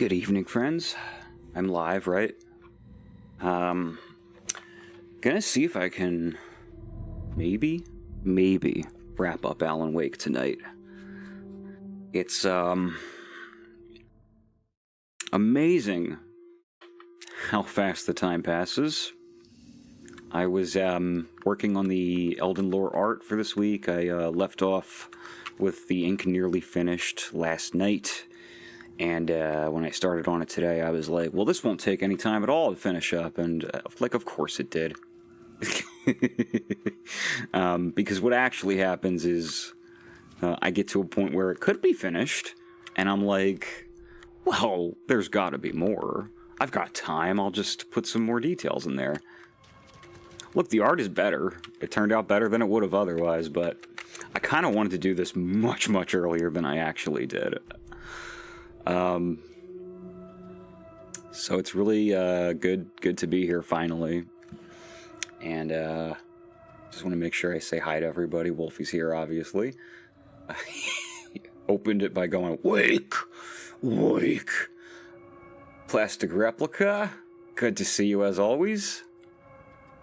Good evening, friends. I'm live, right? Gonna see if I can maybe wrap up Alan Wake tonight. It's amazing how fast the time passes. I was working on the Elden Lore art for this week. I left off with the ink nearly finished last night. And when I started on it today, I was like, well, this won't take any time at all to finish up. And, of course it did. Because what actually happens is I get to a point where it could be finished. And I'm like, well, there's got to be more. I've got time. I'll just put some more details in there. Look, the art is better. It turned out better than it would have otherwise. But I kind of wanted to do this much, much earlier than I actually did. So it's really good to be here finally, and just want to make sure I say hi to everybody. Wolfie's here, obviously. Opened it by going, "Wake, wake." Plastic Replica, good to see you as always.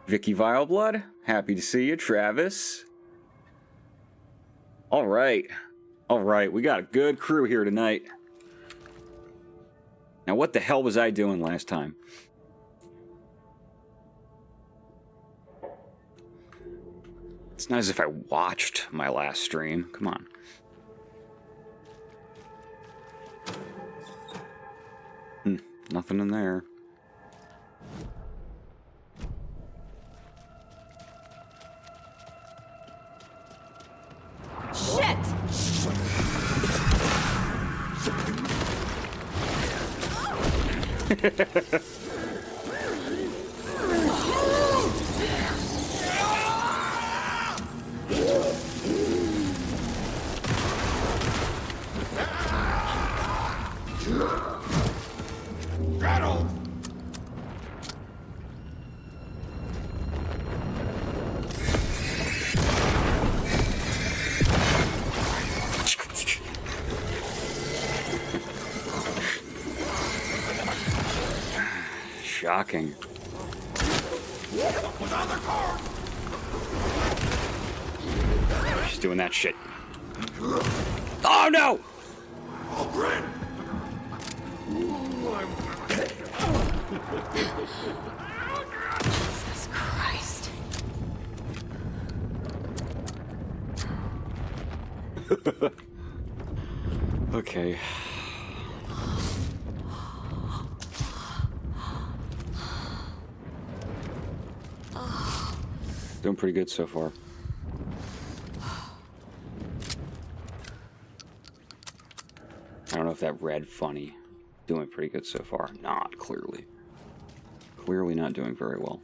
Vicky Vileblood, happy to see you. Travis. All right, we got a good crew here tonight. Now, what the hell was I doing last time? It's not as if I watched my last stream. Come on. Nothing in there. Shit! Rattle! Shocking. She's doing that shit. Oh no! Jesus Christ. Okay. Doing pretty good so far. I don't know if that read funny. Doing pretty good so far. Not, clearly. Clearly not doing very well.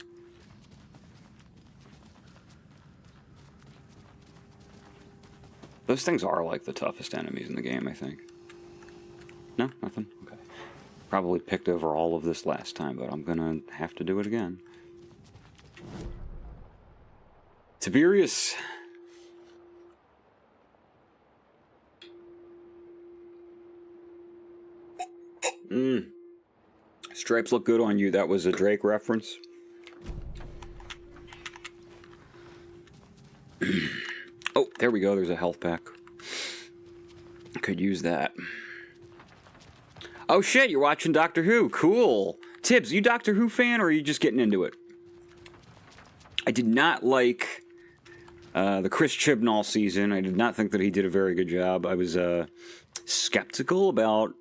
Those things are like the toughest enemies in the game, I think. No? Nothing? Okay. Probably picked over all of this last time, but I'm gonna have to do it again. Tiberius. Stripes look good on you. That was a Drake reference. Oh, there we go. There's a health pack. Could use that. Oh shit, you're watching Doctor Who. Cool. Tibbs, you Doctor Who fan, or are you just getting into it? I did not like the Chris Chibnall season. I did not think that he did a very good job. I was skeptical about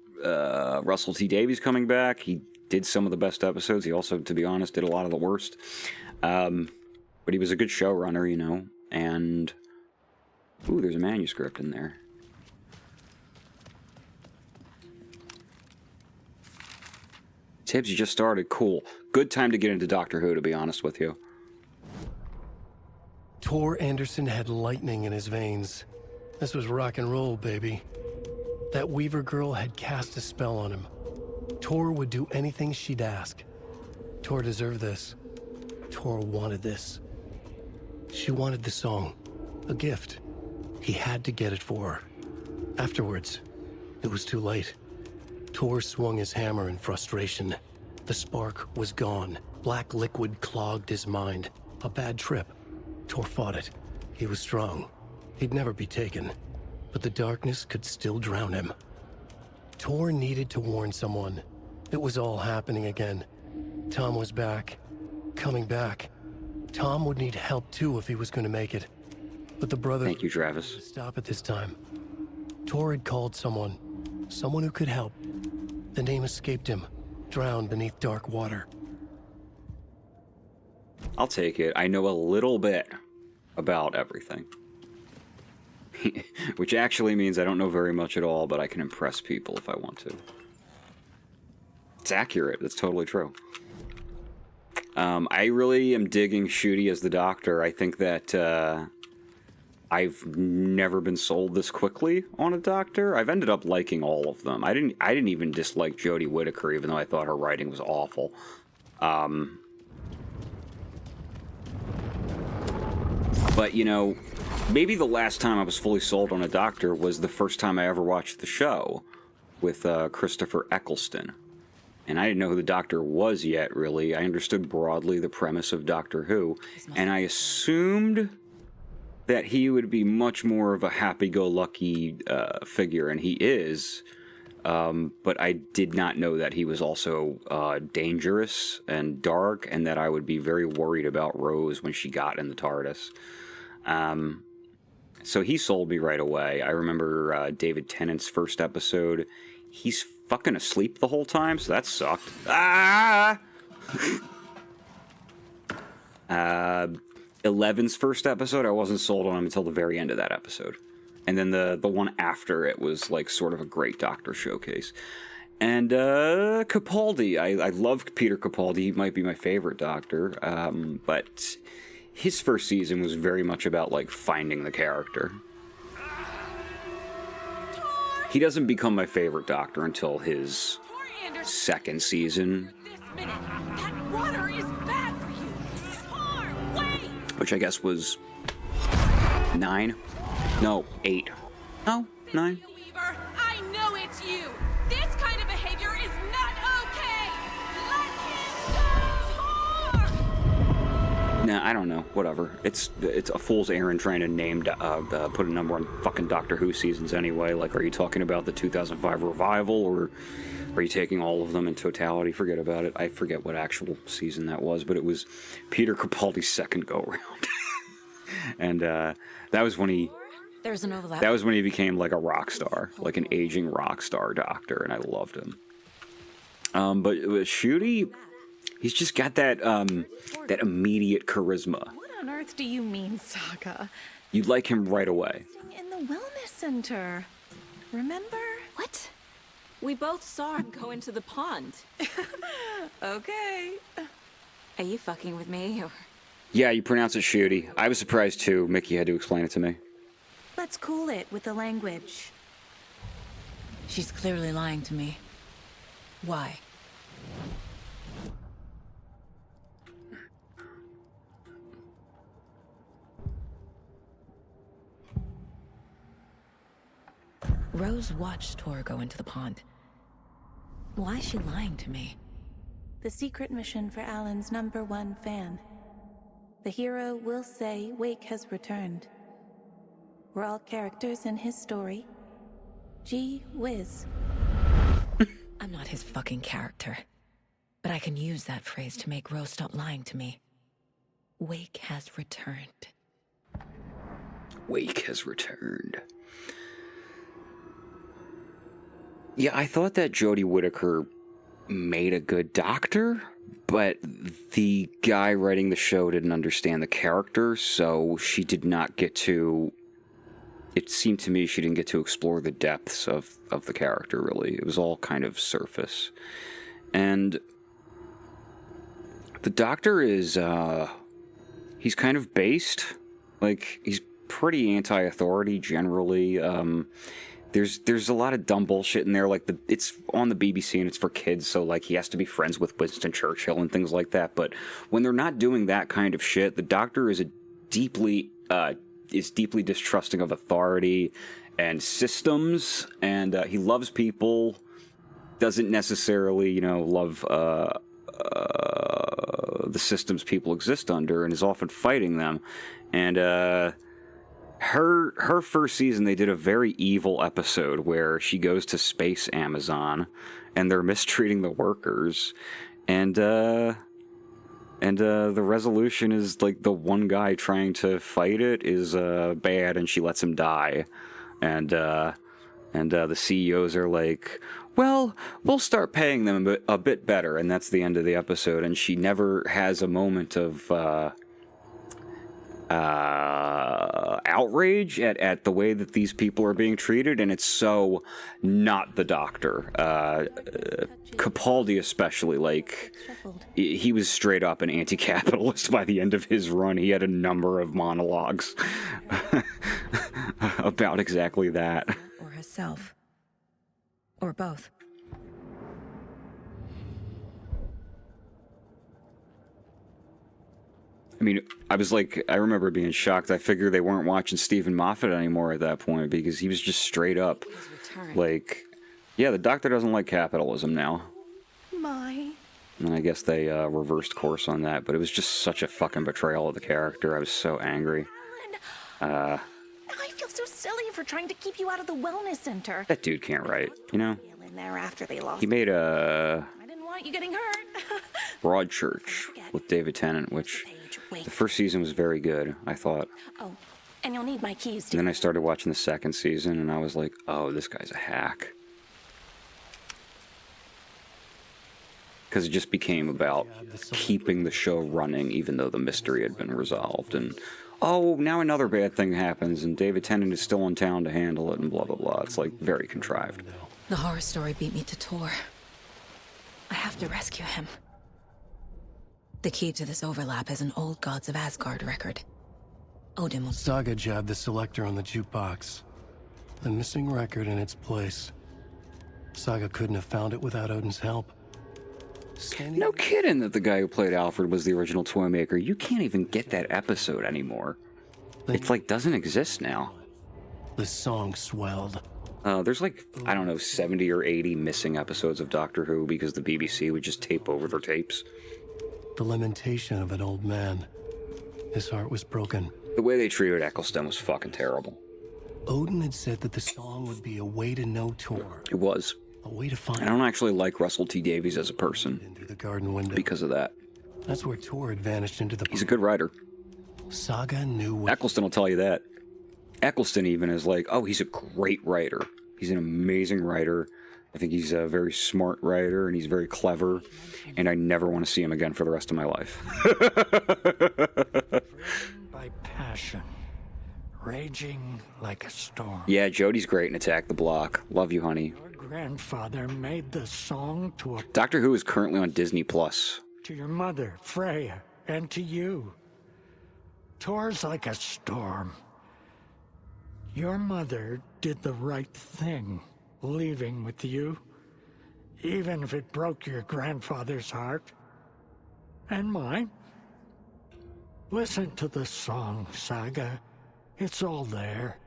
Russell T Davies coming back. He did some of the best episodes. He also, to be honest, did a lot of the worst. But he was a good showrunner, you know. And ooh, there's a manuscript in there. Tibbs, you just started. Cool. Good time to get into Doctor Who, to be honest with you. Tor Anderson had lightning in his veins. This was rock and roll, baby. That Weaver girl had cast a spell on him. Tor would do anything she'd ask. Tor deserved this. Tor wanted this. She wanted the song, a gift. He had to get it for her. Afterwards, it was too late. Tor swung his hammer in frustration. The spark was gone. Black liquid clogged his mind. A bad trip. Tor fought it. He was strong. He'd never be taken. But the darkness could still drown him. Tor needed to warn someone. It was all happening again. Tom was back. Coming back. Tom would need help too if he was going to make it. But the brothers... Thank you, Travis. ...stop at this time. Tor had called someone. Someone who could help. The name escaped him. Drowned beneath dark water. I'll take it. I know a little bit about everything. Which actually means I don't know very much at all, but I can impress people if I want to. It's accurate. It's totally true. I really am digging Shooty as the Doctor. I think that I've never been sold this quickly on a Doctor. I've ended up liking all of them. I didn't even dislike Jodie Whittaker, even though I thought her writing was awful. But, you know, maybe the last time I was fully sold on a Doctor was the first time I ever watched the show with Christopher Eccleston. And I didn't know who the Doctor was yet, really. I understood broadly the premise of Doctor Who, and I assumed that he would be much more of a happy-go-lucky figure, and he is. But I did not know that he was also dangerous and dark, and that I would be very worried about Rose when she got in the TARDIS. So he sold me right away. I remember David Tennant's first episode. He's fucking asleep the whole time, so that sucked. Ah! 11's first episode, I wasn't sold on him until the very end of that episode. And then the one after it was like sort of a great Doctor showcase. And Capaldi, I love Peter Capaldi. He might be my favorite Doctor. But his first season was very much about like finding the character. He doesn't become my favorite Doctor until his second season. That water is bad for you. Tor, wait! Which I guess was 9? No, 8. No, 9. Weaver, I know it's you. This kind of behavior is not okay. Let him go, Tor! Nah, I don't know. Whatever. It's a fool's errand trying to put a number on fucking Doctor Who seasons anyway. Like, are you talking about the 2005 revival, or are you taking all of them in totality? Forget about it. I forget what actual season that was, but it was Peter Capaldi's second go-round. And that was when he... There's an overlap. That was when he became like a rock star, like an aging rock star Doctor, and I loved him. But Shooty, he's just got that that immediate charisma. What on earth do you mean, Saga? You'd like him right away. In the wellness center. Remember? What? We both saw him go into the pond. Okay. Are you fucking with me, or...? Yeah, you pronounce it Shooty. I was surprised too. Mickey had to explain it to me. Let's cool it with the language. She's clearly lying to me. Why? Rose watched Tor go into the pond. Why is she lying to me? The secret mission for Alan's #1 fan. The hero will say Wake has returned. We're all characters in his story. GeeZ. I'm not his fucking character. But I can use that phrase to make Rose stop lying to me. Wake has returned. Wake has returned. Yeah, I thought that Jodie Whittaker made a good Doctor, but the guy writing the show didn't understand the character, so she did not get to... It seemed to me she didn't get to explore the depths of the character, really. It was all kind of surface. And the Doctor is, he's kind of based. Like, he's pretty anti-authority, generally. There's a lot of dumb bullshit in there, like it's on the BBC and it's for kids, so like he has to be friends with Winston Churchill and things like that. But when they're not doing that kind of shit, the Doctor is deeply distrusting of authority and systems, and he loves people, doesn't necessarily, you know, love the systems people exist under, and is often fighting them. And her first season, they did a very evil episode where she goes to Space Amazon, and they're mistreating the workers, and the resolution is like the one guy trying to fight it is bad, and she lets him die, and the CEOs are like, well, we'll start paying them a bit better, and that's the end of the episode. And she never has a moment of outrage at the way that these people are being treated, and it's so not the Doctor. Capaldi especially, like, he was straight up an anti-capitalist by the end of his run. He had a number of monologues about exactly that. Or herself. Or both. I mean, I remember being shocked. I figured they weren't watching Stephen Moffat anymore at that point, because he was just straight up like, yeah, the Doctor doesn't like capitalism now. My. And I guess they reversed course on that, but it was just such a fucking betrayal of the character. I was so angry. I feel so silly for trying to keep you out of the wellness center. That dude can't write, you know? In there after they lost. He made I didn't want you getting hurt. Broadchurch with David Tennant, which the first season was very good, I thought. Oh, and you'll need my keys And then I started watching the second season, and I was like, oh, this guy's a hack. Because it just became about keeping the show running, even though the mystery had been resolved. And, oh, now another bad thing happens, and David Tennant is still in town to handle it, and blah, blah, blah. It's, like, very contrived. The horror story beat me to Tor. I have to rescue him. The key to this overlap is an old Gods of Asgard record. Odin will... Saga jabbed the selector on the jukebox. The missing record in its place. Saga couldn't have found it without Odin's help. No kidding that the guy who played Alfred was the original toy maker. You can't even get that episode anymore. It's like, doesn't exist now. The song swelled. There's like, I don't know, 70 or 80 missing episodes of Doctor Who because the BBC would just tape over their tapes. The lamentation of an old man. His heart was broken. The way they treated Eccleston was fucking terrible. Odin had said that the song would be a way to know Tor. It was. A way to find... I don't actually like Russell T Davies as a person. In through the garden window. Because of that. That's where Tor had vanished into the... He's a good writer. Saga knew what... Eccleston will tell you that. Eccleston even is like, oh, he's a great writer. He's an amazing writer. I think he's a very smart writer, and he's very clever, and I never want to see him again for the rest of my life. By passion, raging like a storm. Yeah, Jodie's great in Attack the Block. Love you, honey. Your grandfather made the song to a... Doctor Who is currently on Disney+. Plus. To your mother, Freya, and to you. Tor's like a storm. Your mother did the right thing, leaving with you, even if it broke your grandfather's heart. And mine. Listen to the song, Saga. It's all there.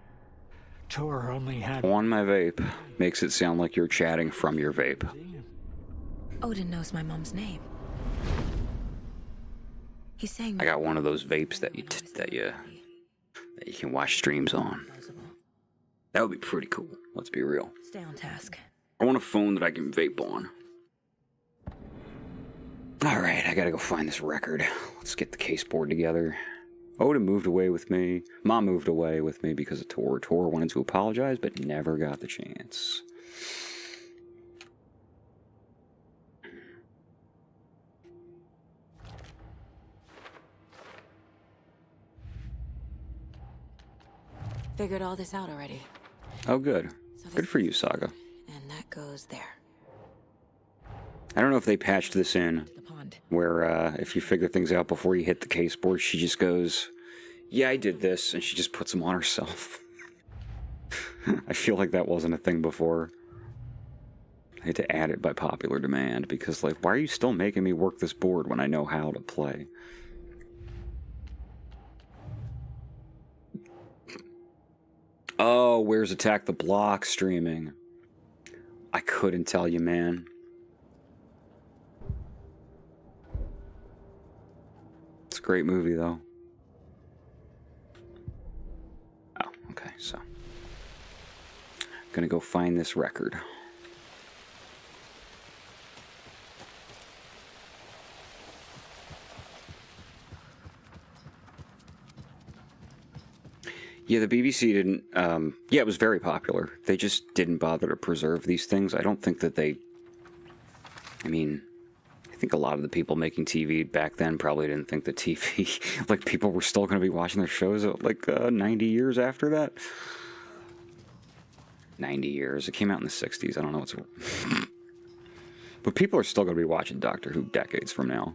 Tor only had... On my vape makes it sound like you're chatting from your vape. Odin knows my mom's name. He's saying... I got one of those vapes that you can watch streams on. That would be pretty cool. Let's be real. Stay on task. I want a phone that I can vape on. Alright, I gotta go find this record. Let's get the case board together. Odin moved away with me. Mom moved away with me because of Tor. Tor wanted to apologize, but never got the chance. Figured all this out already. Oh, good. So Good for you, Saga. And that goes there. I don't know if they patched this in, The pond. where if you figure things out before you hit the case board, she just goes, yeah, I did this, and she just puts them on herself. I feel like that wasn't a thing before. I had to add it by popular demand, because, like, why are you still making me work this board when I know how to play? Oh, where's Attack the Block streaming? I couldn't tell you, man. It's a great movie, though. Oh, okay, so. Gonna go find this record. Yeah, the BBC didn't, yeah, it was very popular. They just didn't bother to preserve these things. I don't think that they, I mean, I think a lot of the people making TV back then probably didn't think that TV, like, people were still going to be watching their shows, like, 90 years after that. 90 years. It came out in the 60s. I don't know what's... But people are still going to be watching Doctor Who decades from now.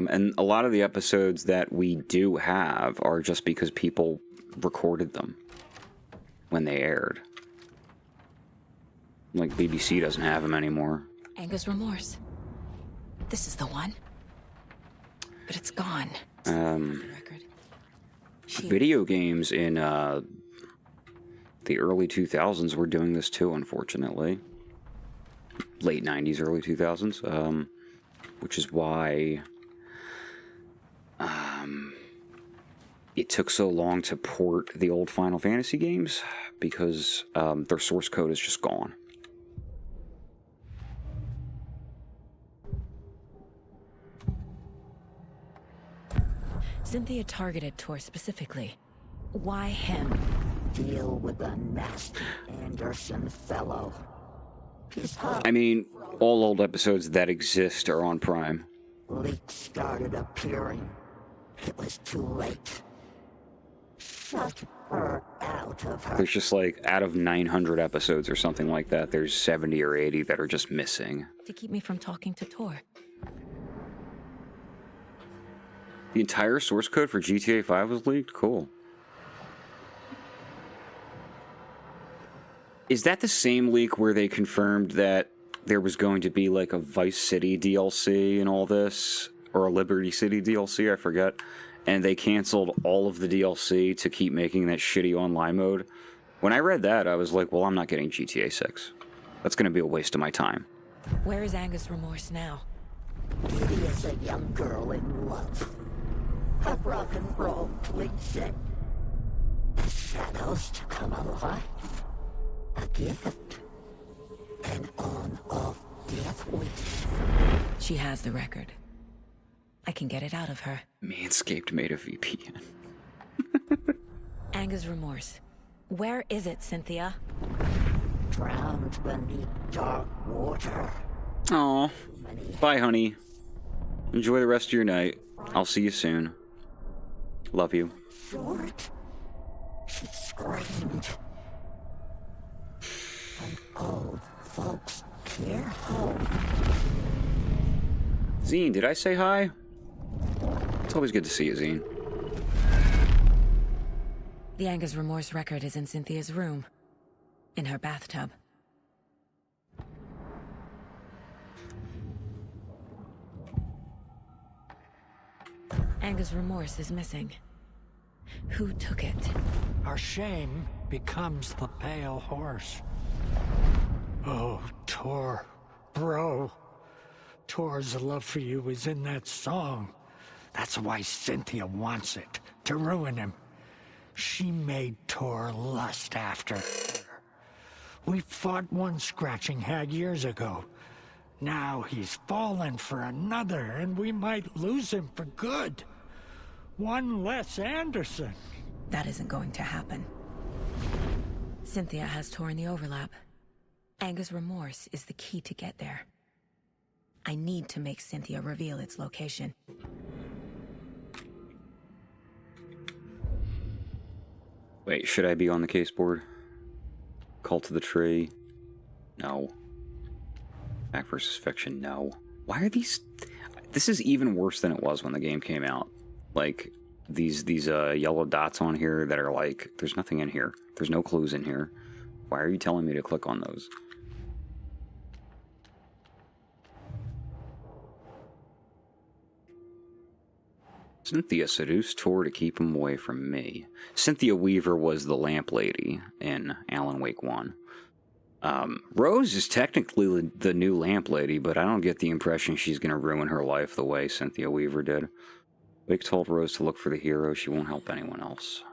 And a lot of the episodes that we do have are just because people recorded them when they aired. Like, BBC doesn't have them anymore. Anger's Remorse. This is the one. But it's gone. Video games in the early 2000s were doing this too, unfortunately. Late 90s, early 2000s. Which is why it took so long to port the old Final Fantasy games, because their source code is just gone. Cynthia targeted Tor specifically. Why him? Deal with the nasty Anderson fellow. I mean, all old episodes that exist are on Prime. Leaks started appearing. It was too late. Shut her out of her. There's just like, out of 900 episodes or something like that, there's 70 or 80 that are just missing. To keep me from talking to Tor. The entire source code for GTA 5 was leaked? Cool. Is that the same leak where they confirmed that there was going to be like a Vice City DLC and all this? Or a Liberty City DLC, I forget. And they canceled all of the DLC to keep making that shitty online mode? When I read that, I was like, well, I'm not getting GTA 6. That's going to be a waste of my time. Where is Anger's Remorse now? Kitty is a young girl in love. A rock and roll cliche. The shadows to come alive. A gift. An on-off death wish. She has the record. I can get it out of her. Manscaped made a VPN. Anger's Remorse. Where is it, Cynthia? Drowned beneath dark water. Aw. Bye, honey. Enjoy the rest of your night. I'll see you soon. Love you. Short. She screamed. And old folks care home. Zine, did I say hi? It's always good to see you, Zine. The Anger's Remorse record is in Cynthia's room. In her bathtub. Anger's Remorse is missing. Who took it? Our shame becomes the pale horse. Oh, Tor. Bro. Tor's love for you is in that song. That's why Cynthia wants it, to ruin him. She made Tor lust after her. We fought one scratching hag years ago. Now he's fallen for another, and we might lose him for good. One less Anderson. That isn't going to happen. Cynthia has Tor in the overlap. Anger's Remorse is the key to get there. I need to make Cynthia reveal its location. Wait, should I be on the case board? Cult of the Tree? No. Fact versus Fiction? No. Why are these... This is even worse than it was when the game came out. Like, these yellow dots on here that are like, there's nothing in here. There's no clues in here. Why are you telling me to click on those? Cynthia seduced Tor to keep him away from me. Cynthia Weaver was the lamp lady in Alan Wake 1. Rose is technically the new lamp lady, but I don't get the impression she's going to ruin her life the way Cynthia Weaver did. Wake told Rose to look for the hero. She won't help anyone else.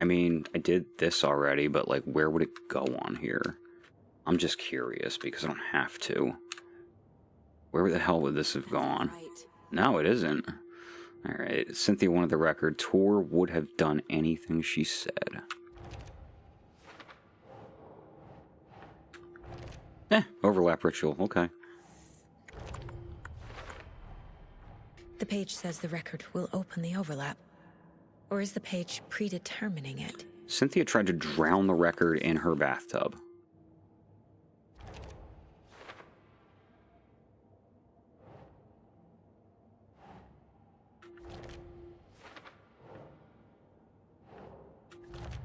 I mean, I did this already, but, like, where would it go on here? I'm just curious, because I don't have to. Where the hell would this have gone? No, it isn't. Alright, Cynthia wanted the record. Tor would have done anything she said. Overlap ritual, okay. The page says the record will open the overlap. Or is the page predetermining it? Cynthia tried to drown the record in her bathtub.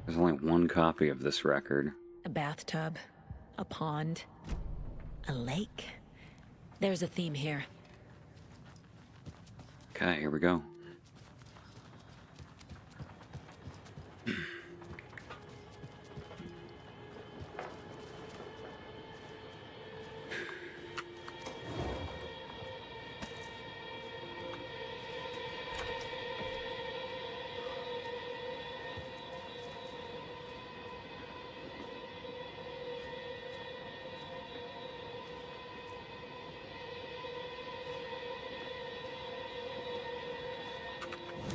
There's only one copy of this record. A bathtub, a pond, a lake. There's a theme here. Okay, here we go.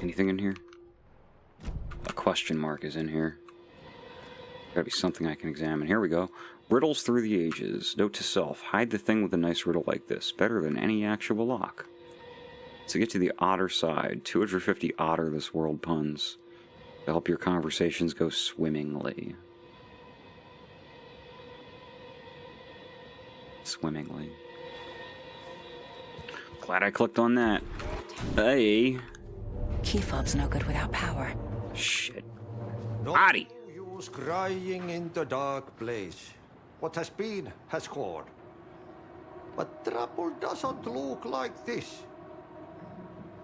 Anything in here? A question mark is in here. Gotta be something I can examine. Here we go. Riddles through the ages. Note to self. Hide the thing with a nice riddle like this. Better than any actual lock. To get to the otter side. 250 otter this world puns. To help your conversations go swimmingly. Swimmingly. Glad I clicked on that. Hey. Key fob's no good without power. Shit. Not use crying in the dark place. What has been has gone. But trouble doesn't look like this.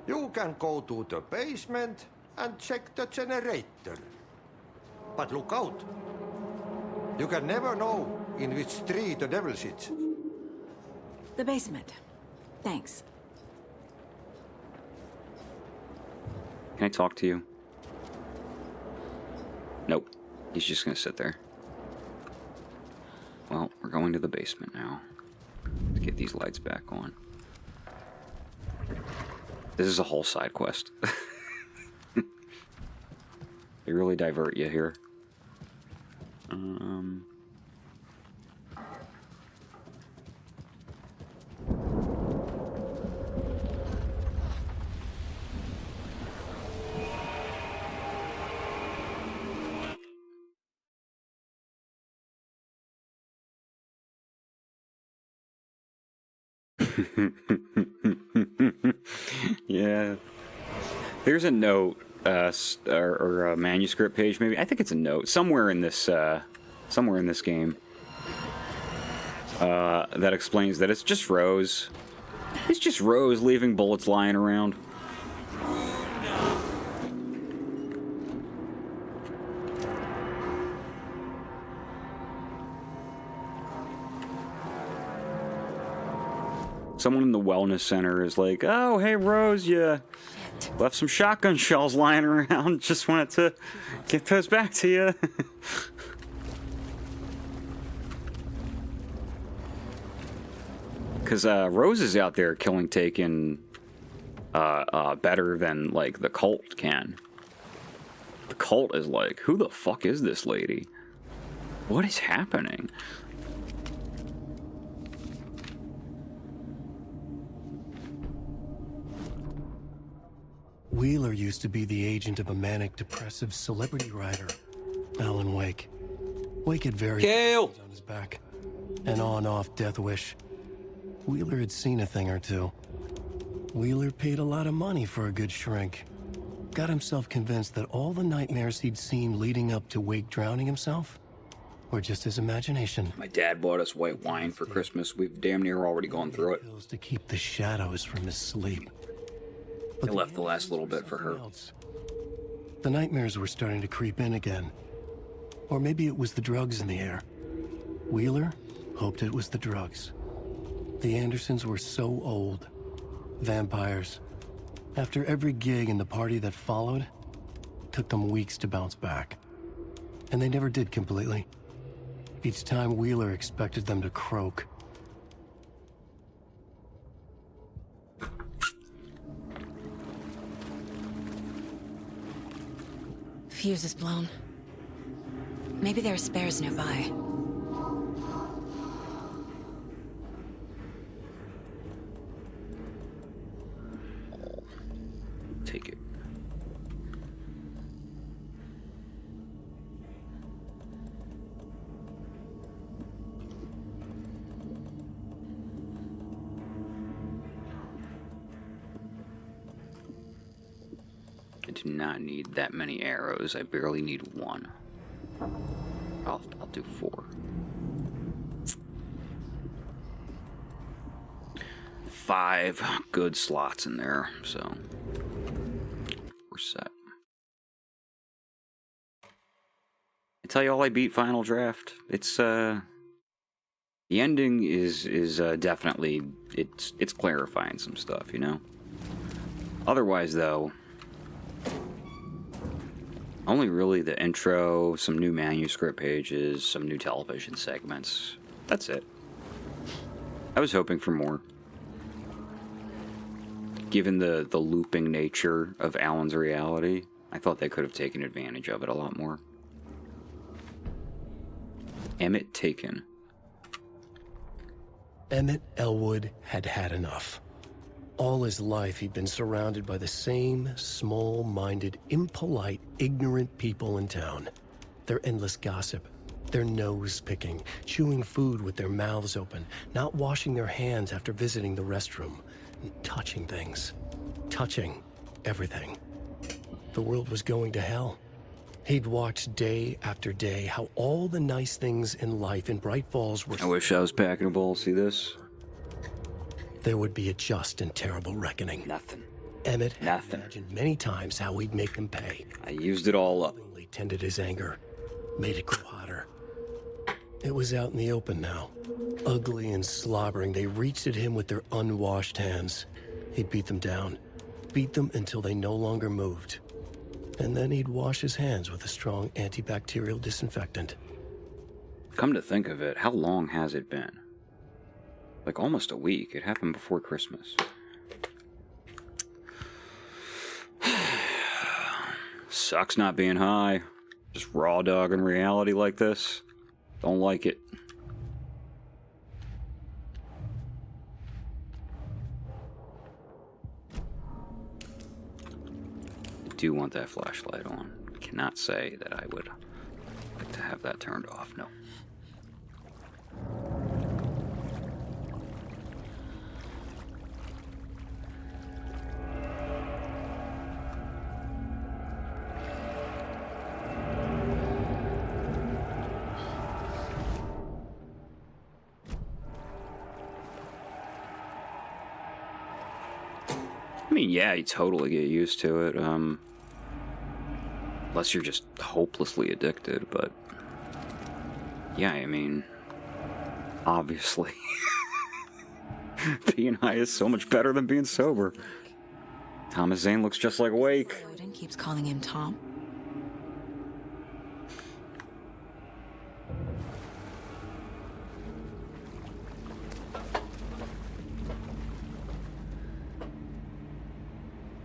You can go to the basement and check the generator. But look out. You can never know in which tree the devil sits. The basement. Thanks. Can I talk to you? Nope. He's just gonna sit there. Well, we're going to the basement now. Let's get these lights back on. This is a whole side quest. They really divert you here. Yeah. There's a note, or a manuscript page, maybe. I think it's a note somewhere in this game that explains that it's just Rose. It's just Rose leaving bullets lying around. Someone in the wellness center is like, "Oh, hey, Rose, you left some shotgun shells lying around. Just wanted to get those back to you." Because Rose is out there killing Taken better than, like, the cult can. The cult is like, who the fuck is this lady? What is happening? Wheeler used to be the agent of a manic-depressive celebrity writer, Alan Wake. Wake had various Kale on his back, an on-off death wish. Wheeler had seen a thing or two. Wheeler paid a lot of money for a good shrink. got himself convinced that all the nightmares he'd seen leading up to Wake drowning himself were just his imagination. My dad bought us white wine for Christmas. We've damn near already gone through it. Pills to keep the shadows from his sleep. I left the last little bit for her. The nightmares were starting to creep in again. Or maybe it was the drugs in the air. Wheeler hoped it was the drugs. The Andersons were so old. Vampires. After every gig and the party that followed, it took them weeks to bounce back. And they never did completely. Each time Wheeler expected them to croak. Fuse is blown. Maybe there are spares nearby. Take it. I do not need that many arrows. I barely need one. I'll do 4. 5 good slots in there, so we're set. I tell you all, I beat Final Draft. It's the ending is definitely it's clarifying some stuff, you know. Otherwise, though, only really the intro, some new manuscript pages, some new television segments. That's it. I was hoping for more. Given the looping nature of Alan's reality, I thought they could have taken advantage of it a lot more. Emmett taken. Emmett Elwood had had enough. All his life, he'd been surrounded by the same small-minded, impolite, ignorant people in town. Their endless gossip, their nose-picking, chewing food with their mouths open, not washing their hands after visiting the restroom, and touching things. Touching everything. The world was going to hell. He'd watched day after day how all the nice things in life in Bright Falls were... I wish I was packing a bowl. See this? There would be a just and terrible reckoning. Nothing. Emmett had Nothing. imagined many times how he'd make them pay. I used it all up. Willingly tended his anger, made it grow hotter. It was out in the open now. Ugly and slobbering, they reached at him with their unwashed hands. He'd beat them down, beat them until they no longer moved. And then he'd wash his hands with a strong antibacterial disinfectant. Come to think of it, how long has it been? Like almost a week. It happened before Christmas. Sucks not being high. Just raw dogging reality like this. Don't like it. I do want that flashlight on. I cannot say that I would like to have that turned off. No. I mean, yeah, you totally get used to it, unless you're just hopelessly addicted, but yeah, I mean, obviously, being high is so much better than being sober. Thomas Zane looks just like Wake. Odin keeps calling him Tom.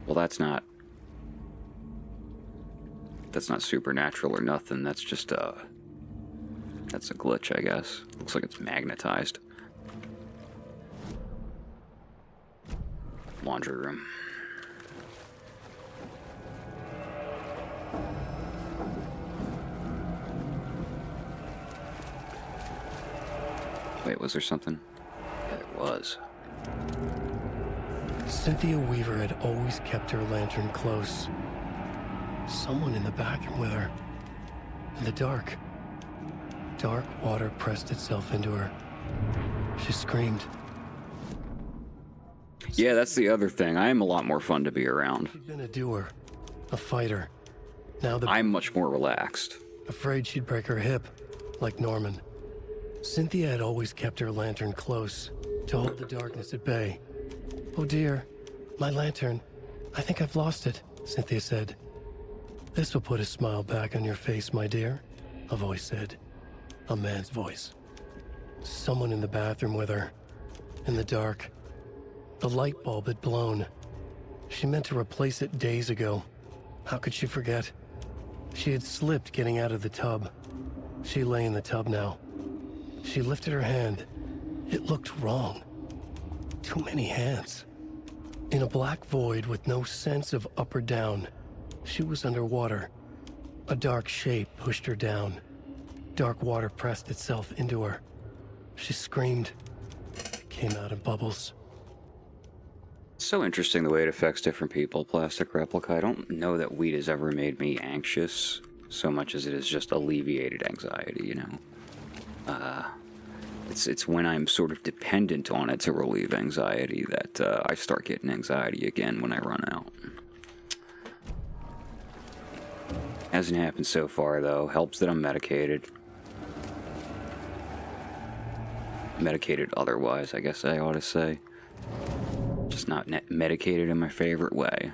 Well, that's not supernatural or nothing. That's just that's a glitch, I guess. Looks like it's magnetized. Laundry room. Wait, was there something? Yeah, there was. Cynthia Weaver had always kept her lantern close. Someone in the bathroom with her. In the dark. Dark water pressed itself into her. She screamed. Yeah, that's the other thing. I am a lot more fun to be around. She'd been a doer, a fighter. Now I'm much more relaxed. afraid she'd break her hip, like Norman. Cynthia had always kept her lantern close, to hold the darkness at bay. "Oh dear, my lantern. I think I've lost it," Cynthia said. "This will put a smile back on your face, my dear," a voice said. A man's voice. Someone in the bathroom with her. In the dark. The light bulb had blown. She meant to replace it days ago. How could she forget? She had slipped getting out of the tub. She lay in the tub now. She lifted her hand. It looked wrong. Too many hands. In a black void with no sense of up or down, she was underwater. A dark shape pushed her down. Dark water pressed itself into her. She screamed. It came out in bubbles. It's so interesting the way it affects different people, Plastic Replica. I don't know that weed has ever made me anxious so much as it has just alleviated anxiety, you know? It's when I'm sort of dependent on it to relieve anxiety that I start getting anxiety again when I run out. Hasn't happened so far, though. Helps that I'm medicated. Medicated otherwise, I guess I ought to say. Just not medicated in my favorite way.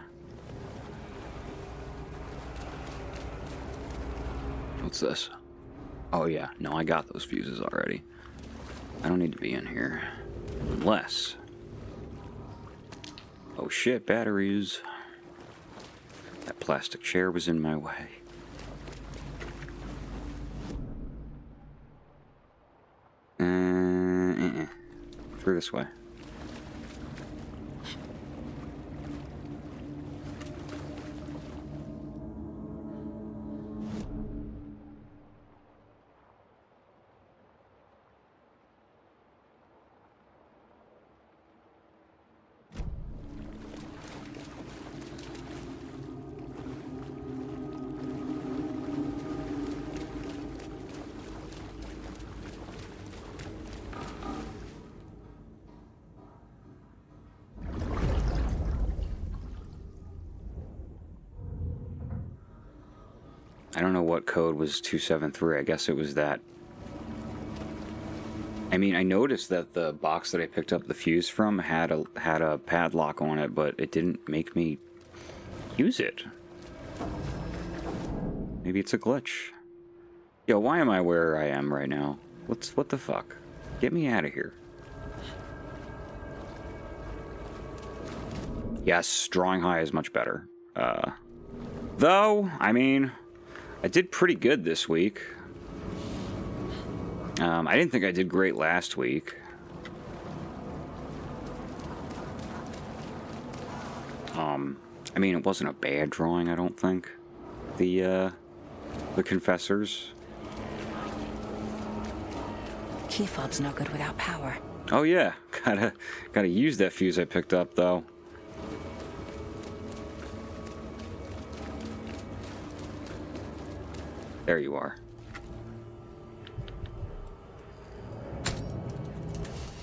What's this? Oh yeah, no, I got those fuses already. I don't need to be in here. Unless... oh shit, batteries. That plastic chair was in my way. Through this way. I don't know what code was 273. I guess it was that. I mean, I noticed that the box that I picked up the fuse from had a padlock on it, but it didn't make me use it. Maybe it's a glitch. Yo, why am I where I am right now? What the fuck? Get me out of here. Yes, drawing high is much better. Though, I mean, I did pretty good this week. I didn't think I did great last week. I mean, it wasn't a bad drawing, I don't think. The Confessors. Key fob's no good without power. Oh yeah, gotta use that fuse I picked up, though. There you are.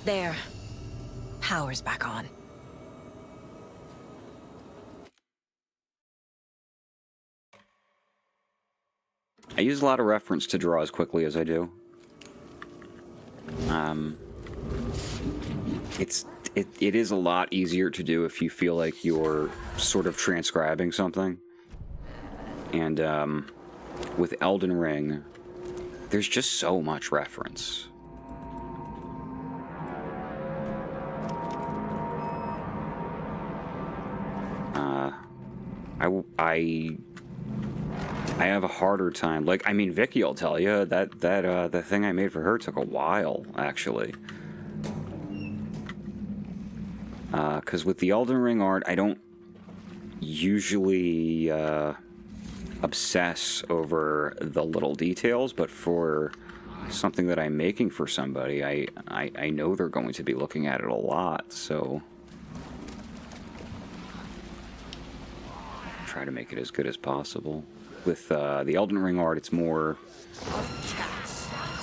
There. Power's back on. I use a lot of reference to draw as quickly as I do. It is a lot easier to do if you feel like you're sort of transcribing something. And with Elden Ring, there's just so much reference. I have a harder time. Like, I mean, Vicky will tell you that the thing I made for her took a while, actually. Because with the Elden Ring art, I don't usually obsess over the little details, but for something that I'm making for somebody, I know they're going to be looking at it a lot, so... try to make it as good as possible. With the Elden Ring art, it's more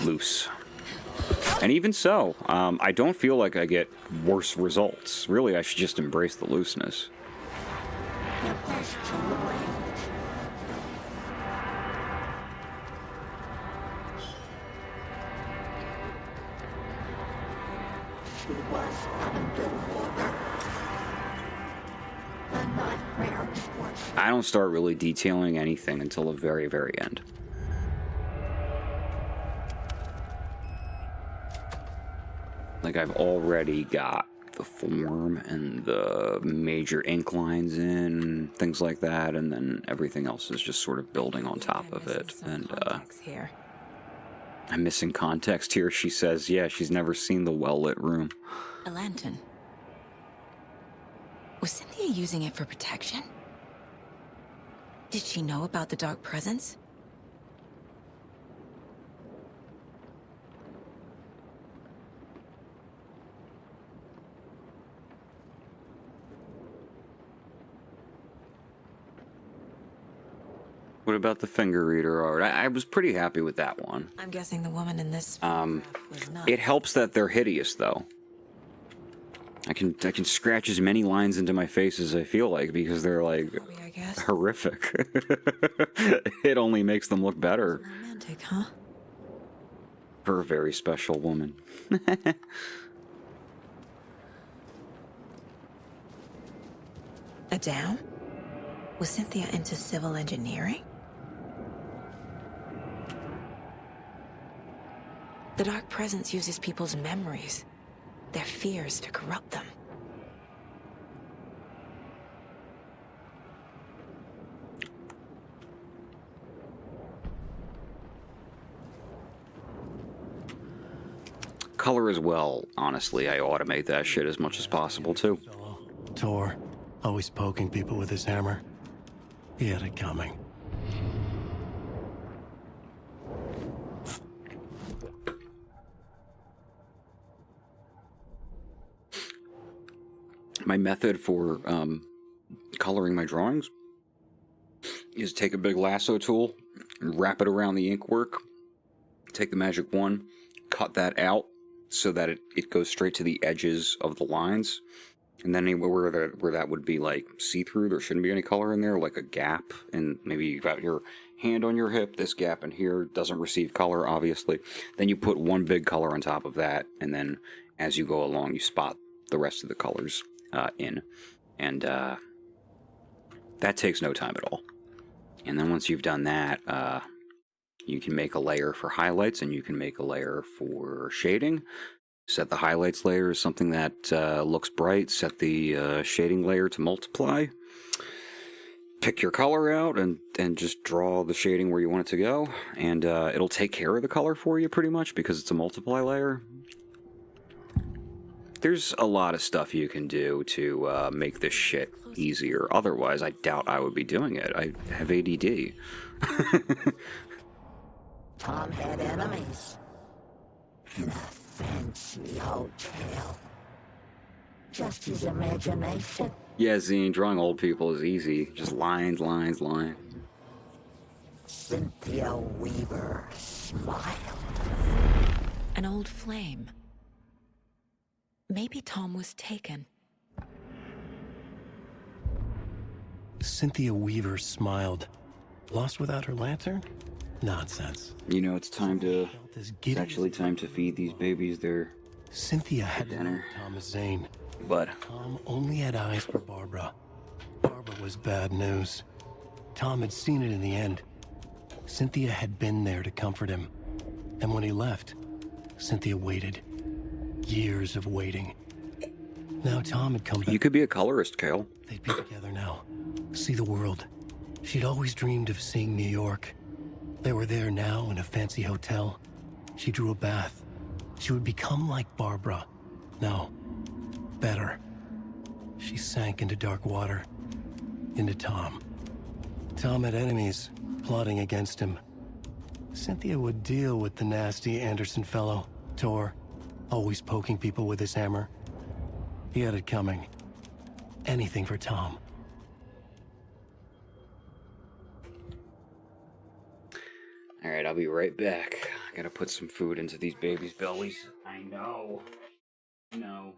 loose. And even so, I don't feel like I get worse results. Really, I should just embrace the looseness. I don't start really detailing anything until the very, very end. Like, I've already got the form and the major ink lines in, things like that, and then everything else is just sort of building on top of it. And I'm missing context here. She says, yeah, she's never seen the well-lit room. A lantern. Was Cynthia using it for protection? Did she know about the dark presence? What about the finger reader art? I was pretty happy with that one. I'm guessing the woman in this photograph was not. It helps that they're hideous, though. I can scratch as many lines into my face as I feel like, because they're like I guess. horrific. It only makes them look better. Romantic, huh? For a very special woman. A dam? Was Cynthia into civil engineering? The dark presence uses people's memories, their fears, to corrupt them. Color as well, honestly. I automate that shit as much as possible, too. Tor, always poking people with his hammer. He had it coming. My method for coloring my drawings is take a big lasso tool, wrap it around the ink work, take the magic wand, cut that out so that it goes straight to the edges of the lines. And then anywhere where that would be like see-through, there shouldn't be any color in there, like a gap. And maybe you've got your hand on your hip, this gap in here doesn't receive color, obviously. Then you put one big color on top of that, and then as you go along, you spot the rest of the colors in. And that takes no time at all. And then once you've done that, you can make a layer for highlights, and you can make a layer for shading. Set the highlights layer as something that looks bright. Set the shading layer to multiply. Pick your color out and just draw the shading where you want it to go. And it'll take care of the color for you pretty much because it's a multiply layer. There's a lot of stuff you can do to make this shit easier. Otherwise, I doubt I would be doing it. I have ADD. Tom had enemies in a fancy hotel. Just his imagination. Yeah, Zine, drawing old people is easy. Just lines, lines, lines. Cynthia Weaver smiled. An old flame. Maybe Tom was taken. Cynthia Weaver smiled. Lost without her lantern? Nonsense. You know, it's time to... Felt as It's giddy actually as- time to feed these babies their... Cynthia had dinner. known Thomas Zane. But Tom only had eyes for Barbara. Barbara was bad news. Tom had seen it in the end. Cynthia had been there to comfort him. And when he left, Cynthia waited. Years of waiting. Now Tom had come back. you could be a colorist, Kale. They'd be together now. See the world. She'd always dreamed of seeing New York. They were there now in a fancy hotel. She drew a bath. She would become like Barbara. No. Better. She sank into dark water. Into Tom. Tom had enemies plotting against him. Cynthia would deal with the nasty Anderson fellow, Tor, always poking people with his hammer. He had it coming. Anything for Tom. I'll be right back. I gotta put some food into these babies' bellies. I know. No.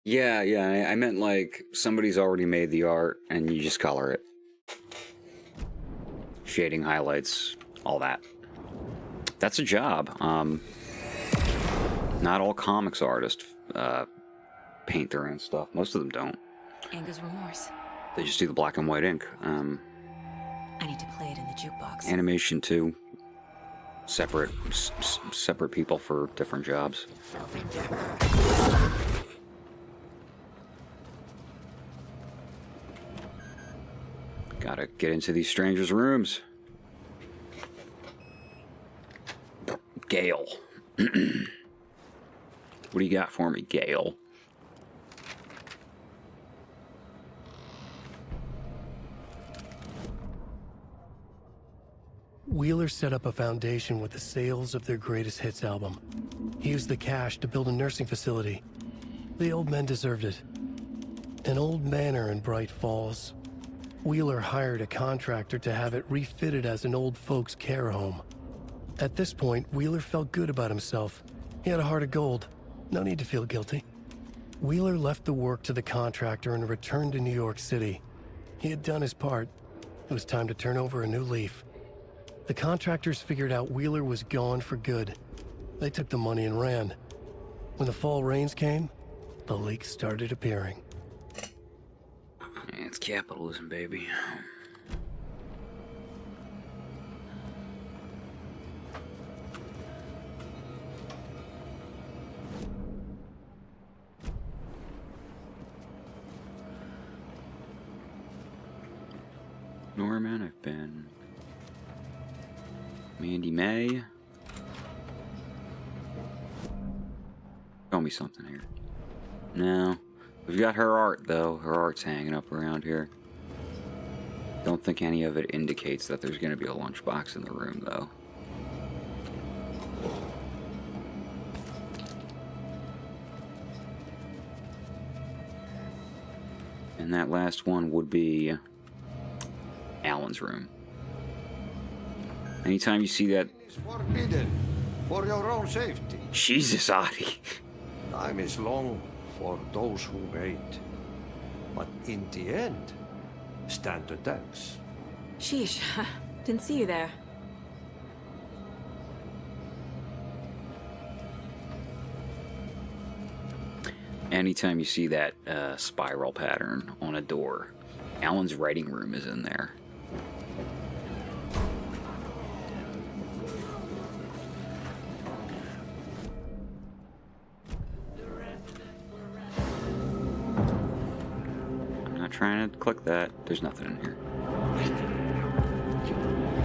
Yeah, I meant like somebody's already made the art and you just color it. Shading, highlights, all that. That's a job. Not all comics artists paint their own stuff. Most of them don't. Anger's remorse. They just do the black and white ink. I need to play it in the jukebox. Animation too. Separate people for different jobs. Gotta get into these strangers' rooms. Gale. What do you got for me, Gale? Wheeler set up a foundation with the sales of their greatest hits album. He used the cash to build a nursing facility. The old men deserved it. An old manor in Bright Falls. Wheeler hired a contractor to have it refitted as an old folks' care home. At this point, Wheeler felt good about himself. He had a heart of gold. No need to feel guilty. Wheeler left the work to the contractor and returned to New York City. He had done his part. It was time to turn over a new leaf. The contractors figured out Wheeler was gone for good. They took the money and ran. When the fall rains came, the leaks started appearing. It's capitalism, baby. Norman, I've been. Mandy May. Show me something here. No. We've got her art, though. Her art's hanging up around here. Don't think any of it indicates that there's going to be a lunchbox in the room, though. And that last one would be Alan's room. Anytime you see that... It's forbidden. For your own safety. Jesus, Adi. Time is long for those who wait. But in the end, stand the thanks. Sheesh. Didn't see you there. Anytime you see that spiral pattern on a door, Alan's writing room is in there. I'm not trying to click that. There's nothing in here.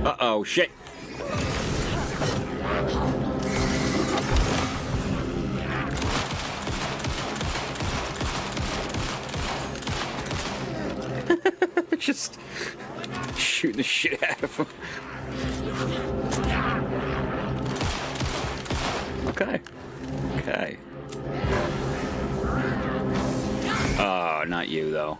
Uh-oh, shit! Just shooting the shit out of him. Okay. Okay. Oh, not you, though.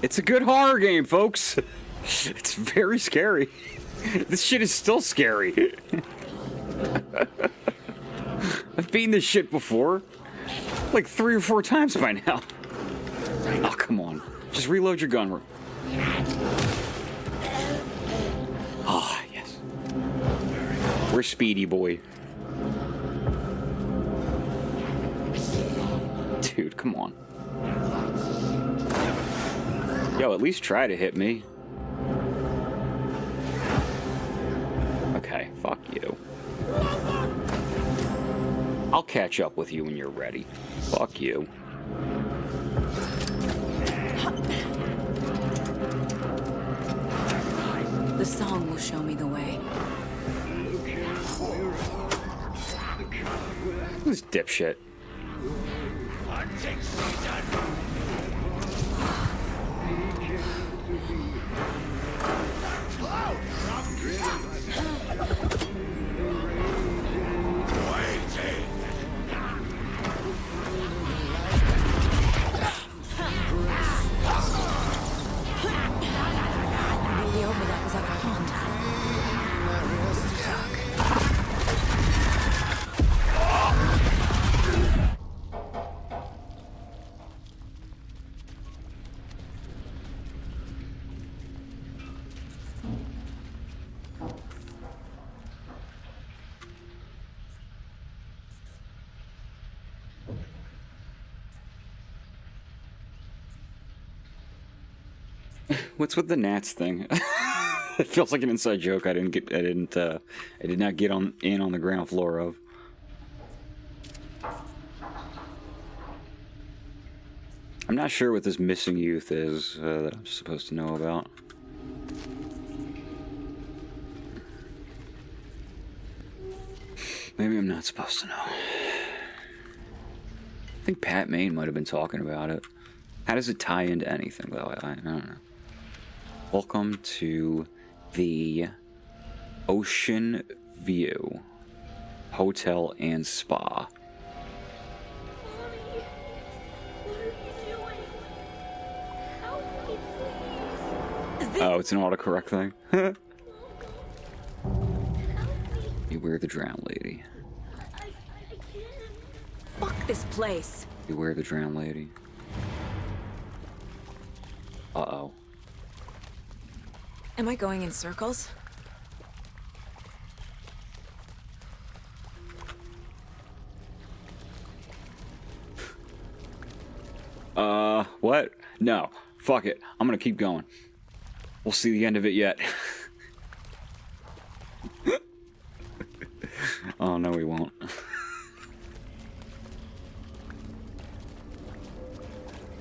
It's a good horror game, folks. It's very scary. This shit is still scary. I've beaten this shit before. Like 3 or 4 times by now. Oh, come on. Just reload your gun. Oh, yes. We're Speedy Boy. Dude, come on. Yo, at least try to hit me. Okay, fuck you. I'll catch up with you when you're ready. Fuck you. The song will show me the way. This dipshit. The overlap is at the pond. What's with the gnats thing? It feels like an inside joke. I did not get in on the ground floor of. I'm not sure what this missing youth is that I'm supposed to know about. Maybe I'm not supposed to know. I think Pat Maine might have been talking about it. How does it tie into anything, though? I don't know. Welcome to the Ocean View Hotel and Spa. Oh, it's an autocorrect thing. Beware the drowned lady. Fuck this place. Beware the drowned lady. Uh-oh. Am I going in circles? What? No. Fuck it. I'm gonna keep going. We'll see the end of it yet. Oh, no, we won't.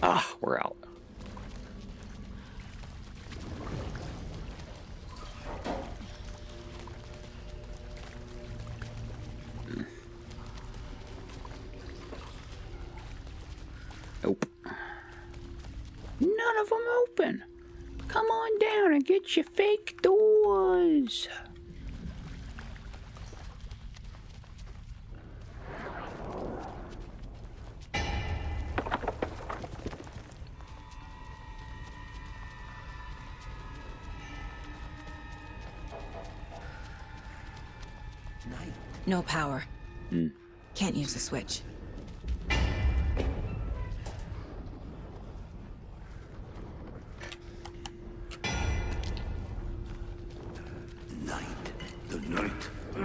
Ah, we're out. them open. Come on down and get your fake doors. No power. Can't use the switch. The night. I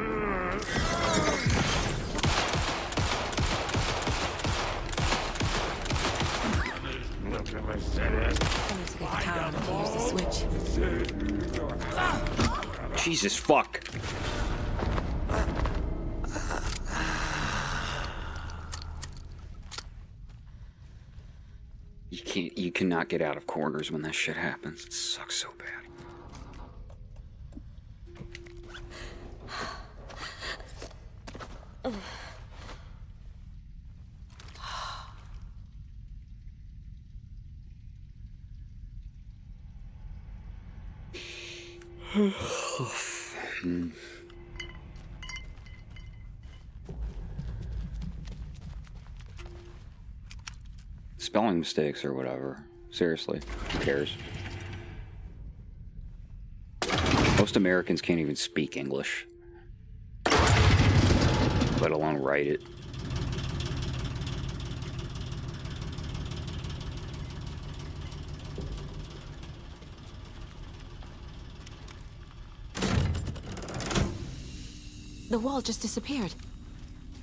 need to get the power on to use the switch. Jesus fuck. You cannot get out of corners when that shit happens. It sucks so bad. Spelling mistakes or whatever. Seriously, who cares? Most Americans can't even speak English, let alone write it. The wall just disappeared.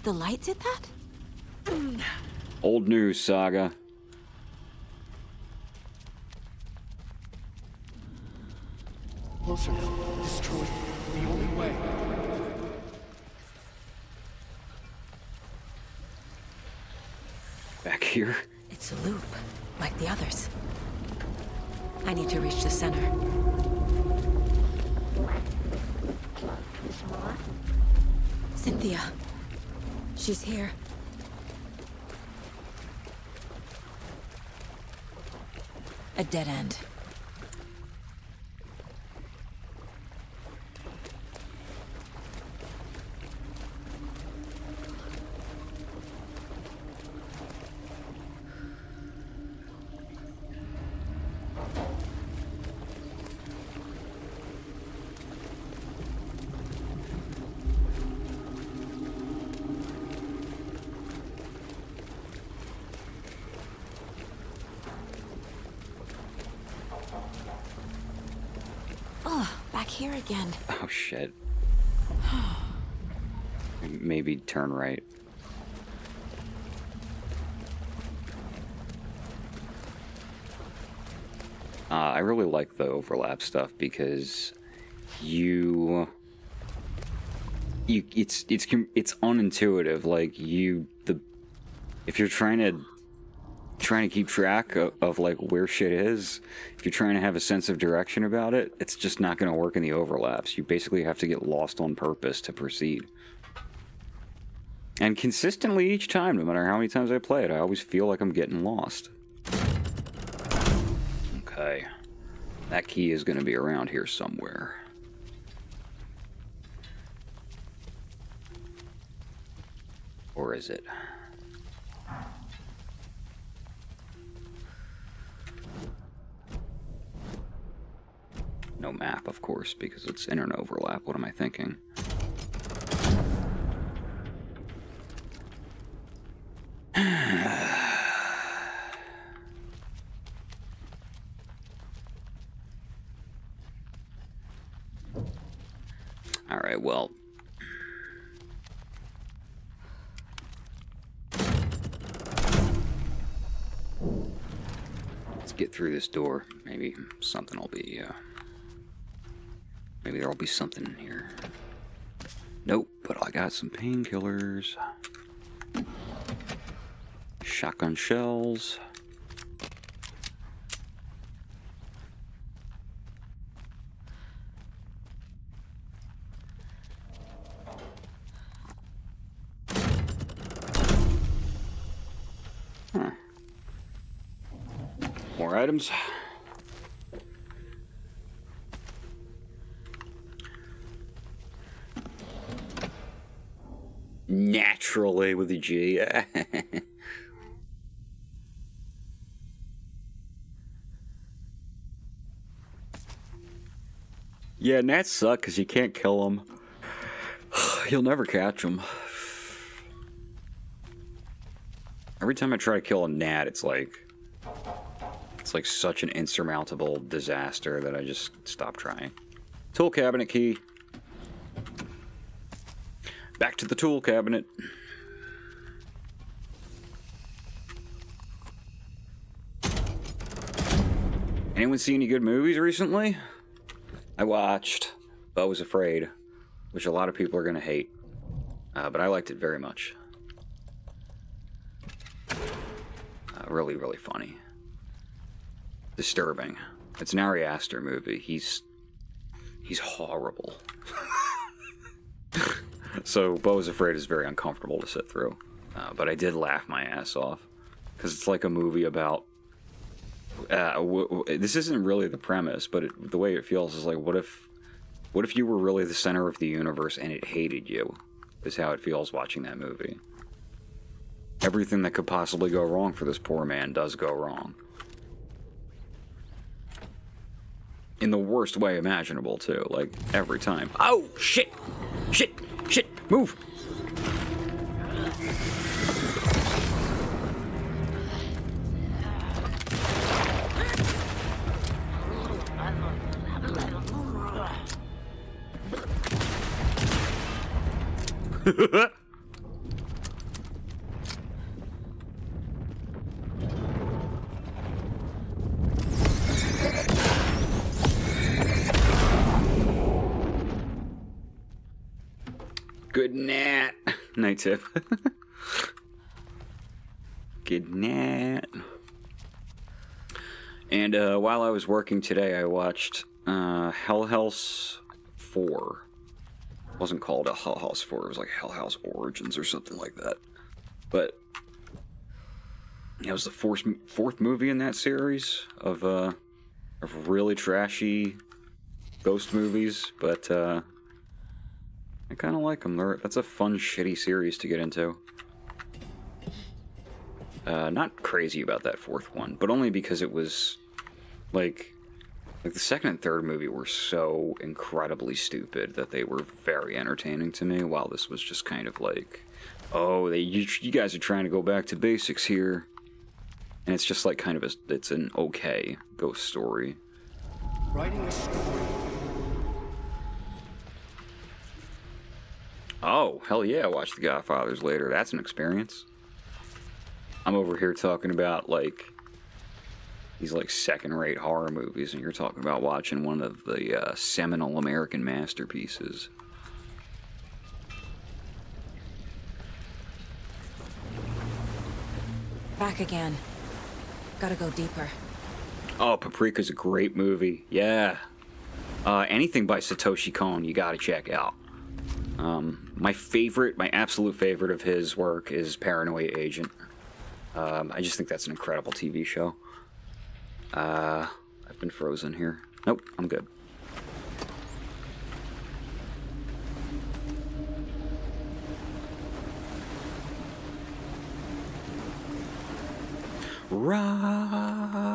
The light did that? Old news, Saga. Closer now. Destroy it. The only way. Back here? It's a loop, like the others. I need to reach the center. Cynthia. She's here. A dead end. Back here again. Oh shit. Maybe turn right. I really like the overlap stuff because it's unintuitive. Like if you're trying to keep track of like where shit is, if you're trying to have a sense of direction about it, it's just not going to work in the overlaps. You basically have to get lost on purpose to proceed. And consistently each time, no matter how many times I play it, I always feel like I'm getting lost. Okay. That key is going to be around here somewhere. Or is it? No map, of course, because it's in an overlap. What am I thinking? Alright, well. Let's get through this door. Maybe something will be, maybe there'll be something in here. Nope, but I got some painkillers. Shotgun shells. Huh. More items. Naturally with a G. Yeah, gnats suck because you can't kill them. You'll never catch them. Every time I try to kill a gnat, it's like such an insurmountable disaster that I just stop trying. Tool cabinet key. Back to the tool cabinet. Anyone see any good movies recently? I watched Beau Was Afraid, which a lot of people are going to hate, but I liked it very much. Really, really funny. Disturbing. It's an Ari Aster movie. He's horrible. So Beau Was Afraid is very uncomfortable to sit through, but I did laugh my ass off because it's like a movie about. This isn't really the premise, but the way it feels is like, what if you were really the center of the universe and it hated you? Is how it feels watching that movie. Everything that could possibly go wrong for this poor man does go wrong. In the worst way imaginable, too. Like, every time. Oh, shit! Shit! Shit! Move! Good gnat. Night tip. Good gnat. And while I was working today, I watched Hell House 4. It wasn't called a Hell House 4, it was like Hell House Origins or something like that. But it was the fourth movie in that series of really trashy ghost movies, but I kind of like them. That's a fun, shitty series to get into. Not crazy about that fourth one, but only because it was like the second and third movie were so incredibly stupid that they were very entertaining to me, while this was just kind of like, oh, you guys are trying to go back to basics here. And it's just like kind of it's an okay ghost story. Writing a story. Oh, hell yeah, watch The Godfathers later. That's an experience. I'm over here talking about, like, these, like, second-rate horror movies, and you're talking about watching one of the seminal American masterpieces. Back again. Gotta go deeper. Oh, Paprika's a great movie. Yeah. Anything by Satoshi Kon you gotta check out. My absolute favorite of his work is Paranoid Agent. I just think that's an incredible TV show. I've been frozen here. Nope, I'm good. Raya.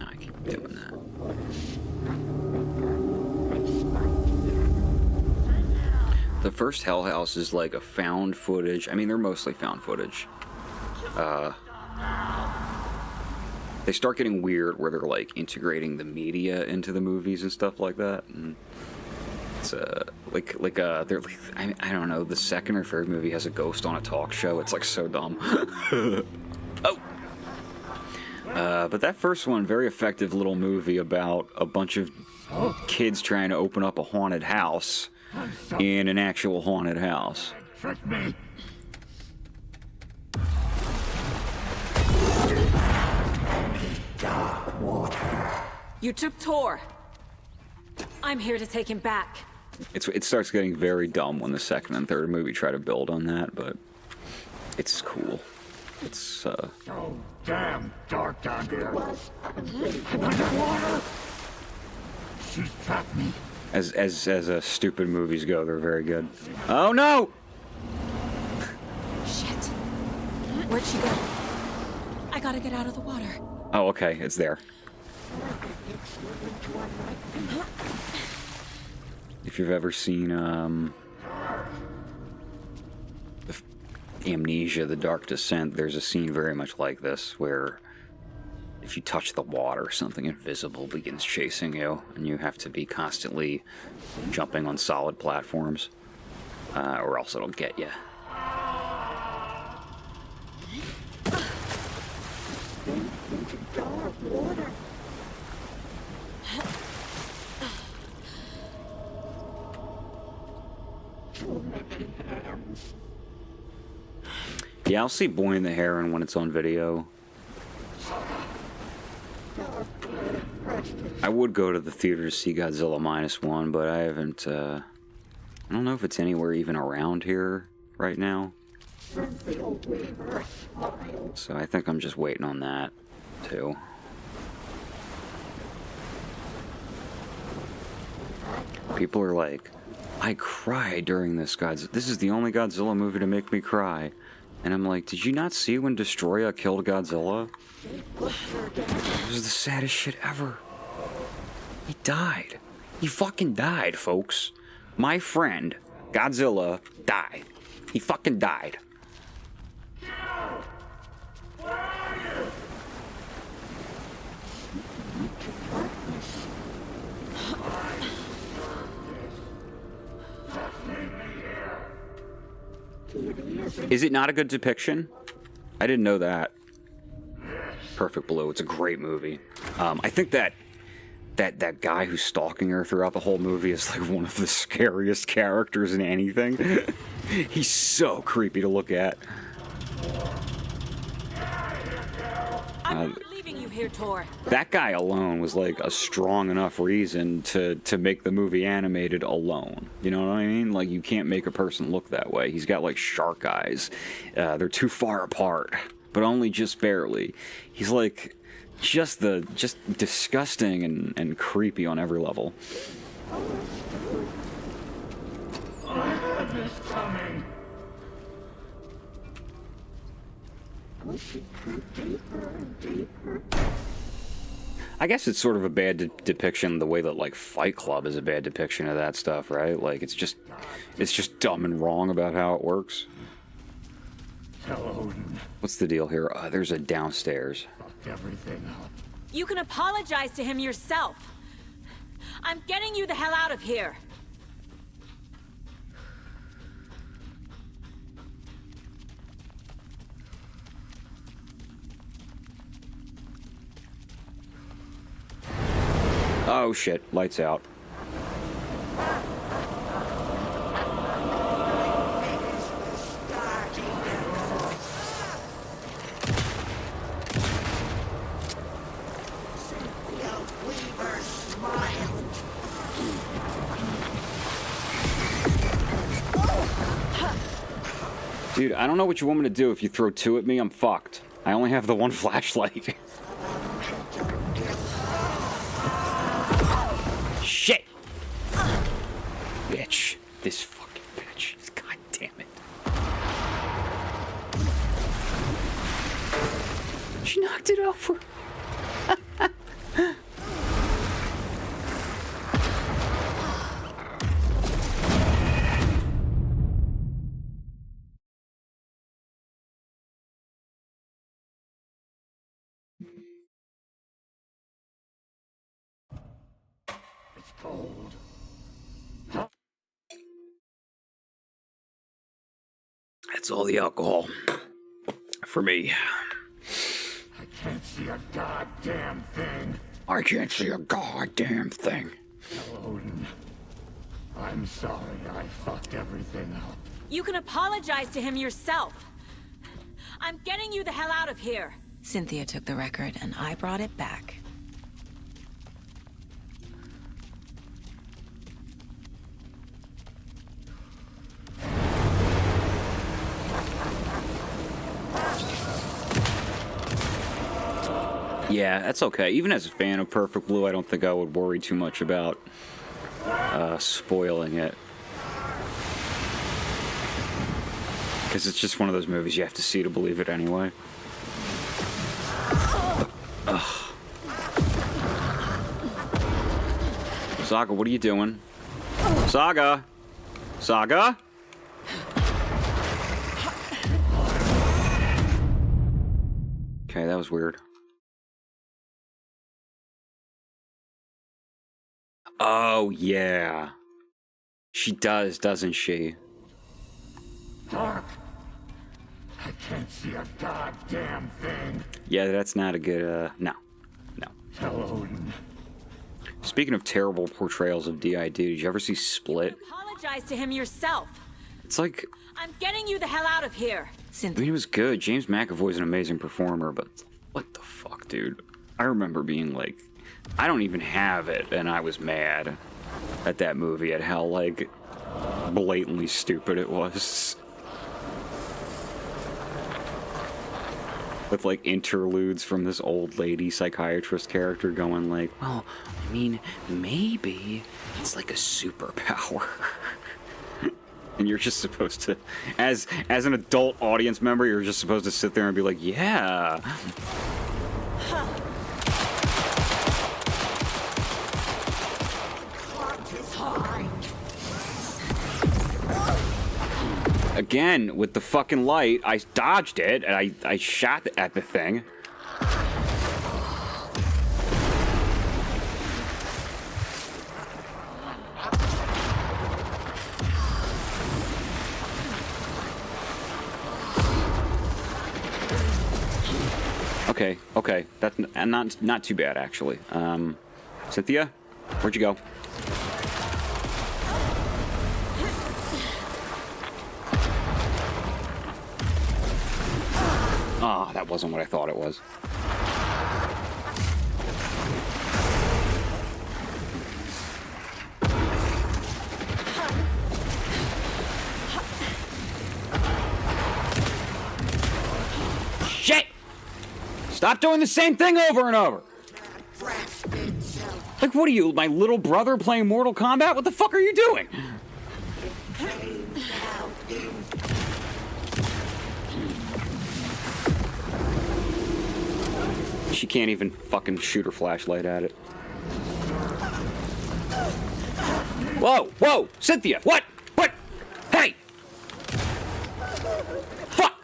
I keep doing that. The first Hell House is like a found footage. I mean, they're mostly found footage. They start getting weird where they're like integrating the media into the movies and stuff like that. And it's they're like I don't know. The second or third movie has a ghost on a talk show. It's like so dumb. Oh. But that first one, very effective little movie about a bunch of kids trying to open up a haunted house in an actual haunted house. Trick me. You took Tor. I'm here to take him back. It starts getting very dumb when the second and third movie try to build on that, but it's cool. It's So damn dark down here. Underwater. She's trapped me. As stupid movies go, they're very good. Oh no! Shit. Where'd she go? I gotta get out of the water. Oh, okay, it's there. If you've ever seen Amnesia: The Dark Descent, there's a scene very much like this where if you touch the water, something invisible begins chasing you, and you have to be constantly jumping on solid platforms, or else it'll get you. Yeah, I'll see Boy and the Heron when it's on video. I would go to the theater to see Godzilla -1, but I haven't, I don't know if it's anywhere even around here right now. So I think I'm just waiting on that, too. People are like, I cried during this Godzilla. This is the only Godzilla movie to make me cry. And I'm like, did you not see when Destroya killed Godzilla? It was the saddest shit ever. He died. He fucking died, folks. My friend, Godzilla, died. He fucking died. Is it not a good depiction? I didn't know that. Perfect Blue. It's a great movie. I think that guy who's stalking her throughout the whole movie is like one of the scariest characters in anything. He's so creepy to look at. I'm not leaving you here, Tor. That guy alone was like a strong enough reason to make the movie animated alone. You know what I mean? Like, you can't make a person look that way. He's got like shark eyes. They're too far apart, but only just barely. He's like just disgusting and creepy on every level. I guess it's sort of a bad depiction the way that like Fight Club is a bad depiction of that stuff, right? Like it's just dumb and wrong about how it works. What's the deal here? There's a downstairs. You can apologize to him yourself. I'm getting you the hell out of here. Oh shit, lights out. Dude, I don't know what you want me to do. If you throw two at me, I'm fucked. I only have the one flashlight. Shit! Bitch. This fucking bitch. God damn it. She knocked it over. That's all the alcohol. For me. I can't see a goddamn thing. I can't see a goddamn thing. Odin, I'm sorry I fucked everything up. You can apologize to him yourself. I'm getting you the hell out of here. Cynthia took the record and I brought it back. Yeah, that's okay. Even as a fan of Perfect Blue, I don't think I would worry too much about spoiling it. Because it's just one of those movies you have to see to believe it anyway. Ugh. Saga, what are you doing? Saga! Saga? Okay, that was weird. Oh, yeah. She does, doesn't she? Dark. I can't see a goddamn thing. Yeah, that's not a good, no. No. Tell Odin. Speaking of terrible portrayals of DID, did you ever see Split? Apologize to him yourself. It's like... I'm getting you the hell out of here. I mean, it was good. James McAvoy's an amazing performer, but what the fuck, dude? I remember being like, I don't even have it, and I was mad at that movie, at how, like, blatantly stupid it was. With, like, interludes from this old lady psychiatrist character going like, well, I mean, maybe it's like a superpower. And you're just supposed to, as an adult audience member, you're just supposed to sit there and be like, yeah. Again, with the fucking light, I dodged it, and I shot at the thing. Okay, that's not too bad, actually. Cynthia, where'd you go? Ah, that wasn't what I thought it was. Shit! Stop doing the same thing over and over! Like, what are you, my little brother playing Mortal Kombat? What the fuck are you doing? She can't even fucking shoot her flashlight at it. Whoa, whoa, Cynthia, what? What? Hey! Fuck!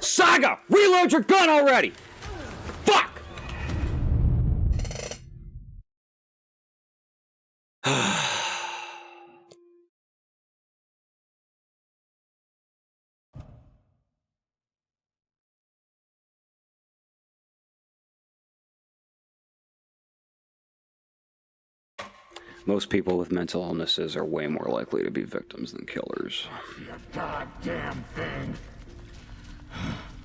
Saga, reload your gun already! Fuck! Most people with mental illnesses are way more likely to be victims than killers. A goddamn thing.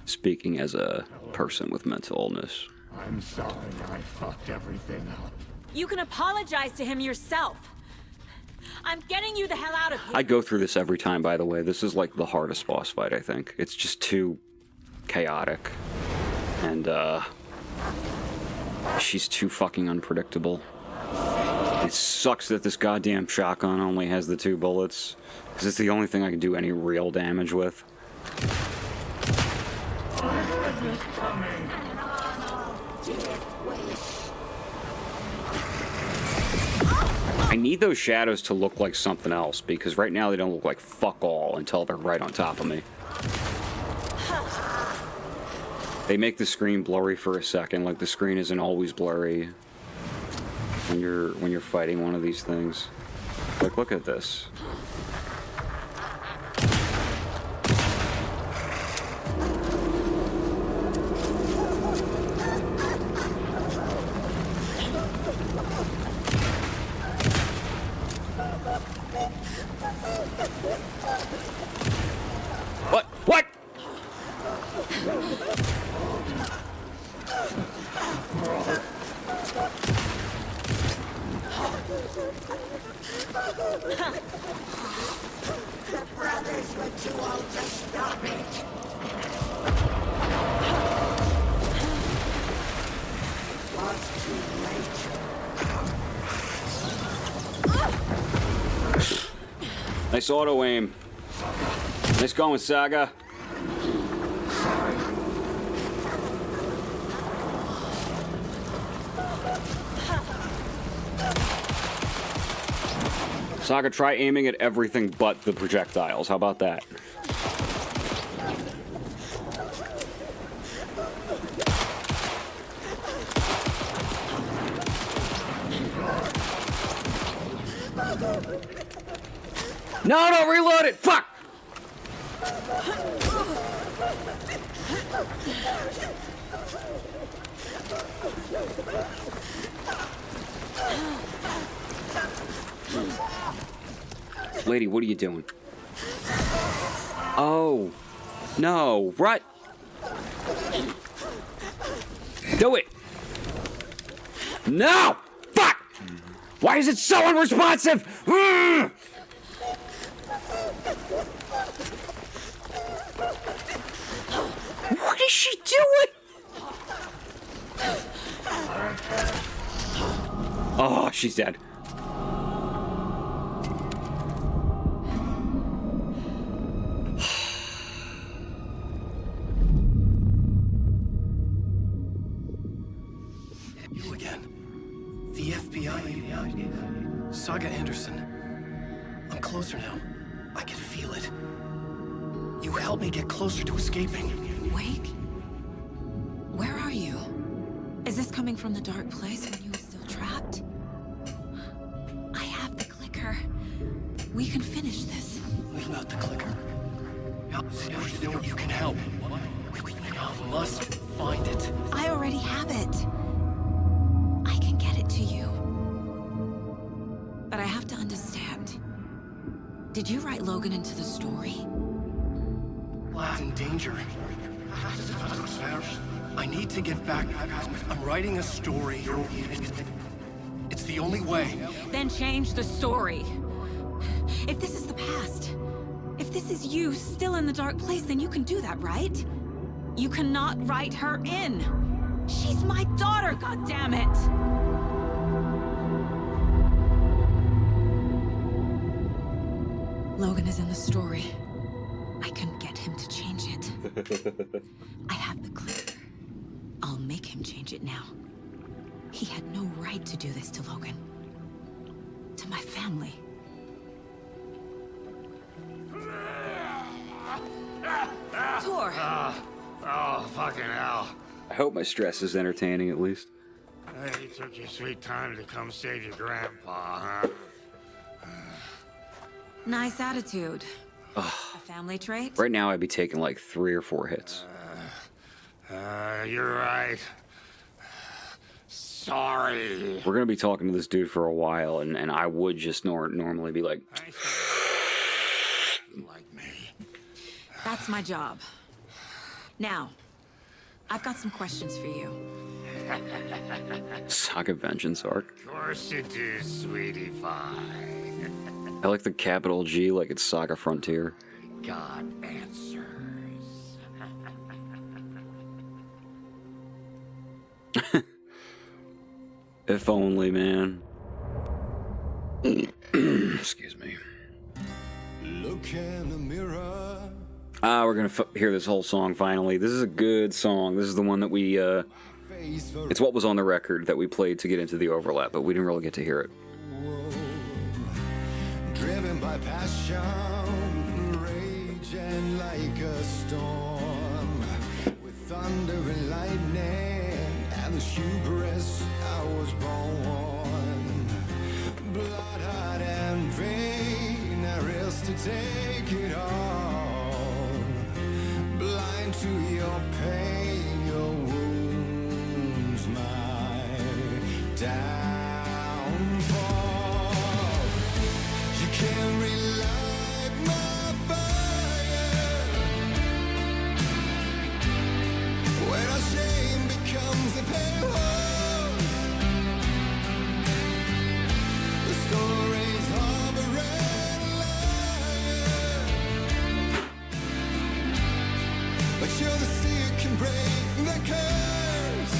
Speaking as a person with mental illness. I'm sorry I fucked everything up. You can apologize to him yourself. I'm getting you the hell out of here. I go through this every time, by the way. This is like the hardest boss fight, I think. It's just too chaotic. And, she's too fucking unpredictable. It sucks that this goddamn shotgun only has the 2 bullets, because it's the only thing I can do any real damage with. I need those shadows to look like something else, because right now they don't look like fuck all until they're right on top of me. They make the screen blurry for a second, like the screen isn't always blurry when you're fighting one of these things. Like, look at this. What? What? Nice auto aim. Nice going, Saga. Saga, try aiming at everything but the projectiles. How about that? No, reload it! Fuck! Lady, what are you doing? Oh. No. What? Do it. No! Fuck! Why is it so unresponsive? What is she doing? Oh, she's dead. You again. The FBI. Saga Anderson. I'm closer now. I can feel it. You helped me get closer to escaping. Wake? Where are you? Is this coming from the dark place when you were still trapped? I have the clicker. We can finish this. Without the clicker. You can help. You must find it. I already have it. I can get it to you. But I have to understand. Did you write Logan into the story? Lad's in danger. I need to get back. I'm writing a story. It's the only way. Then change the story. If this is the past, if this is you still in the dark place, then you can do that, right? You cannot write her in. She's my daughter, goddammit! Logan is in the story. I can get him to change it. I have the clicker. I'll make him change it now. He had no right to do this to Logan. To my family. Tor! Oh, fucking hell. I hope my stress is entertaining at least. Hey, you took your sweet time to come save your grandpa, huh? Nice attitude. A family trait? Right now I'd be taking like 3 or 4 hits. You're right. Sorry. We're gonna be talking to this dude for a while, and I would just normally be like... Like me. That's my job. Now, I've got some questions for you. Saga Vengeance arc. Of course you do, sweetie pie. I like the capital G like it's Saga Frontier. God answers. If only, man. Excuse me. Look in the mirror. We're gonna hear this whole song finally. This is a good song. This is the one that we, it's what was on the record that we played to get into the overlap, but we didn't really get to hear it. Driven by passion, raging like a storm, with thunder and lightning, and the hubris I was born. Blood, heart, and vein, I risk to take it all. Blind to your pain, your wounds, my downfall. You can't relight my fire when our shame becomes a pale horse. The stories harboring liar, but you're the sea that can break the curse.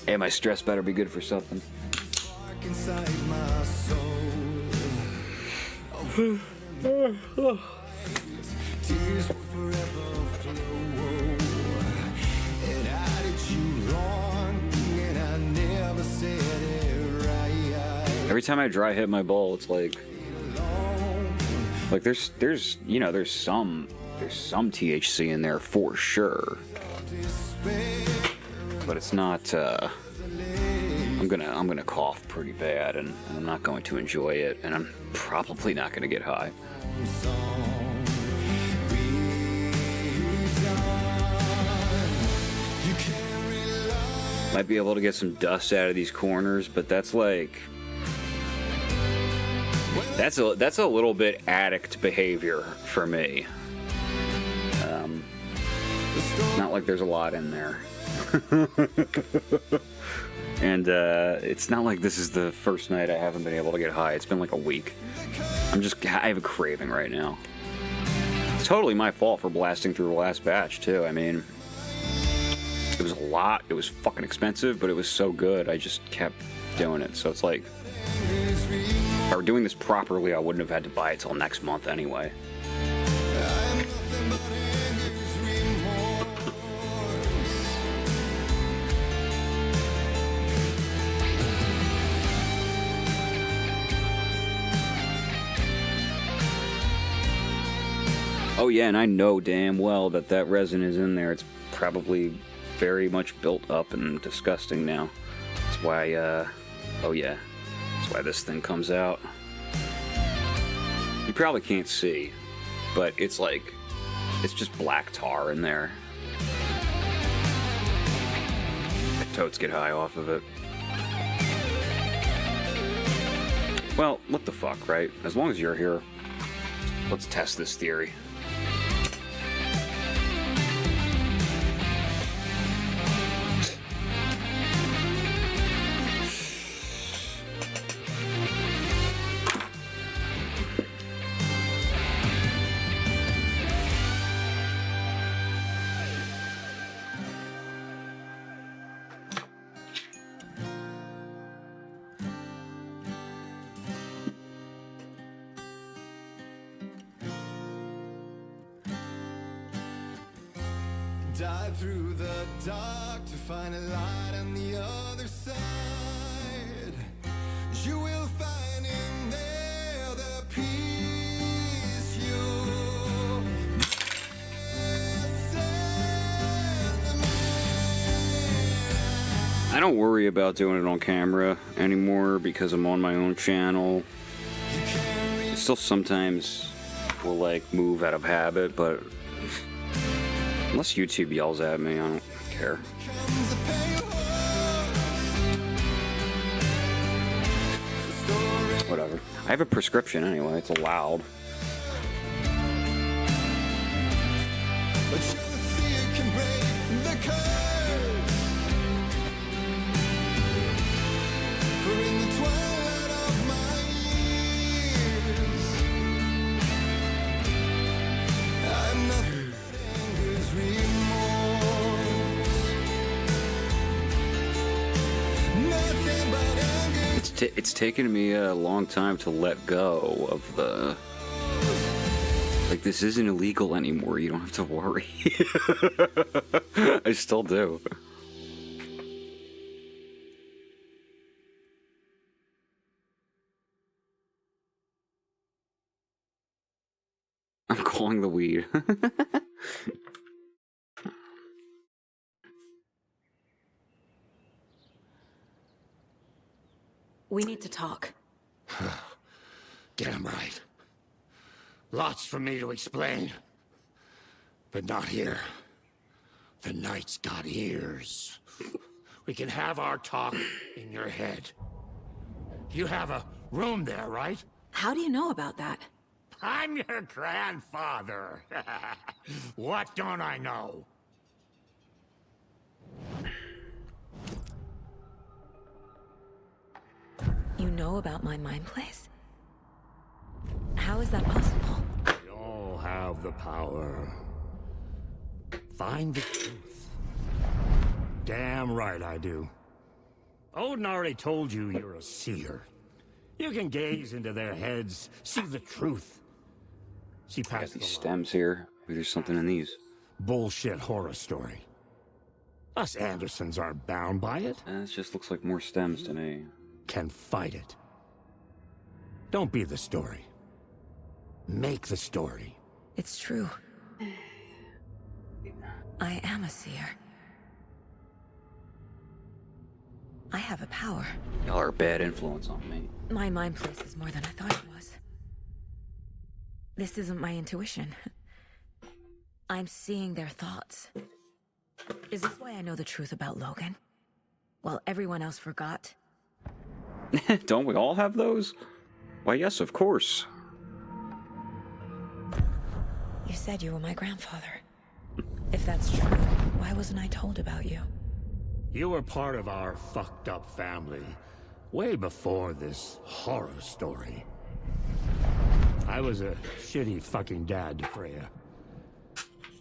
Hey, my stress better be good for something. Every time I dry hit my bowl, it's like there's you know there's some THC in there for sure, but it's not. I'm gonna cough pretty bad, and I'm not going to enjoy it, and I'm probably not gonna get high. Might be able to get some dust out of these corners, but that's like that's a little bit addict behavior for me. Not like there's a lot in there. And it's not like this is the first night I haven't been able to get high. It's been like a week. I have a craving right now. It's totally my fault for blasting through the last batch too. I mean, it was a lot. It was fucking expensive, but it was so good. I just kept doing it. So it's like, if I were doing this properly, I wouldn't have had to buy it till next month anyway. Oh yeah, and I know damn well that resin is in there. It's probably very much built up and disgusting now. That's why, oh yeah, that's why this thing comes out. You probably can't see, but it's like, it's just black tar in there. Totes get high off of it. Well, what the fuck, right? As long as you're here, let's test this theory. Dive through the dark to find a light on the other side. You will find in there the peace you I don't worry about doing it on camera anymore because I'm on my own channel. I still sometimes will like move out of habit, but unless YouTube yells at me, I don't care. Whatever. I have a prescription anyway, it's allowed. It's taken me a long time to let go of the... Like, this isn't illegal anymore, you don't have to worry. I still do. I'm calling the weed. We need to talk. Damn right. Lots for me to explain. But not here. The night's got ears. We can have our talk in your head. You have a room there, right? How do you know about that? I'm your grandfather. What don't I know? You know about my mind place? How is that possible? We all have the power. Find the truth. Damn right I do. Odin already told you you're a seer. You can gaze into their heads, see the truth. See Got past these the stems here. Maybe there's something in these. bullshit horror story. Us Andersons aren't bound by it. This just looks like more stems to me. Can fight it. Don't be the story. Make the story. It's true. I am a seer. I have a power. Y'all are a bad influence on me. My mind place is more than I thought it was. This isn't my intuition. I'm seeing their thoughts. Is this why I know the truth about Logan? While everyone else forgot? Don't we all have those? Why, yes, of course. You said you were my grandfather. If that's true, why wasn't I told about you? You were part of our fucked up family, way before this horror story. I was a shitty fucking dad to Freya.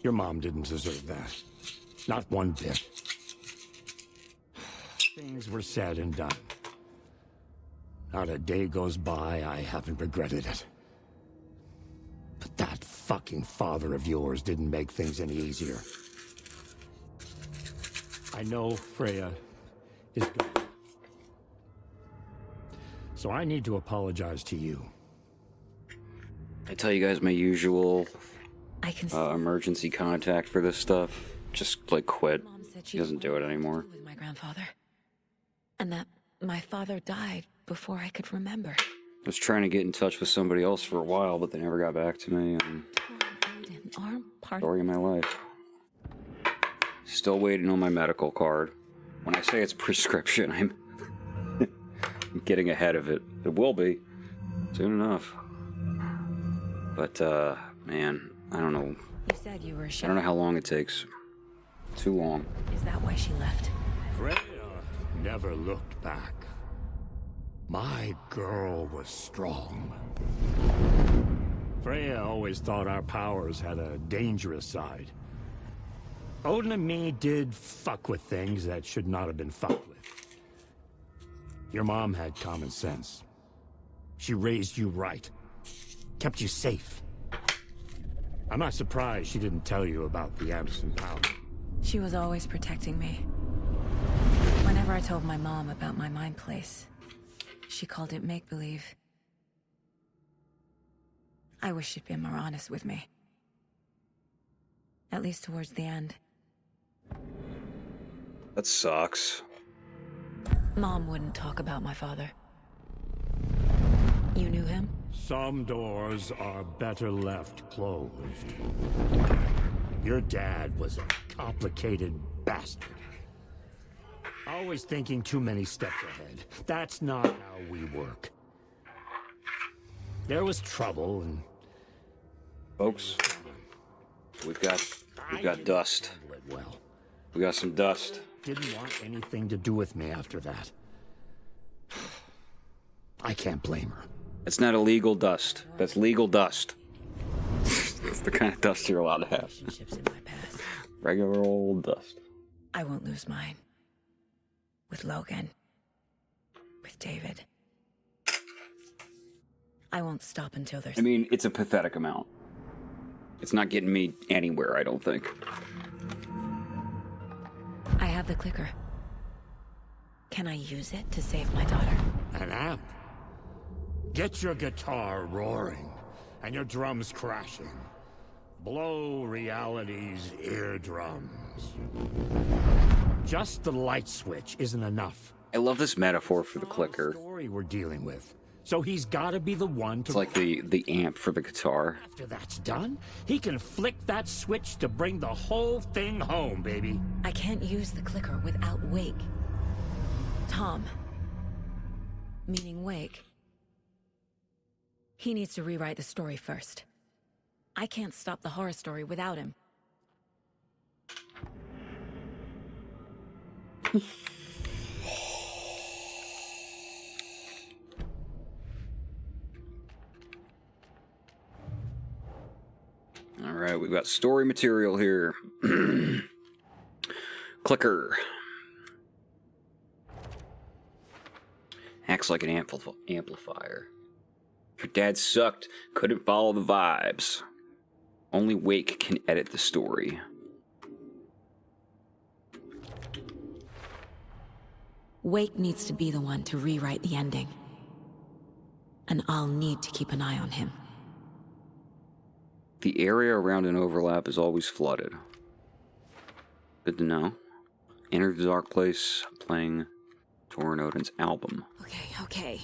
Your mom didn't deserve that. Not one bit. Things were said and done. Not a day goes by I haven't regretted it. But that fucking father of yours didn't make things any easier. I know Freya is gone. So I need to apologize to you. I tell you guys my usual I can emergency contact for this stuff. Just, like, quit. Mom said He doesn't do it anymore. with my grandfather. And that my father died before I could remember. I was trying to get in touch with somebody else for a while, but they never got back to me. And Odin aren't part story of my life. Still waiting on my medical card. When I say it's prescription, I'm getting ahead of it. It will be soon enough. But man, I don't know. You said you were a I chef. don't know how long it takes. Too long. Is that why she left? Freya never looked back. My girl was strong. Freya always thought our powers had a dangerous side. Odin and me did fuck with things that should not have been fucked with. Your mom had common sense. She raised you right. Kept you safe. I'm not surprised she didn't tell you about the Anderson power. She was always protecting me. Whenever I told my mom about my mind place, she called it make-believe. I wish she'd been more honest with me. At least towards the end. That sucks. Mom wouldn't talk about my father. You knew him? Some doors are better left closed. Your dad was a complicated bastard. Always thinking too many steps ahead. That's not how we work. There was trouble and... Folks, we've got dust. Well, We got some dust. didn't want anything to do with me after that. I can't blame her. It's not illegal dust. That's legal dust. It's the kind of dust you're allowed to have. Relationships in my past. Regular old dust. I won't lose mine. With Logan. With David. I won't stop until there's... I mean, it's a pathetic amount. It's not getting me anywhere, I don't think. I have the clicker. Can I use it to save my daughter? An amp. Get your guitar roaring and your drums crashing. Blow reality's eardrums. Just the light switch isn't enough. I love this metaphor for the It's clicker. the story we're dealing with. So he's got to be the one to... It's like the amp for the guitar. After that's done, he can flick that switch to bring the whole thing home, baby. I can't use the clicker without Wake. Tom. Meaning Wake. He needs to rewrite the story first. I can't stop the horror story without him. All right, we've got story material here. Clicker. Acts like an amplifier. Your dad sucked. Couldn't follow the vibes. Only Wake can edit the story. Wake needs to be the one to rewrite the ending. And I'll need to keep an eye on him. The area around an overlap is always flooded. Good to know. Enter the Dark Place, playing Tor and Odin's album. Okay.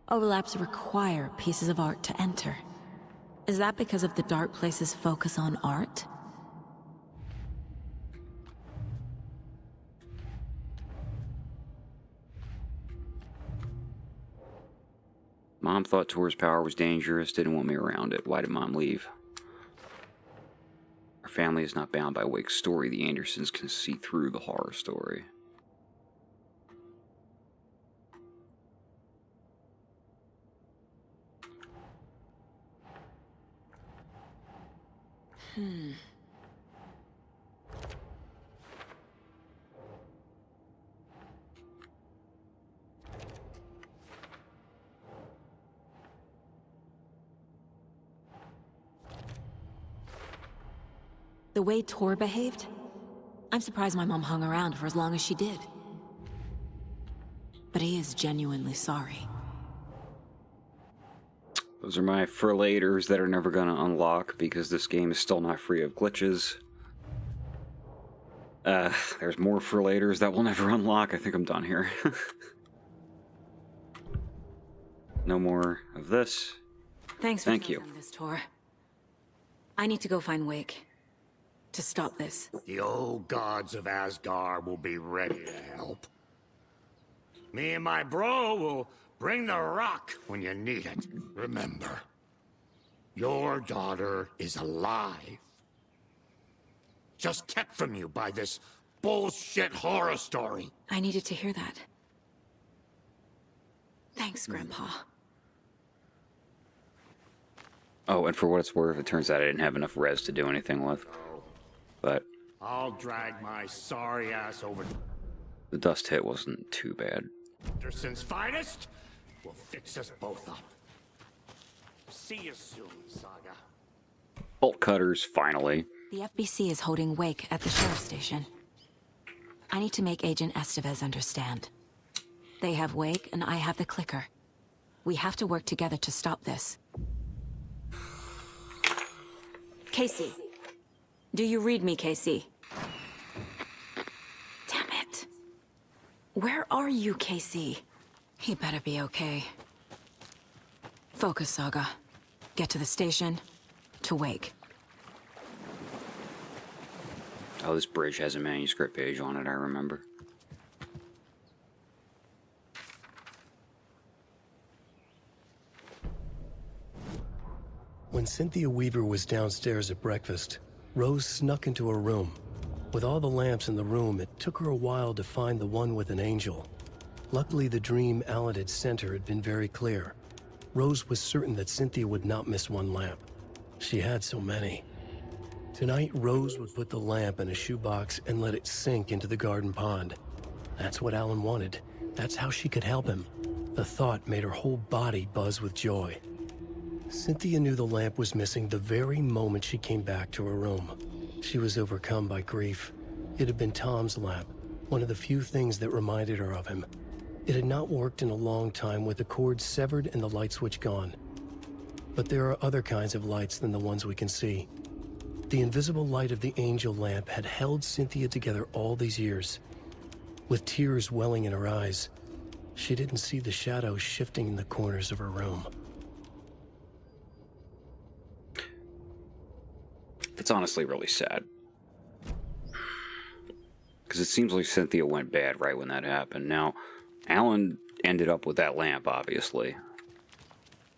Overlaps require pieces of art to enter. Is that because of the Dark Place's focus on art? Mom thought Tor's power was dangerous, didn't want me around it. Why did Mom leave? Our family is not bound by Wake's story. The Andersons can see through the horror story. The way Tor behaved? I'm surprised my mom hung around for as long as she did. But he is genuinely sorry. Those are my furlaters that are never going to unlock because this game is still not free of glitches. There's more furlaters that will never unlock. I think I'm done here. No more of this. Thanks for Thank you. this, Tor. I need to go find Wake. To stop this. The old gods of Asgard will be ready to help. Me and my bro will bring the rock when you need it. Remember, your daughter is alive. Just kept from you by this bullshit horror story. I needed to hear that. Thanks, Grandpa. Oh, and for what it's worth, it turns out I didn't have enough res to do anything with. But I'll drag my sorry ass over. the dust hit wasn't too bad. Anderson's finest will fix us both up. See you soon, Saga. Bolt cutters, finally. The FBC is holding Wake at the sheriff's station. I need to make Agent Estevez understand. They have Wake and I have the clicker. We have to work together to stop this. Casey. Do you read me, Casey? Damn it. Where are you, Casey? He better be okay. Focus, Saga. Get to the station. To Wake. Oh, this bridge has a manuscript page on it, I remember. When Cynthia Weaver was downstairs at breakfast, Rose snuck into her room. With all the lamps in the room, it took her a while to find the one with an angel. Luckily, the dream Alan had sent her had been very clear. Rose was certain that Cynthia would not miss one lamp. She had so many. Tonight, Rose would put the lamp in a shoebox and let it sink into the garden pond. That's what Alan wanted. That's how she could help him. The thought made her whole body buzz with joy. Cynthia knew the lamp was missing the very moment she came back to her room. She was overcome by grief. It had been Tom's lamp, one of the few things that reminded her of him. It had not worked in a long time with the cord severed and the light switch gone. But there are other kinds of lights than the ones we can see. The invisible light of the angel lamp had held Cynthia together all these years. With tears welling in her eyes, she didn't see the shadows shifting in the corners of her room. It's honestly really sad. Because it seems like Cynthia went bad right when that happened. Now, Alan ended up with that lamp, obviously.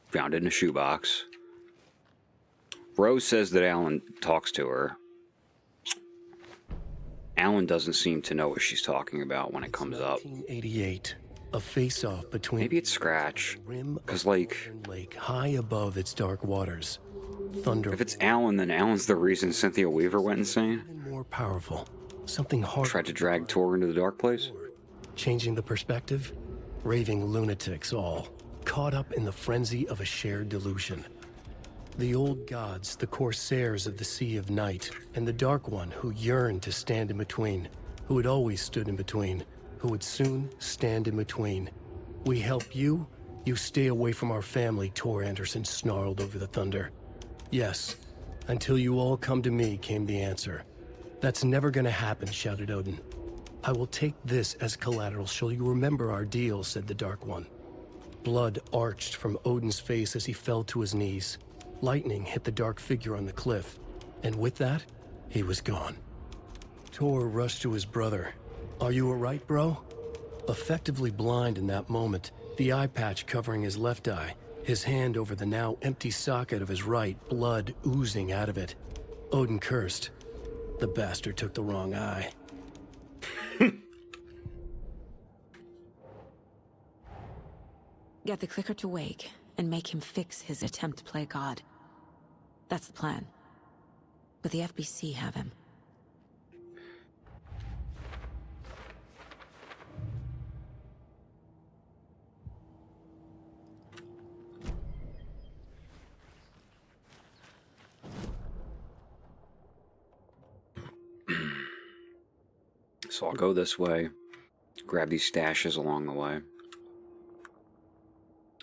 Found it in a shoebox. Rose says that Alan talks to her. Alan doesn't seem to know what she's talking about when it comes up. 1988, a face-off between... Maybe it's Scratch. Because, like... lake high above its dark waters. Thunder. If it's Alan, then Alan's the reason Cynthia Weaver went insane. More powerful. Something hard. Tried to drag Tor into the dark place. Changing the perspective. Raving lunatics all, caught up in the frenzy of a shared delusion. The old gods, the corsairs of the Sea of Night, and the Dark One who yearned to stand in between, who had always stood in between, who would soon stand in between. We help you, you stay away from our family, Tor Anderson snarled over the thunder. Yes, until you all come to me, came the answer. That's never gonna happen, shouted Odin. I will take this as collateral, shall you remember our deal, said the Dark One. Blood arched from Odin's face as he fell to his knees. Lightning hit the dark figure on the cliff, and with that, he was gone. Tor rushed to his brother. Are you alright, bro? Effectively blind in that moment, the eye patch covering his left eye, his hand over the now empty socket of his right, blood oozing out of it. Odin cursed. The bastard took the wrong eye. Get the clicker to Wake and make him fix his attempt to play God. That's the plan. But the FBC have him. So I'll go this way, grab these stashes along the way.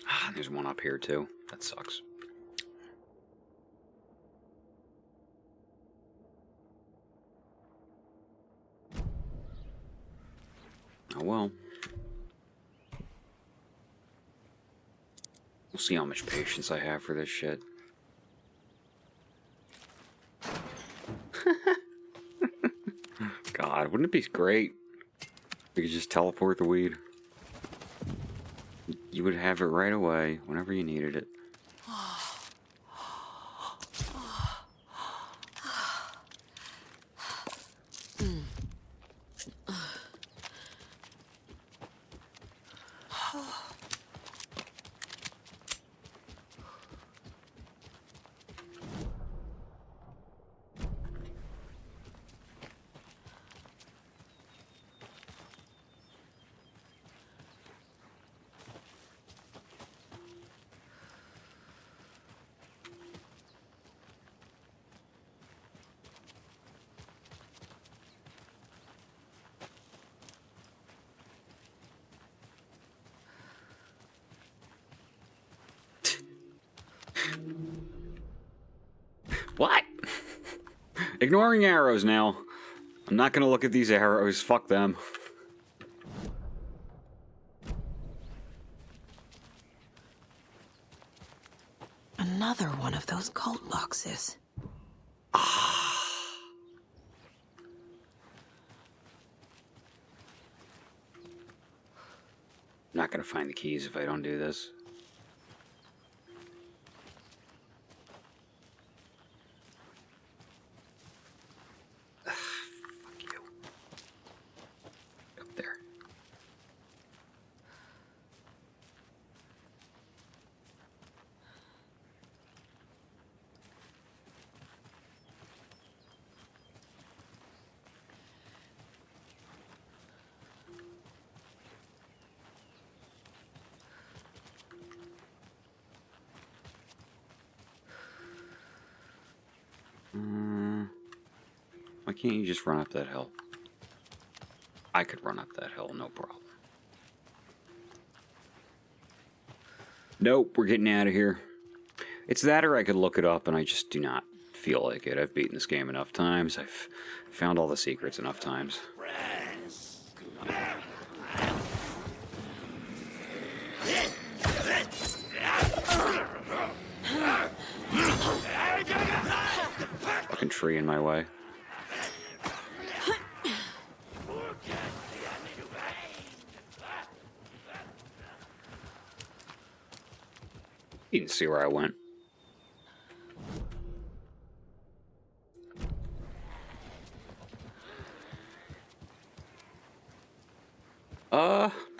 Ah, there's one up here too. That sucks. Oh well. We'll see how much patience I have for this shit. God, wouldn't it be great if we could just teleport the weed? You would have it right away whenever you needed it. What? Ignoring arrows now. I'm not gonna look at these arrows. Fuck them. Another one of those cult boxes. I'm not gonna find the keys if I don't do this. Why can't you just run up that hill? I could run up that hill, no problem. Nope, we're getting out of here. It's that or I could look it up, and I just do not feel like it. I've beaten this game enough times. I've found all the secrets enough times. Fucking tree in my way. You didn't see where I went.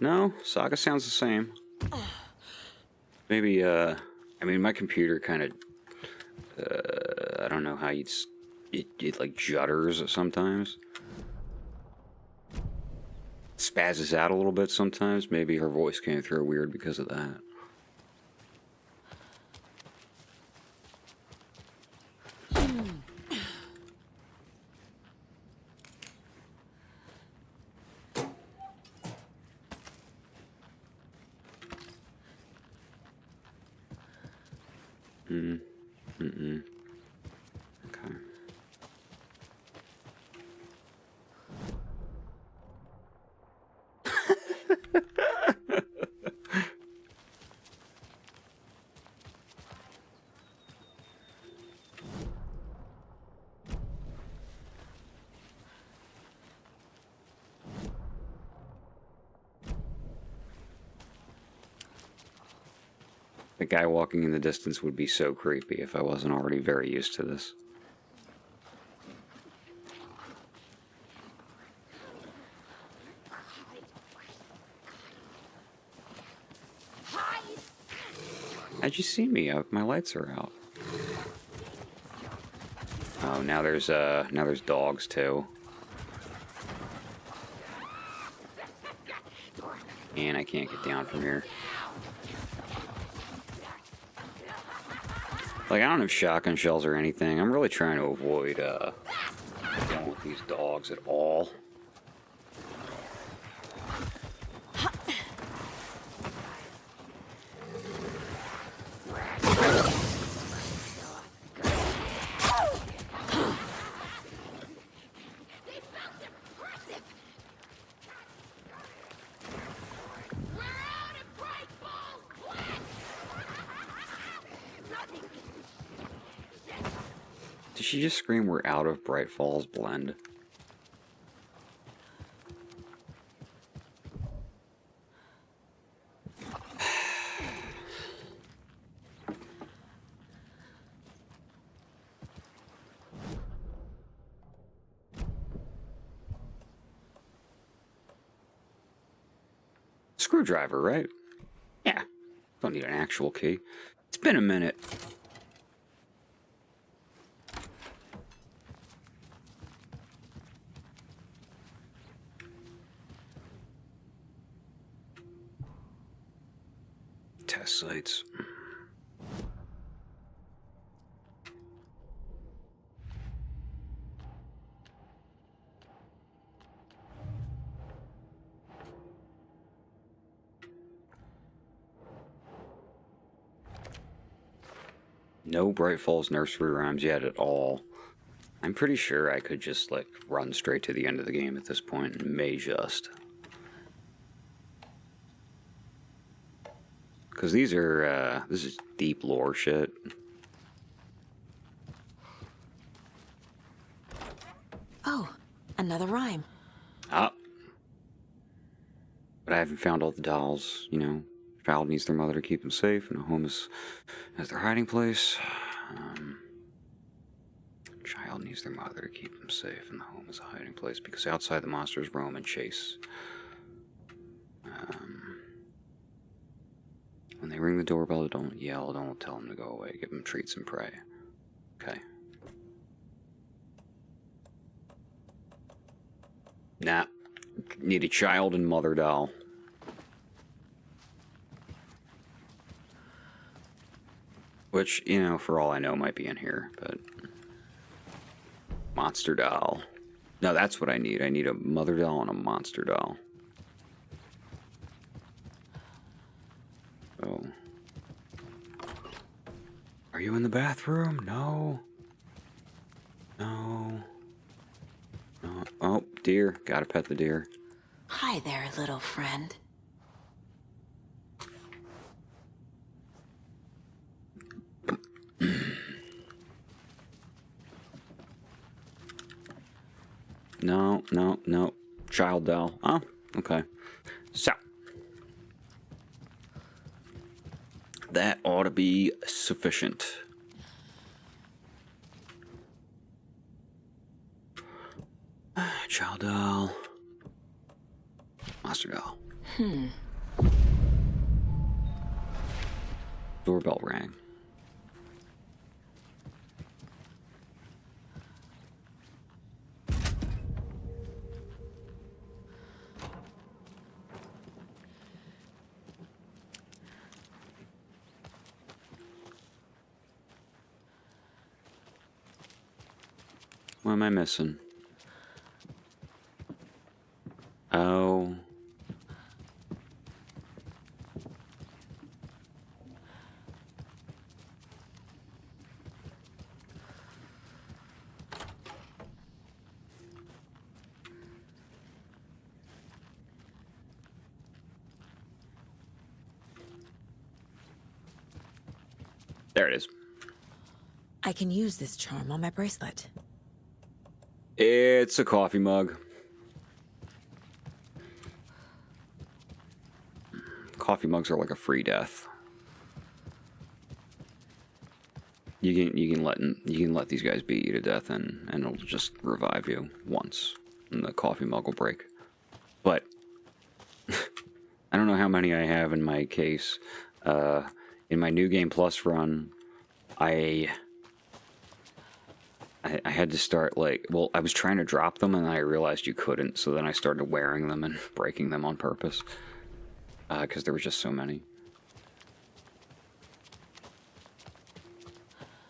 No. Saga sounds the same. Maybe, I mean, my computer kind of, I don't know how it like judders sometimes. spazzes out a little bit sometimes. Maybe her voice came through weird because of that. Okay. The guy walking in the distance would be so creepy if I wasn't already very used to this. How'd you see me? My lights are out. Oh, now there's dogs too. And I can't get down from here. Like, I don't have shotgun shells or anything. I'm really trying to avoid dealing with these dogs at all. Did she just scream, "We're out of Bright Falls blend"? Screwdriver, right? Yeah. Don't need an actual key. It's been a minute. Test sites. No Bright Falls nursery rhymes yet at all. I'm pretty sure I could just, like, run straight to the end of the game at this point, and may just. Because these are, this is deep lore shit. Oh, another rhyme. Ah. But I haven't found all the dolls, you know. Child needs their mother to keep them safe, and a home is as their hiding place. Child needs their mother to keep them safe, and the home is a hiding place, because outside the monsters roam and chase. When they ring the doorbell, don't yell, don't tell them to go away, give them treats and pray. Okay. Nah. Need a child and mother doll. Which, you know, for all I know, might be in here, but... Monster doll. No, that's what I need. I need a mother doll and a monster doll. Oh. Are you in the bathroom? No. No. No. Oh, deer. Gotta pet the deer. Hi there, little friend. No, no, no. Child doll. Oh, okay. So. That ought to be sufficient. Child doll. Monster doll. Doorbell rang. What am I missing? Oh. There it is. I can use this charm on my bracelet. It's a coffee mug. Coffee mugs are like a free death. You can let these guys beat you to death and it'll just revive you once and the coffee mug will break. But I don't know how many I have in my case. In my New Game Plus run, I had to start well, I was trying to drop them and I realized you couldn't, so then I started wearing them and breaking them on purpose. Because there was just so many.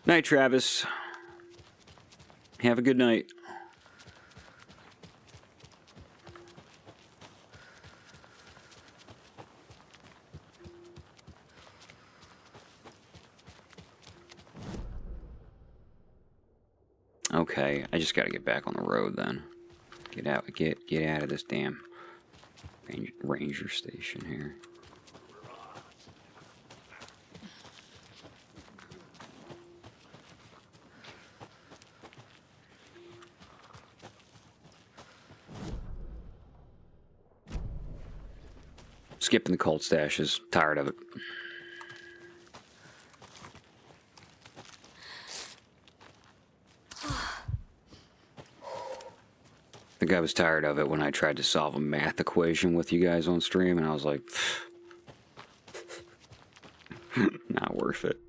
Night, Travis. Have a good night. Okay, I just gotta get back on the road then. Get out of this damn ranger station here. Skipping the cult stashes. Tired of it. I think I was tired of it when I tried to solve a math equation with you guys on stream, and I was like, not worth it.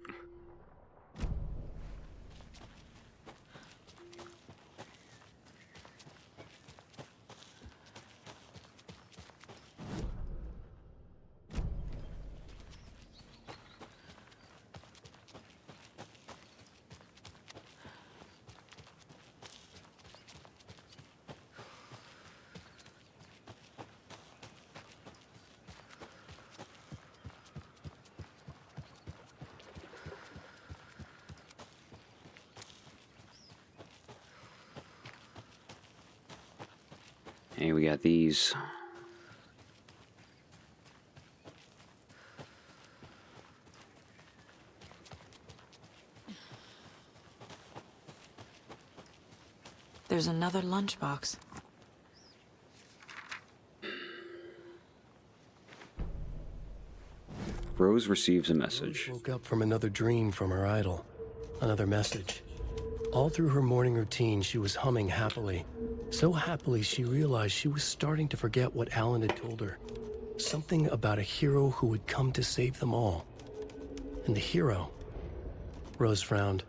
Hey, we got these. There's another lunchbox. Rose receives a message. Woke up from another dream from her idol. Another message. All through her morning routine, she was humming happily. So happily, she realized she was starting to forget what Alan had told her. Something about a hero who would come to save them all. And the hero... Rose frowned.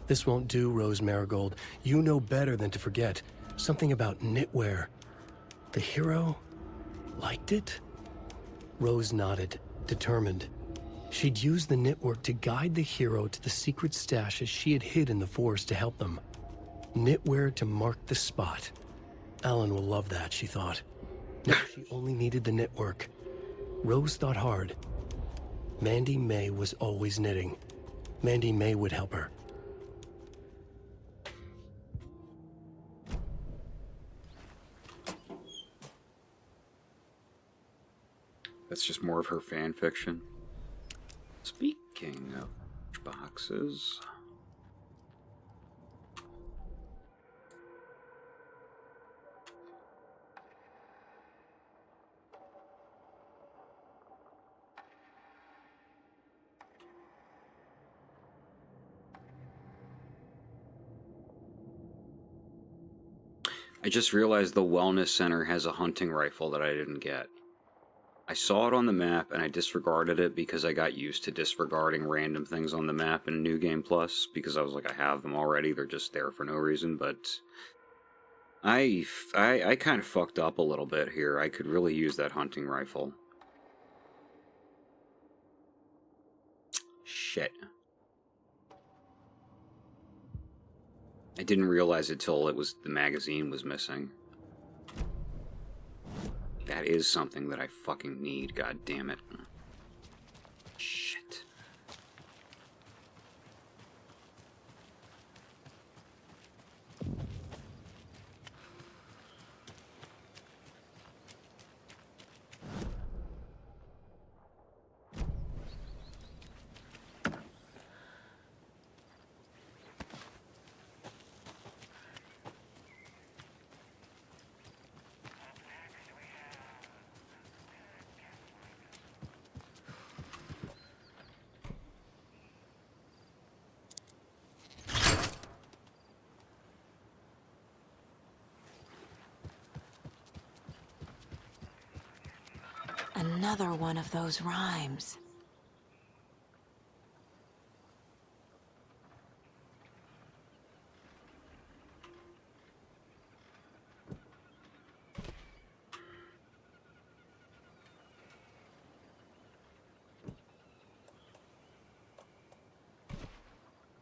This won't do, Rose Marigold. You know better than to forget. Something about knitwear. The hero... liked it? Rose nodded, determined. She'd use the knitwork to guide the hero to the secret stashes she had hid in the forest to help them. Knitwear to mark the spot. Alan will love that, she thought. Now she only needed the knitwork. Rose thought hard. Mandy May was always knitting. Mandy May would help her. That's just more of her fan fiction. Speaking of boxes... I just realized the wellness center has a hunting rifle that I didn't get. I saw it on the map and I disregarded it because I got used to disregarding random things on the map in New Game Plus because I was like, I have them already, they're just there for no reason, but I kind of fucked up a little bit here. I could really use that hunting rifle. Shit. I didn't realize it till the magazine was missing. That is something that I fucking need, god damn it. Shit. Another one of those rhymes.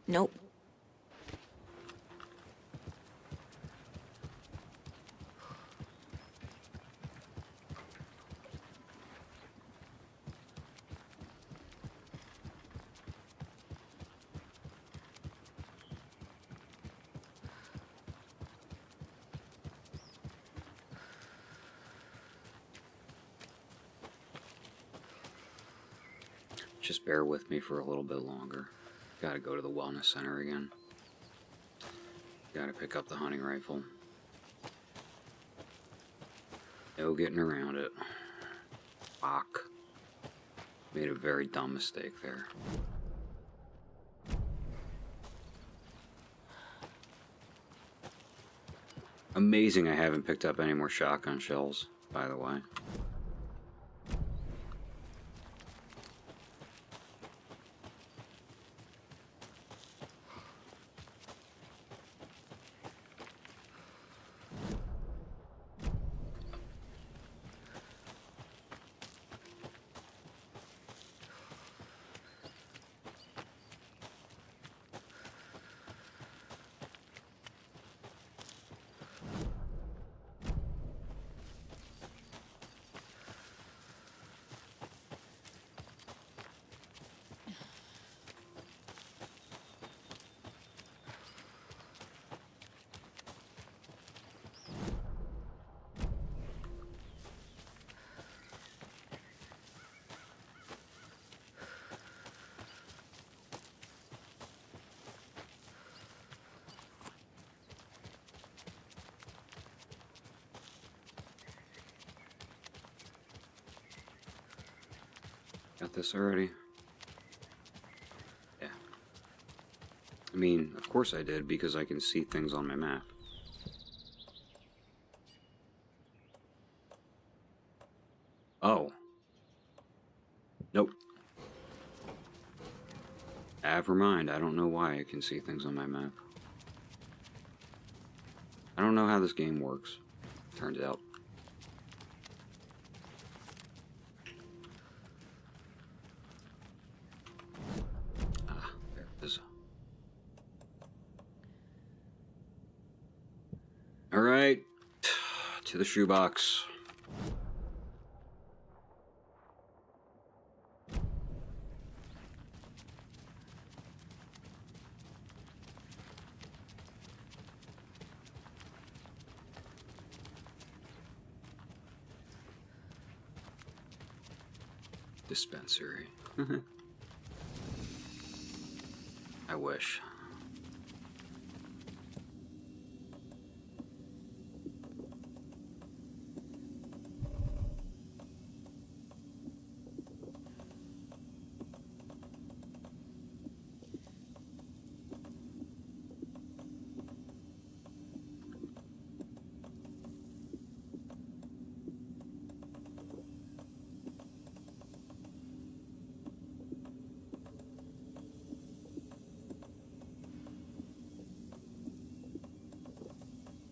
Nope. Just bear with me for a little bit longer. Gotta go to the wellness center again. Gotta pick up the hunting rifle. No getting around it. Fuck. Made a very dumb mistake there. Amazing I haven't picked up any more shotgun shells, by the way. Got this already? Yeah. I mean, of course I did, because I can see things on my map. Oh. Nope. Never mind, I don't know why I can see things on my map. I don't know how this game works, turns out. Alright, to the shoebox. Dispensary. I wish.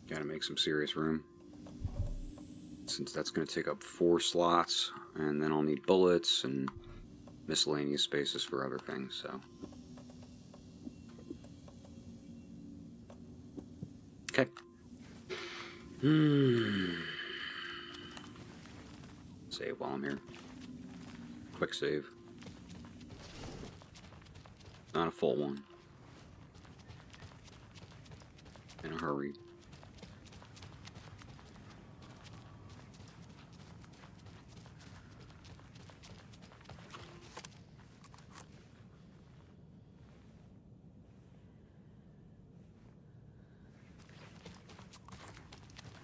Gotta make some serious room, since that's gonna take up 4 slots, and then I'll need bullets and miscellaneous spaces for other things, so. Save while I'm here. Quick save. Not a full one. In a hurry.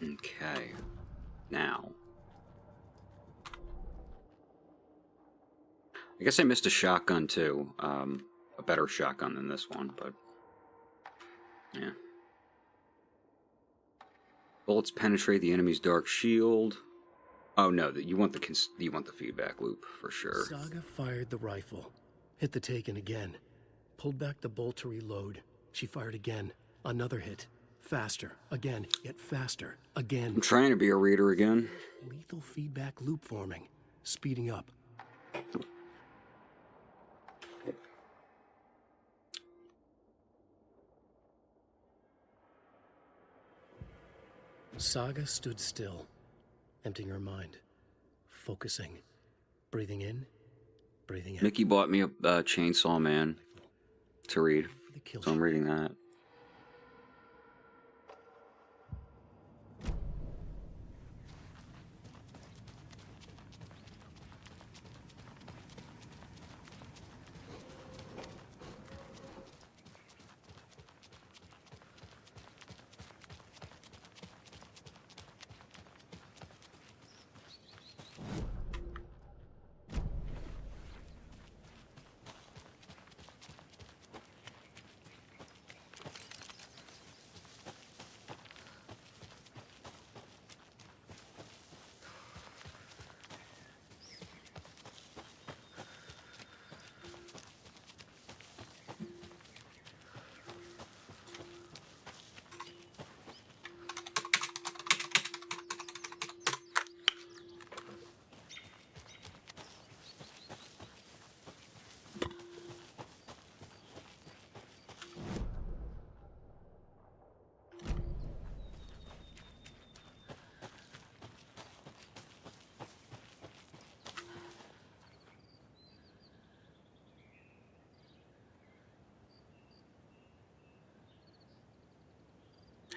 Okay. Now. I guess I missed a shotgun too. A better shotgun than this one, but yeah. Bullets penetrate the enemy's dark shield. Oh no, you want the feedback loop for sure. Saga fired the rifle, hit the Taken again, pulled back the bolt to reload. She fired again, another hit, faster, again, yet faster, again. I'm trying to be a reader again. Lethal feedback loop forming, speeding up. Saga stood still, emptying her mind, focusing, breathing in, breathing out. Mickey bought me a Chainsaw Man to read, so I'm reading that.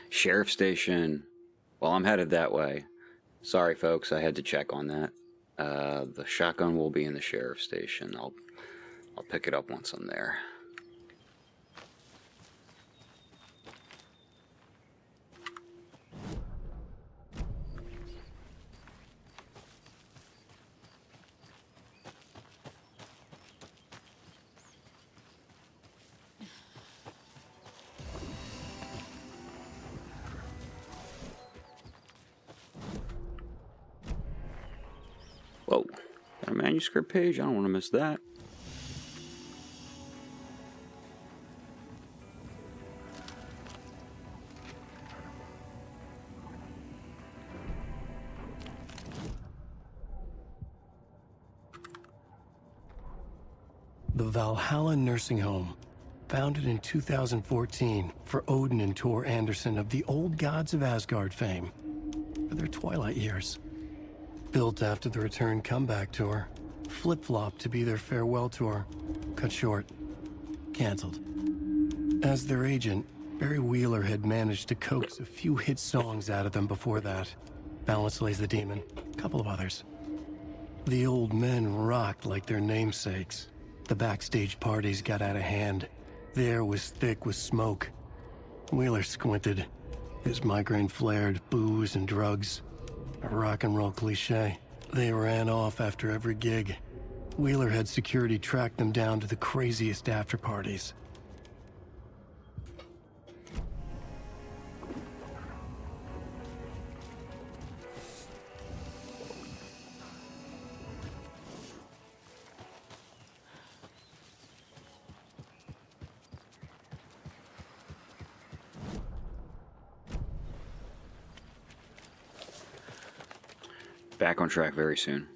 Sheriff station. Well, I'm headed that way. Sorry, folks, I had to check on that. The shotgun will be in the sheriff station. I'll pick it up once I'm there. Whoa, got a manuscript page? I don't want to miss that. The Valhalla Nursing Home, founded in 2014 for Odin and Tor Anderson of the Old Gods of Asgard fame for their twilight years. Built after the return comeback tour, flip-flopped to be their farewell tour, cut short, canceled. As their agent, Barry Wheeler had managed to coax a few hit songs out of them before that. Balance Lays the Demon, a couple of others. The old men rocked like their namesakes. The backstage parties got out of hand. The air was thick with smoke. Wheeler squinted. His migraine flared, booze and drugs. A rock and roll cliche. They ran off after every gig. Wheeler had security track them down to the craziest after parties. Back on track very soon.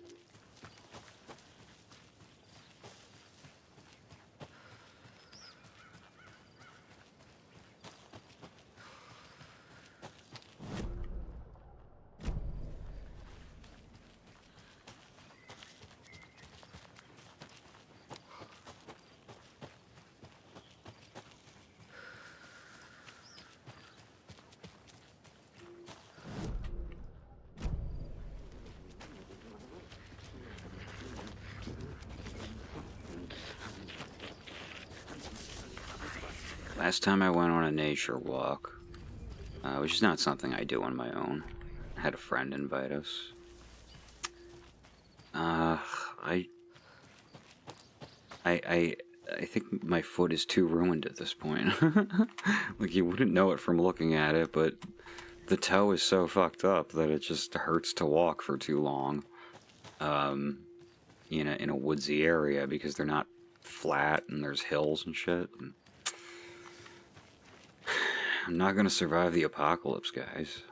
Last time I went on a nature walk, which is not something I do on my own. I had a friend invite us. I think my foot is too ruined at this point. Like, you wouldn't know it from looking at it, but the toe is so fucked up that it just hurts to walk for too long. In a woodsy area, because they're not flat and there's hills and shit. And I'm not gonna survive the apocalypse, guys.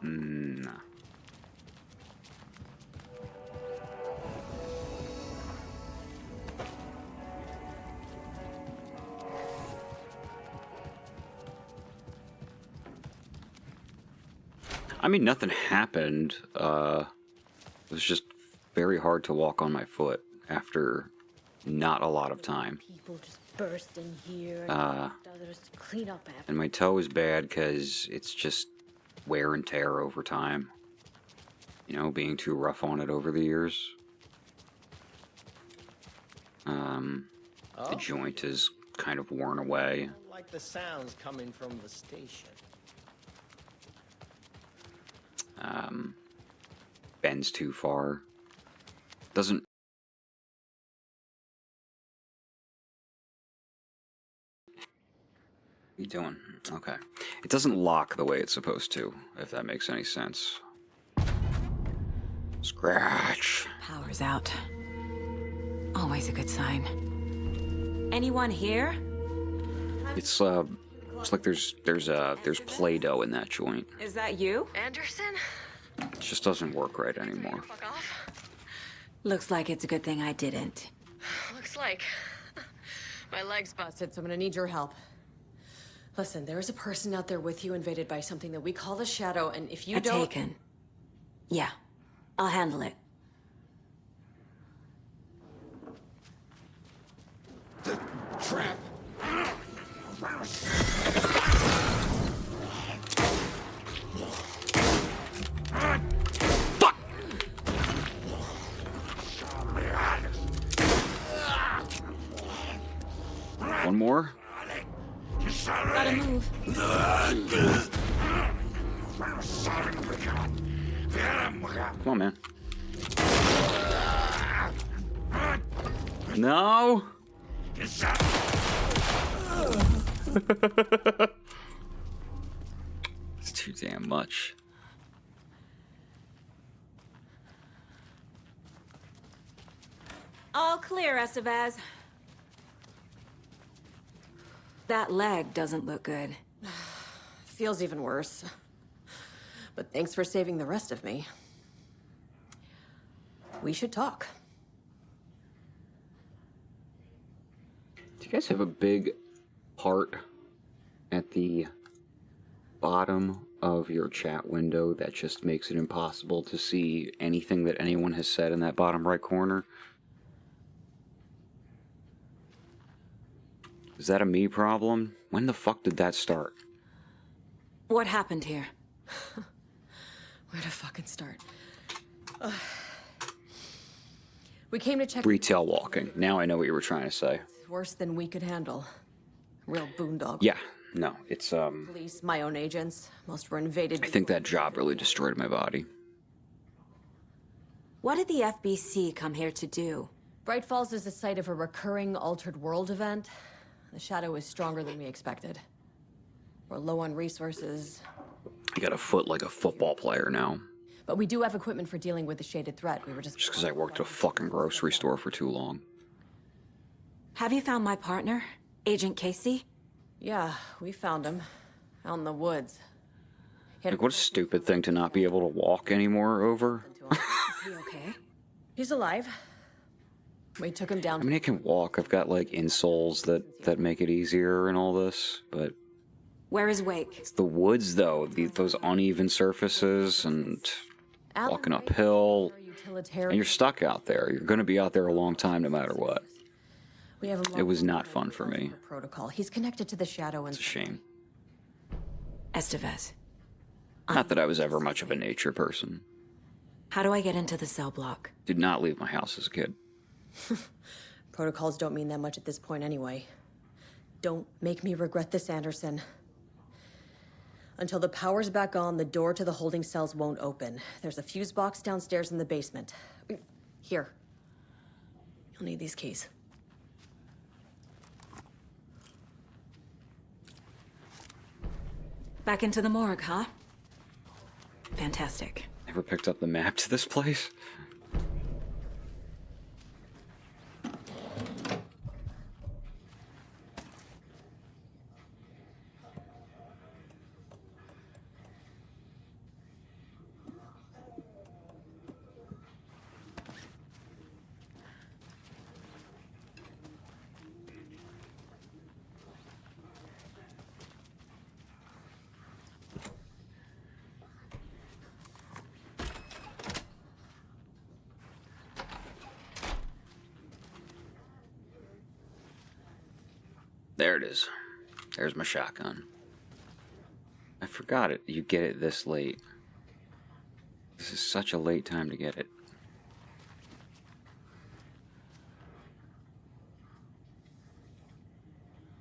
Nah. I mean, nothing happened. It was just very hard to walk on my foot after not a lot of time. People just burst in here and others to clean up after. And my toe is bad because it's just wear and tear over time. You know, being too rough on it over the years. The joint is kind of worn away. I don't like the sounds coming from the station. Bends too far. Doesn't... What are you doing? Okay. It doesn't lock the way it's supposed to, if that makes any sense. Scratch. Power's out. Always a good sign. Anyone here? It's like there's Play-Doh in that joint. Is that you? Anderson? It just doesn't work right anymore. Fuck off. Looks like it's a good thing I didn't. Looks like. My leg's busted, so I'm gonna need your help. Listen, there is a person out there with you invaded by something that we call the Shadow, and if you don't... Taken. Yeah, I'll handle it. The trap. Fuck! One more? Gotta move. Come on, man. No! It's too damn much. All clear, Estevez. That leg doesn't look good. Feels even worse. But thanks for saving the rest of me. We should talk. Do you guys have a big heart at the bottom of your chat window that just makes it impossible to see anything that anyone has said in that bottom right corner? Is that a me problem? When the fuck did that start? What happened here? Where to fucking start? We came to check... Retail walking. Now I know what you were trying to say. Worse than we could handle. Real boondoggle. Yeah, no, it's, Police, my own agents. Most were invaded... I think that job really destroyed my body. What did the FBC come here to do? Bright Falls is the site of a recurring Altered World event. The Shadow is stronger than we expected. We're low on resources. I got a foot like a football player now. But we do have equipment for dealing with the shaded threat. We were just because I worked at a fucking grocery store for too long. Have you found my partner, Agent Casey? Yeah, we found him. Out in the woods. Like, what a stupid thing to not be able to walk anymore over. Is he okay? He's alive. We took him down. I mean, I can walk. I've got, like, insoles that make it easier and all this, but... Where is Wake? It's the woods, though. Those uneven surfaces and walking uphill. And you're stuck out there. You're going to be out there a long time no matter what. We have It was not fun for me. Protocol. He's connected to the Shadow and... It's a shame. Estevez. Not that I was ever much of a nature person. How do I get into the cell block? Did not leave my house as a kid. Protocols don't mean that much at this point anyway. Don't make me regret this, Anderson. Until the power's back on, the door to the holding cells won't open. There's a fuse box downstairs in the basement. Here. You'll need these keys. Back into the morgue, huh? Fantastic. Never picked up the map to this place. There it is. There's my shotgun. I forgot it. You get it this late. This is such a late time to get it.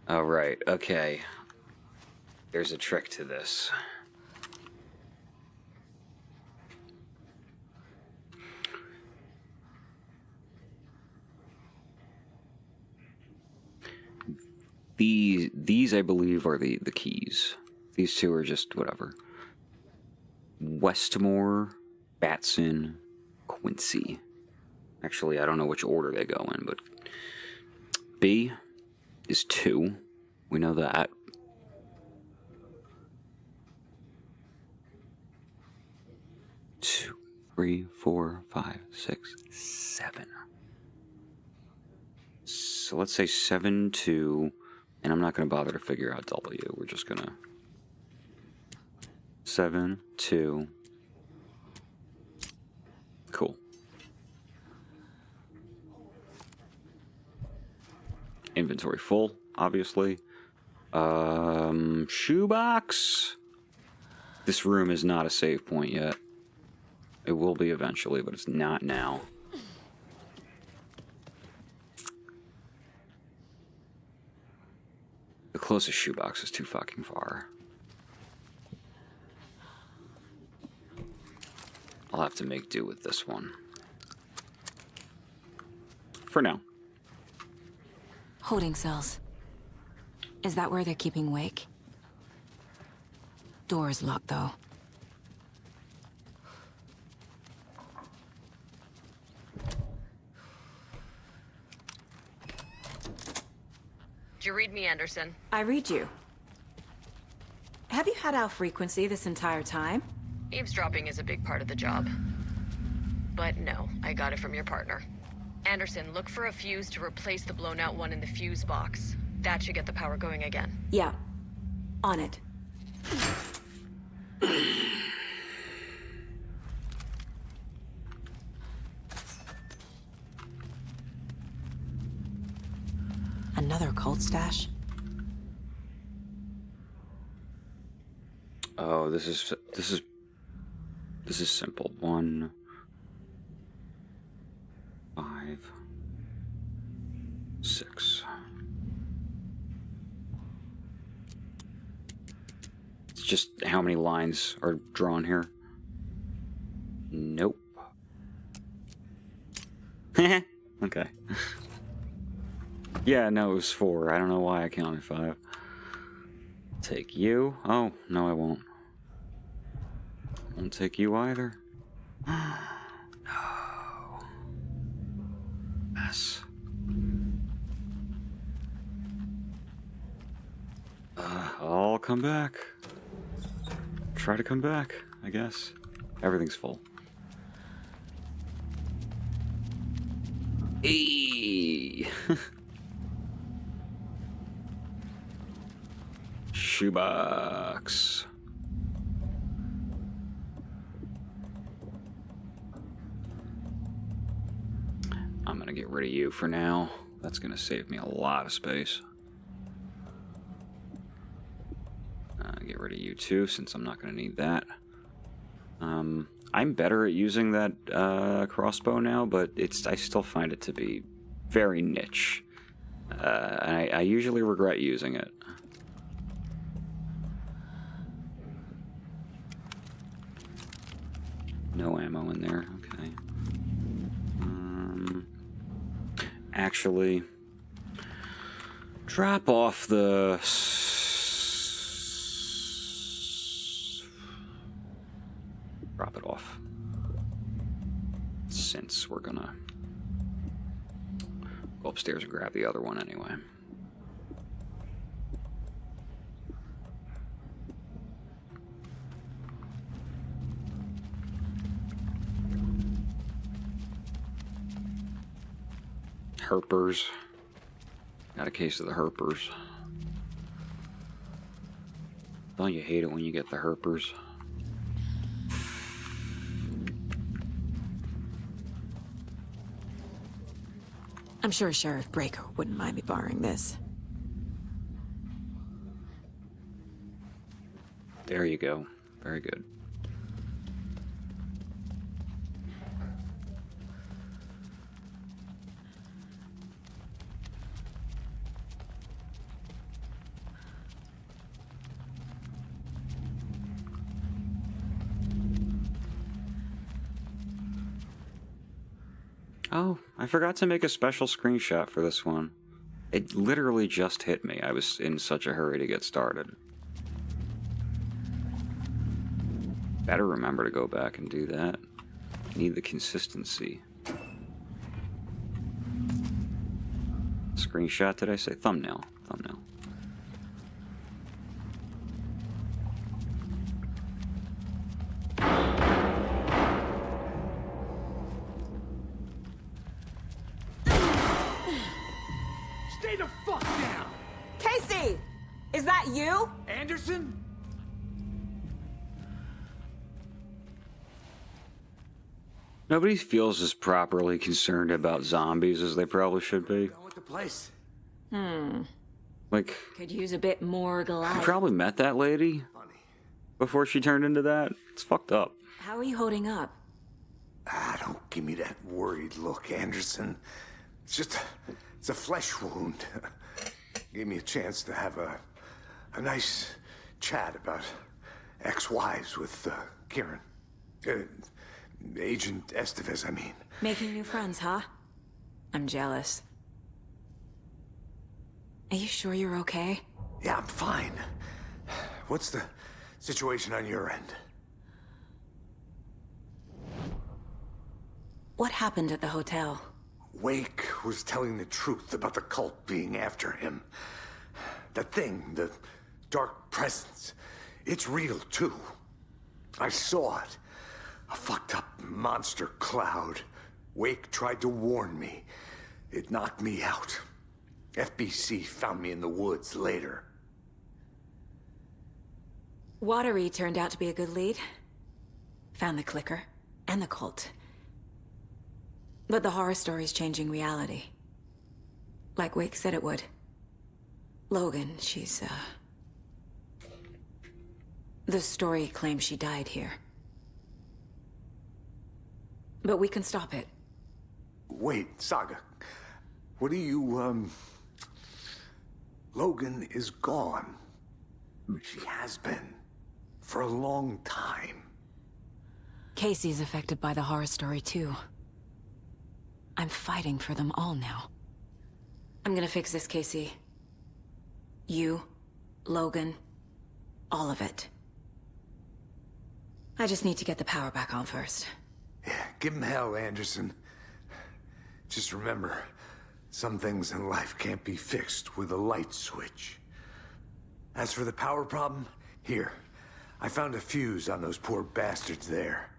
Oh, right. Okay. There's a trick to this. These I believe are the keys. These two are just whatever. Westmore, Batson, Quincy. Actually, I don't know which order they go in, but B is 2. We know that. Two, 3, 4, 5, 6, 7. So let's say 7, 2. And I'm not going to bother to figure out W. We're just going to 7, 2. Cool. Inventory full, obviously. Shoebox. This room is not a save point yet. It will be eventually, but it's not now. The closest shoebox is too fucking far. I'll have to make do with this one. For now. Holding cells. Is that where they're keeping Wake? Door is locked, though. Did you read me, Anderson? I read you. Have you had our frequency this entire time? Eavesdropping is a big part of the job. But no, I got it from your partner. Anderson, look for a fuse to replace the blown out one in the fuse box. That should get the power going again. Yeah. On it. Another cold stash? Oh, this is simple. 1, 5, 6. It's just how many lines are drawn here. Nope. Okay. Yeah, no, it was 4. I don't know why I counted 5. Take you. Oh, no, I won't. Won't take you either. No. Mess. I'll come back. Try to come back, I guess. Everything's full. Eee. Shoebox. I'm gonna get rid of you for now. That's gonna save me a lot of space. Get get rid of you too, since I'm not going to need that. I'm better at using that crossbow now, but I still find it to be very niche. I usually regret using it. No ammo in there, okay. Actually, drop off the... Drop it off. Since we're gonna go upstairs and grab the other one anyway. Herpers. Got a case of the herpers. Don't you hate it when you get the herpers? I'm sure Sheriff Breaker wouldn't mind me borrowing this. There you go. Very good. Oh, I forgot to make a special screenshot for this one. It literally just hit me. I was in such a hurry to get started. Better remember to go back and do that. Need the consistency. Screenshot, did I say? Thumbnail. Thumbnail. Stay the fuck down! Casey! Is that you? Anderson? Nobody feels as properly concerned about zombies as they probably should be. Going with the place. Like, Could use a bit more you Goliath. probably met that lady before she turned into that. It's fucked up. How are you holding up? Don't give me that worried look, Anderson. It's a flesh wound. Gave me a chance to have a nice chat about ex-wives with Kieran. Agent Estevez, I mean. Making new friends, huh? I'm jealous. Are you sure you're okay? Yeah, I'm fine. What's the situation on your end? What happened at the hotel? Wake was telling the truth about the cult being after him. That thing, the dark presence, it's real too. I saw it. A fucked up monster cloud. Wake tried to warn me. It knocked me out. FBC found me in the woods later. Watery turned out to be a good lead. Found the clicker and the cult. But the horror story's changing reality. Like Wake said it would. Logan, she's, the story claims she died here. But we can stop it. Wait, Saga. What do you, Logan is gone. She has been. For a long time. Casey's affected by the horror story, too. I'm fighting for them all now. I'm gonna fix this, Casey. You, Logan, all of it. I just need to get the power back on first. Yeah, give him hell, Anderson. Just remember, some things in life can't be fixed with a light switch. As for the power problem, here. I found a fuse on those poor bastards there.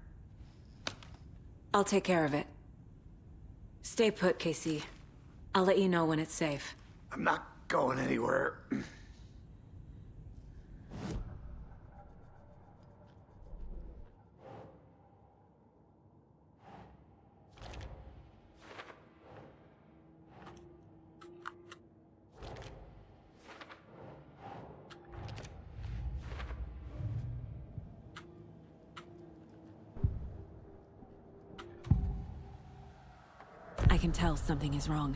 I'll take care of it. Stay put, Casey. I'll let you know when it's safe. I'm not going anywhere. can tell something is wrong.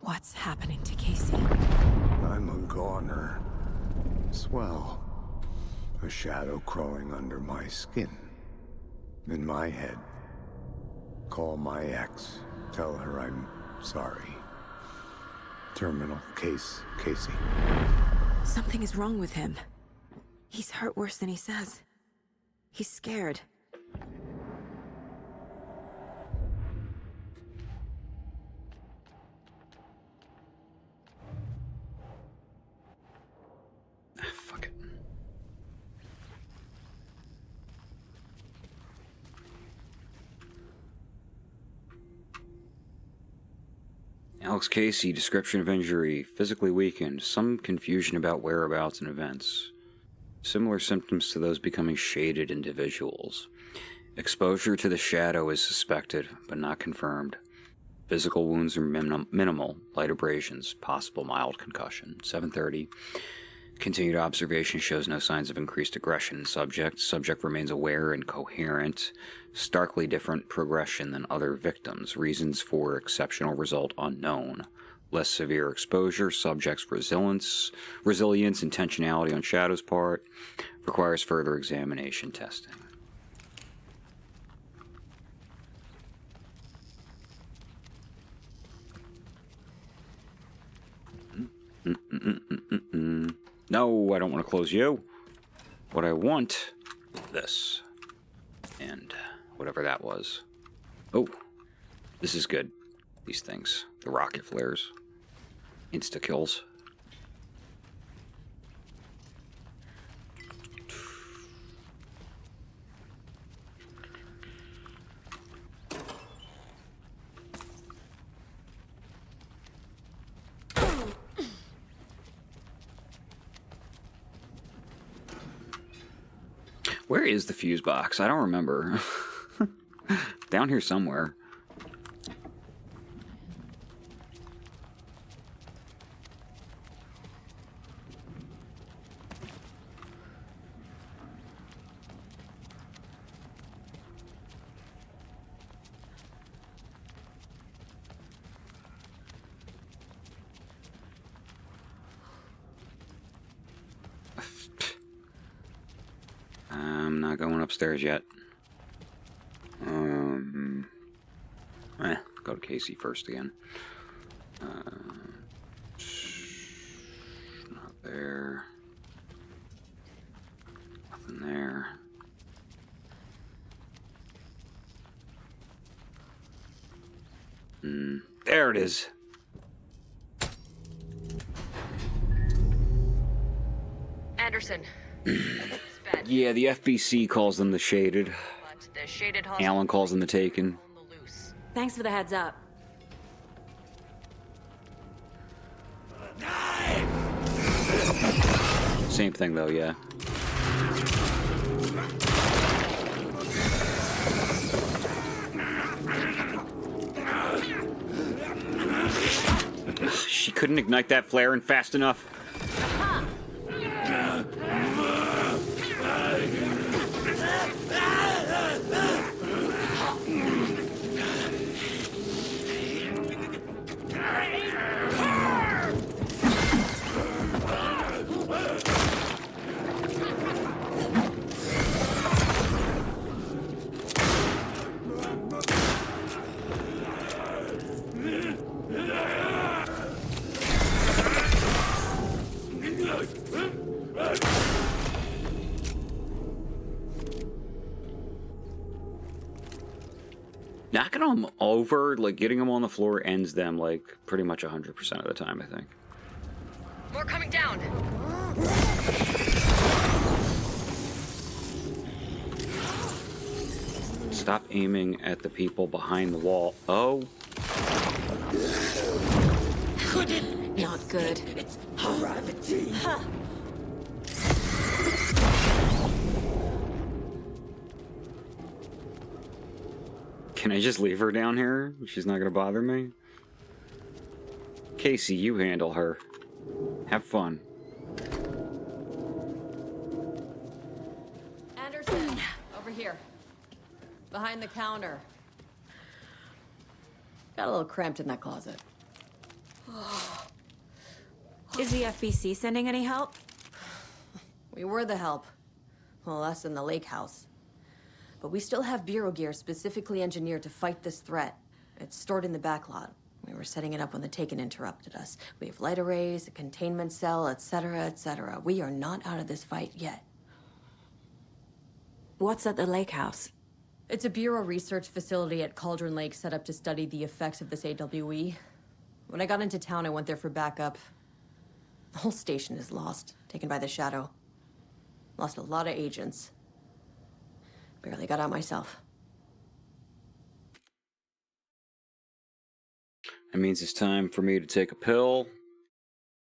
What's happening to Casey? I'm a goner. Swell. A shadow crawling under my skin. In my head. Call my ex. Tell her I'm sorry. Terminal case, Casey. Something is wrong with him. He's hurt worse than he says. He's scared. Fuck it. Alex Casey, description of injury, physically weakened, some confusion about whereabouts and events. Similar symptoms to those becoming shaded individuals. Exposure to the shadow is suspected, but not confirmed. Physical wounds are minimal, light abrasions, possible mild concussion. 7:30. Continued observation shows no signs of increased aggression in subject. Subject remains aware and coherent. Starkly different progression than other victims. Reasons for exceptional result unknown. Less severe exposure. Subject's resilience, intentionality on Shadow's part. Requires further examination testing. No, I don't want to close you. What I want is this. And whatever that was. Oh, this is good. These things. The rocket flares. Insta-kills. Where is the fuse box? I don't remember. Down here somewhere. I'm not going upstairs yet. Go to Casey first again. Not there. Nothing there. There it is. Anderson. Yeah, the FBC calls them the Shaded. But the Shaded Alan calls them the Taken. Thanks for the heads up. Same thing though, yeah. She couldn't ignite that flare in fast enough. Knocking them over, like getting them on the floor, ends them like pretty much 100% of the time, I think. More coming down. Stop aiming at the people behind the wall. Oh. Not good. It's gravity. Can I just leave her down here? She's not gonna bother me? Casey, you handle her. Have fun. Anderson, over here. Behind the counter. Got a little cramped in that closet. Is the FBC sending any help? We were the help. Well, us in the lake house. But we still have Bureau gear specifically engineered to fight this threat. It's stored in the backlot. We were setting it up when the Taken interrupted us. We have light arrays, a containment cell, etc., etc. We are not out of this fight yet. What's at the lake house? It's a Bureau research facility at Cauldron Lake set up to study the effects of this AWE. When I got into town, I went there for backup. The whole station is lost, taken by the Shadow. Lost a lot of agents. Barely got out myself. That means it's time for me to take a pill.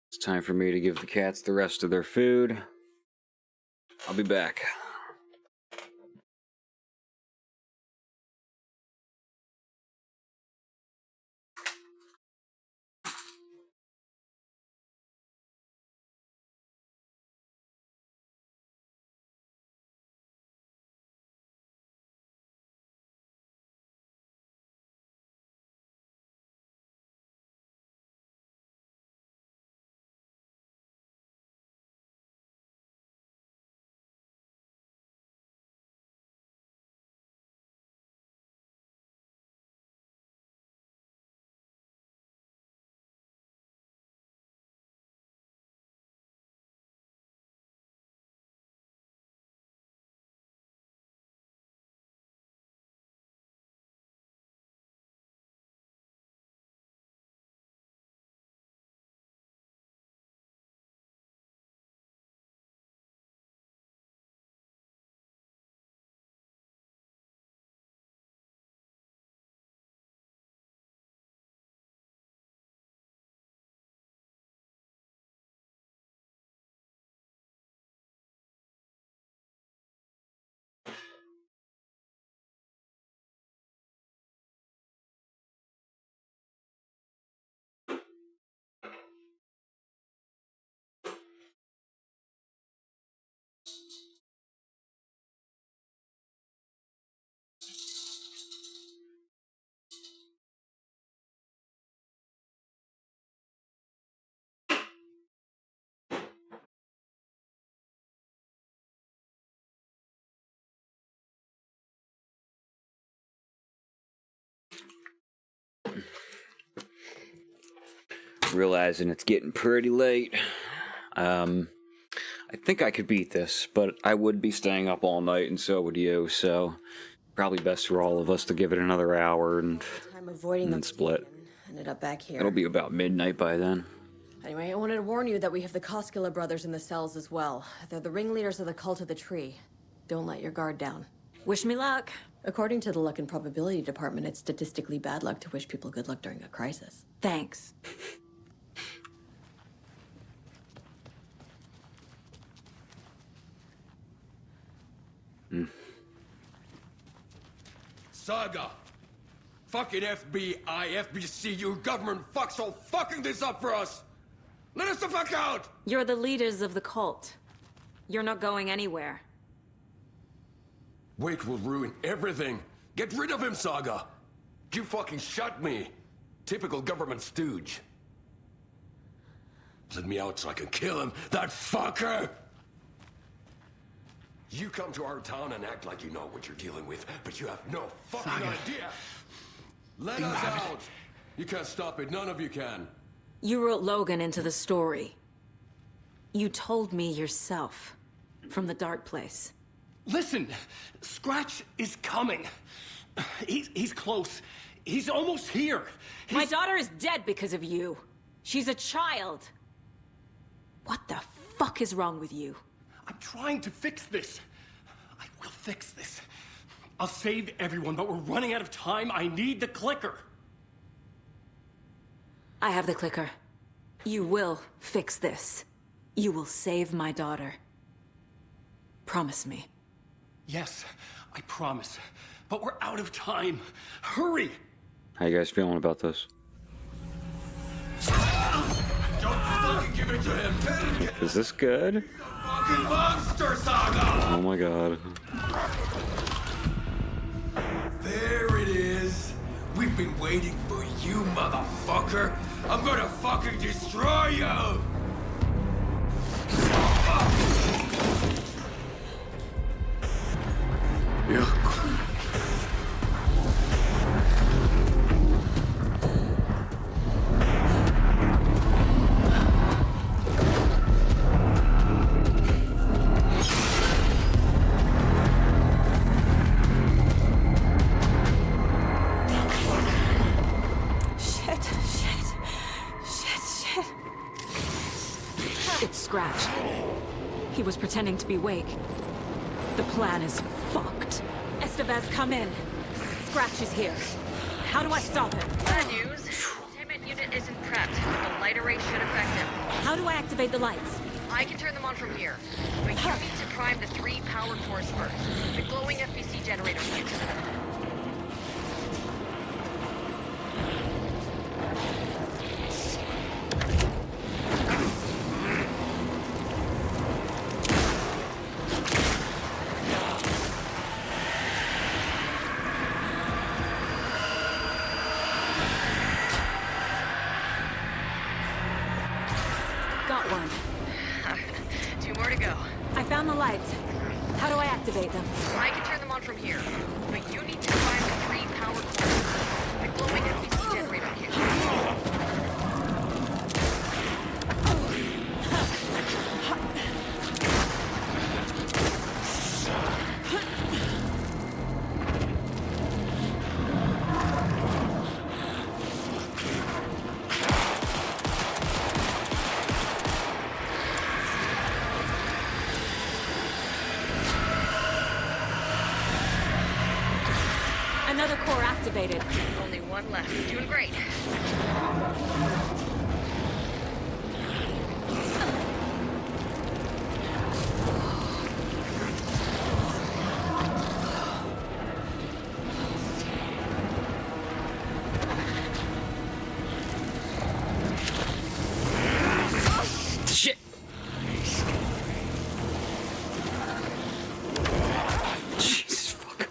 It's time for me to give the cats the rest of their food. I'll be back. Realizing it's getting pretty late. I think I could beat this, but I would be staying up all night, and so would you, so probably best for all of us to give it another hour and then split. Ended up back here. It'll be about midnight by then. Anyway, I wanted to warn you that we have the Koskela brothers in the cells as well. They're the ringleaders of the Cult of the Tree. Don't let your guard down. Wish me luck. According to the Luck and Probability Department, it's statistically bad luck to wish people good luck during a crisis. Thanks. Saga! Fucking FBI, FBC, you government fucks all fucking this up for us! Let us the fuck out! You're the leaders of the cult. You're not going anywhere. Wake will ruin everything. Get rid of him, Saga! You fucking shot me. Typical government stooge. Let me out so I can kill him, that fucker! You come to our town and act like you know what you're dealing with, but you have no fucking idea! Let us out! You can't stop it, none of you can. You wrote Logan into the story. You told me yourself. From the dark place. Listen! Scratch is coming. He's close. He's almost here. My daughter is dead because of you. She's a child. What the fuck is wrong with you? I'm trying to fix this. I will fix this. I'll save everyone, but we're running out of time. I need the clicker. I have the clicker. You will fix this. You will save my daughter. Promise me. Yes, I promise. But we're out of time. Hurry! How you guys feeling about this? Don't fucking give it to him! Is this good? Fucking monster, Saga! Oh my god. There it is. We've been waiting for you, motherfucker! I'm gonna fucking destroy you! Yeah. It's Scratch. He was pretending to be Wake. The plan is fucked. Estevez, come in. Scratch is here. How do I stop him? Bad news. Containment unit isn't prepped. The light array should affect him. How do I activate the lights? I can turn them on from here. But you need to prime the 3 power cores first. The glowing FBC generator kits. Got one. 2 more to go. I found the lights. How do I activate them? I can turn them on from here. But you need to prime the 3 power cores. The glowing FBC generator kit. Another core activated. Only one left. Doing great. Shit! Jesus fuck.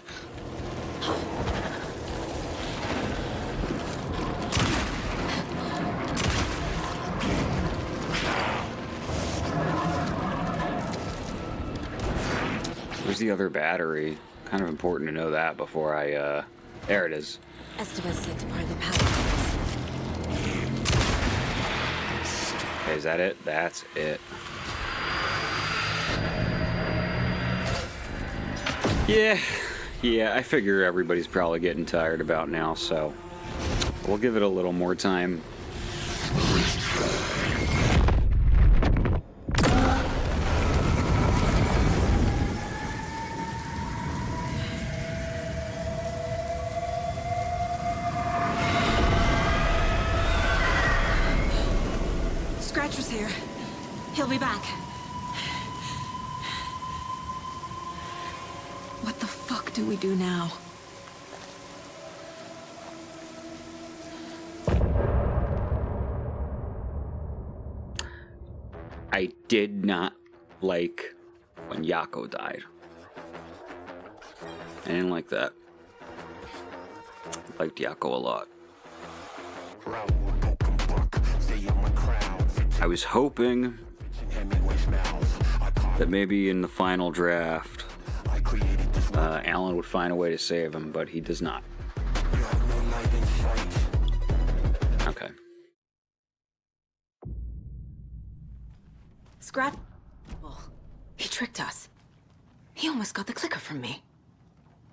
Where's the other battery? Kind of important to know that before I, there it is. Estevez said to prime the power cores. Okay, is that it? That's it. Yeah, I figure everybody's probably getting tired about now, so we'll give it a little more time. Scratch was here. He'll be back. What the fuck do we do now? I did not like when Yako died. I didn't like that. I liked Yako a lot. I was hoping that maybe in the final draft, Alan would find a way to save him, but he does not. Okay. Scratch. He tricked us. He almost got the clicker from me.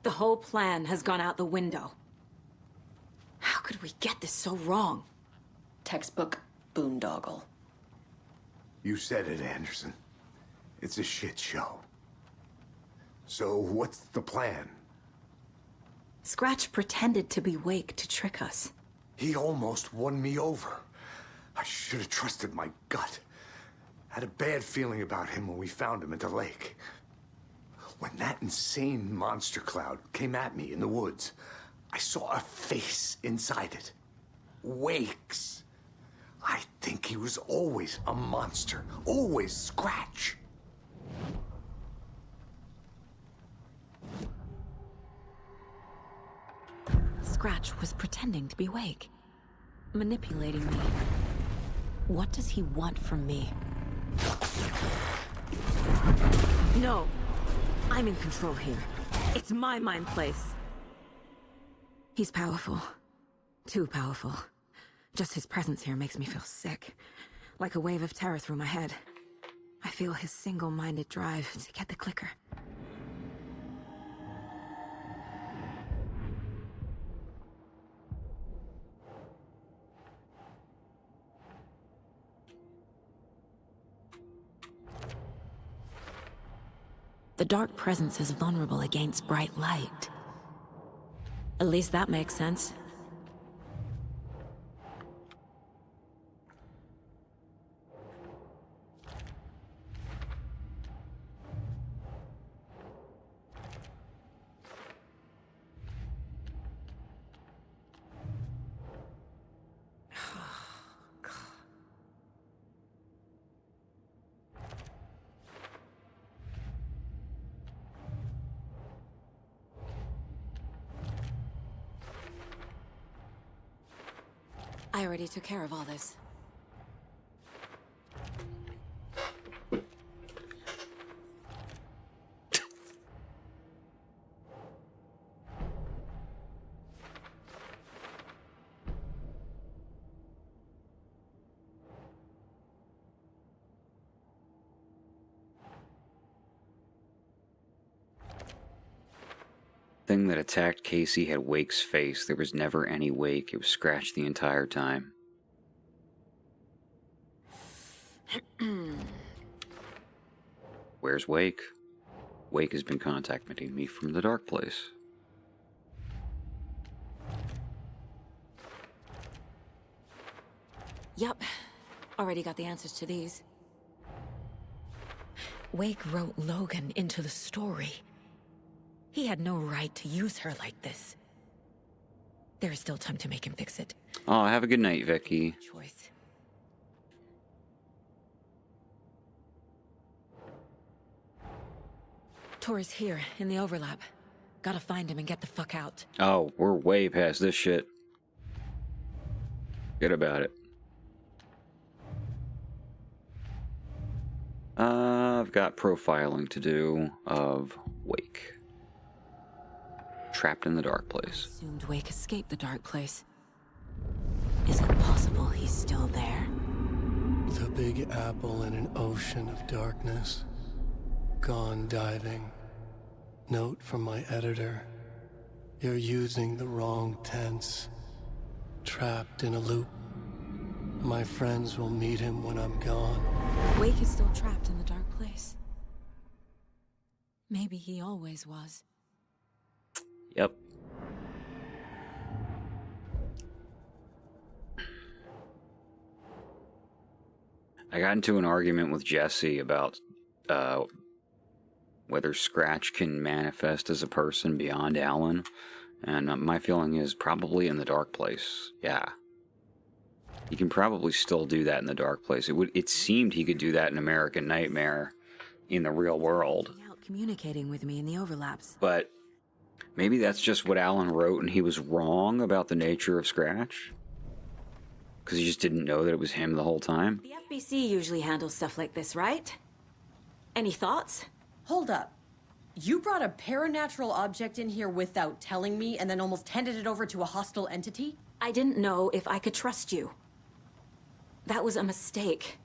The whole plan has gone out the window. How could we get this so wrong? Textbook boondoggle. You said it, Anderson. It's a shit show. So what's the plan? Scratch pretended to be Wake to trick us. He almost won me over. I should have trusted my gut. Had a bad feeling about him when we found him at the lake. When that insane monster cloud came at me in the woods, I saw a face inside it. Wake's. I think he was always a monster. Always Scratch. Scratch was pretending to be Wake, manipulating me. What does he want from me? No, I'm in control here. It's my mind place. He's powerful. Too powerful. Just his presence here makes me feel sick. Like a wave of terror through my head. I feel his single-minded drive to get the clicker. The dark presence is vulnerable against bright light. At least that makes sense. I already took care of all this. Thing that attacked Casey had Wake's face. There was never any Wake. It was Scratch the entire time. Where's Wake? Wake has been contacting me from the dark place. Yup. Already got the answers to these. Wake wrote Logan into the story. He had no right to use her like this. There is still time to make him fix it. Oh, have a good night, Vicky. Choice. Tor's here, in the overlap. Gotta find him and get the fuck out. Oh, we're way past this shit. Forget about it. I've got profiling to do of Wake. Trapped in the dark place. Assumed Wake escaped the dark place. Is it possible he's still there? The Big Apple in an ocean of darkness. Gone diving. Note from my editor. You're using the wrong tense. Trapped in a loop. My friends will meet him when I'm gone. Wake is still trapped in the dark place. Maybe he always was. Yep. I got into an argument with Jesse about whether Scratch can manifest as a person beyond Alan, and my feeling is probably in the dark place. Yeah. He can probably still do that in the dark place. It seemed he could do that in American Nightmare in the real world. Out communicating with me in the overlaps. But maybe that's just what Alan wrote and he was wrong about the nature of Scratch? Because he just didn't know that it was him the whole time? The FBC usually handles stuff like this, right? Any thoughts? Hold up. You brought a paranatural object in here without telling me and then almost handed it over to a hostile entity? I didn't know if I could trust you. That was a mistake.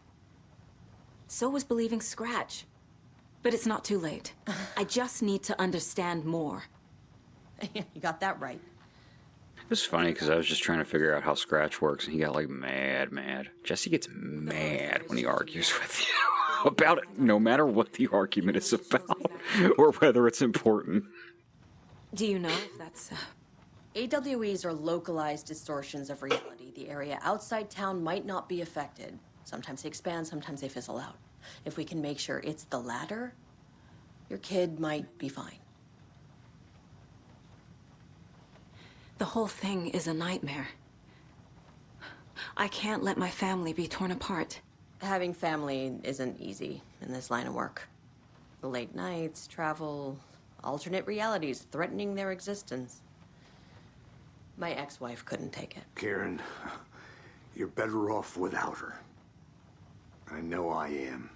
So was believing Scratch. But it's not too late. I just need to understand more. You got that right. It's funny because I was just trying to figure out how Scratch works and he got like mad. Jesse gets mad when he argues with you about it, no matter what the argument is about or whether it's important. Do you know if that's... AWEs are localized distortions of reality. The area outside town might not be affected. Sometimes they expand, sometimes they fizzle out. If we can make sure it's the latter, your kid might be fine. The whole thing is a nightmare. I can't let my family be torn apart. Having family isn't easy in this line of work. The late nights, travel, alternate realities threatening their existence. My ex-wife couldn't take it. Karen, you're better off without her. I know I am.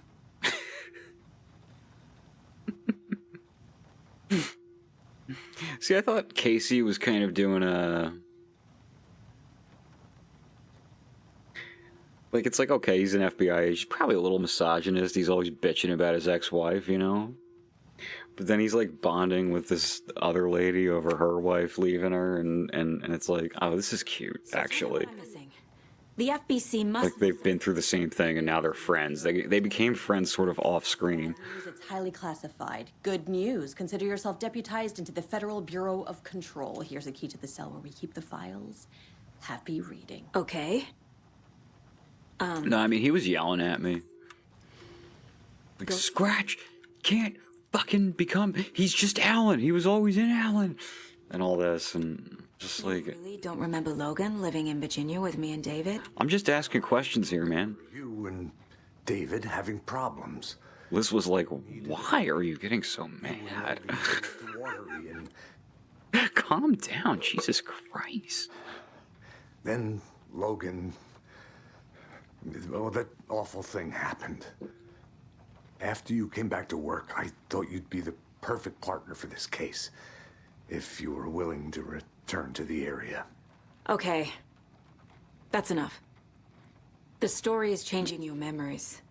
See, I thought Casey was kind of doing a... Like, it's like, okay, he's an FBI. He's probably a little misogynist. He's always bitching about his ex-wife, you know? But then he's, like, bonding with this other lady over her wife leaving her, and it's like, oh, this is cute, actually. The FBC must... Like, they've been through the same thing, and now they're friends. They became friends sort of off-screen. It's highly classified. Good news. Consider yourself deputized into the Federal Bureau of Control. Here's a key to the cell where we keep the files. Happy reading. Okay. No, I mean, he was yelling at me. Like, Scratch can't fucking become... He's just Alan. He was always in Alan. And all this, and just like... You really don't remember Logan living in Virginia with me and David? I'm just asking questions here, man. You and David having problems. Liz was like, why are you getting so mad? Calm down, Jesus Christ. Then Logan... Oh, that awful thing happened. After you came back to work, I thought you'd be the perfect partner for this case. If you were willing to return to the area. Okay. That's enough. The story is changing your memories.